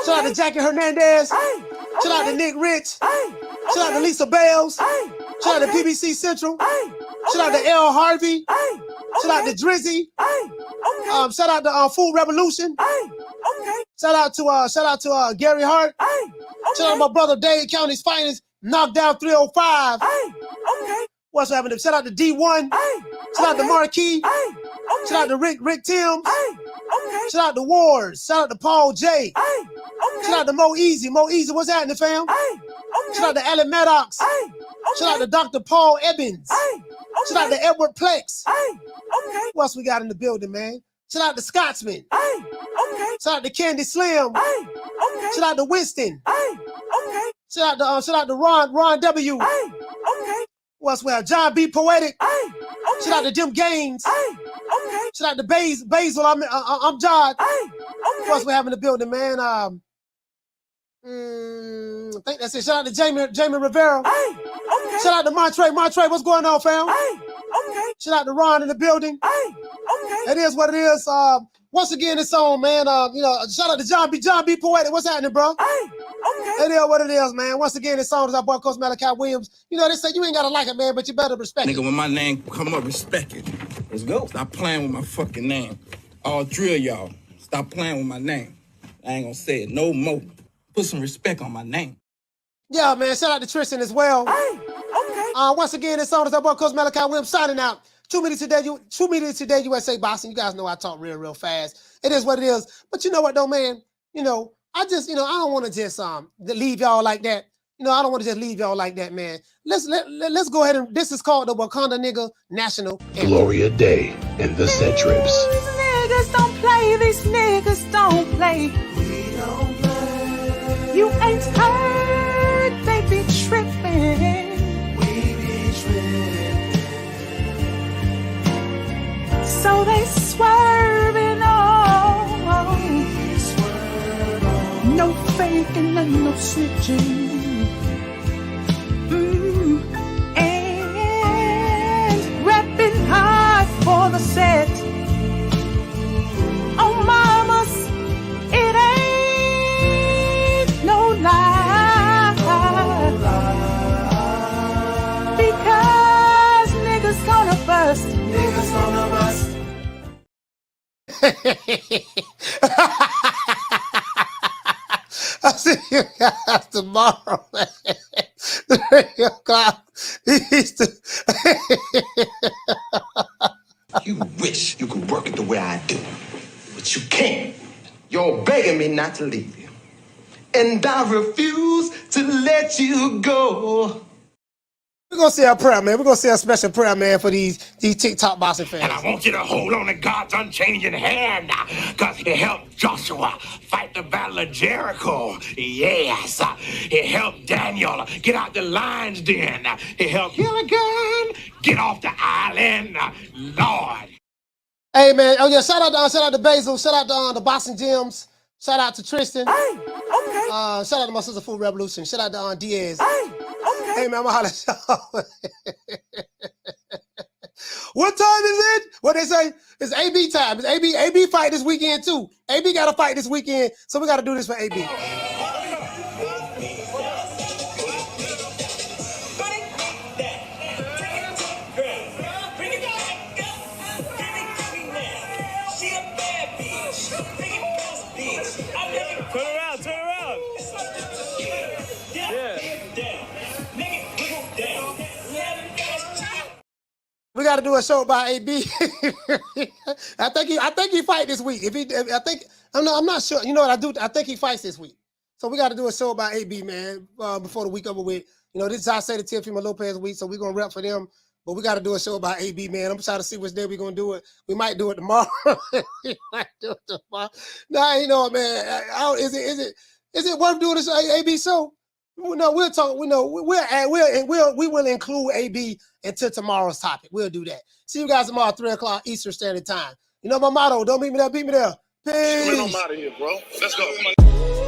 Shout out to Jackie Hernandez. Shout out to Nick Rich. Shout out to Lisa Bales. Shout out to PBC Central. Shout out to L. Harvey. Shout out to Drizzy. Shout out to Food Revolution. Shout out to Gary Hart. Shout out to my brother Dade County's finest, Knockdown 305. What's happening? Shout out to D1. Shout out to Marquis. Shout out to Rick Timms. Shout out to Wars. Shout out to Paul J. Shout out to Mo Easy. What's happening, fam? Shout out to Alan Maddox. Shout out to Dr. Paul Ebbins. Shout out to Edward Plex. What else we got in the building, man? Shout out to Scotsman. Shout out to Candy Slim. Shout out to Winston. Shout out to Ron W. What else we have? John B. Poetic. Shout out to Dim Gaines. Shout out to Basil. I'm Jod. What else we have in the building, man? I think that's it. Shout out to Jamie Rivera. Shout out to Montre. What's going on, fam? Shout out to Ron in the building. It is what it is. Once again, it's on, man. Shout out to John B. Poetic. What's happening, bro? It is what it is, man. Once again, it's on. It's our boy, Coach Malachi Williams. You know, they say you ain't got to like it, man, but you better respect it. Nigga, when my name come up, respect it. Let's go. Stop playing with my fucking name. All three of y'all, stop playing with my name. I ain't gonna say it no more. Put some respect on my name. Yeah, man. Shout out to Tristan as well. Once again, it's on. It's our boy, Coach Malachi Williams, signing out. 2 minutes today, USA Boxing. You guys know I talk real fast. It is what it is. But you know what, though, man? I just, I don't want to just leave y'all like that. I don't want to just leave y'all like that, man. Let's go ahead and this is called the Wakanda Nigga National Anthem. Gloria Day and the Set Trips. These niggas don't play. These niggas don't play. We don't play. You ain't heard. They be tripping. We be tripping. So they swerving on. No faking and no snitching. And repping hard for the set. Oh, mamas, it ain't no you guys tomorrow, man. 3 o'clock Eastern. You wish you could work it the way I do, but you can't. You're begging me not to leave you, and I refuse to let you go. We're gonna say a prayer, man. We're gonna say a special prayer, man, for these TikTok boxing fans. And I want you to hold on to God's unchanging hand, because He helped Joshua fight the battle of Jericho. Yes. He helped Daniel get out the lion's den. He helped Gilligan get off the island. Lord. Hey, man. Oh, yeah. Shout out to Basil. Shout out to the Boxing Gyms. Shout out to Tristan. Hey, okay. Shout out to my sister Food Revolution. Shout out to Diaz. Hey, okay. Hey, man, I'm gonna holler at y'all. What time is it? What they say? It's AB time. It's AB fight this weekend too. AB got to fight this weekend, so we got to do this for AB. Turn around. We got to do a show about AB. I think he fight this week. I'm not sure. You know what I do? I think he fights this week. So we got to do a show about AB, man, before the week over with. You know, this is I say the Teofimo Lopez week, so we're gonna rep for them. But we got to do a show about AB, man. I'm trying to see which day we're gonna do it. We might do it tomorrow. Nah, you know, man. Is it worth doing this AB show? No, we'll talk. We will include AB into tomorrow's topic. We'll do that. See you guys tomorrow, 3 o'clock Eastern Standard Time. You know my motto: don't beat me there, beat me there. Peace. I'm out of here, bro. Let's go. Come on.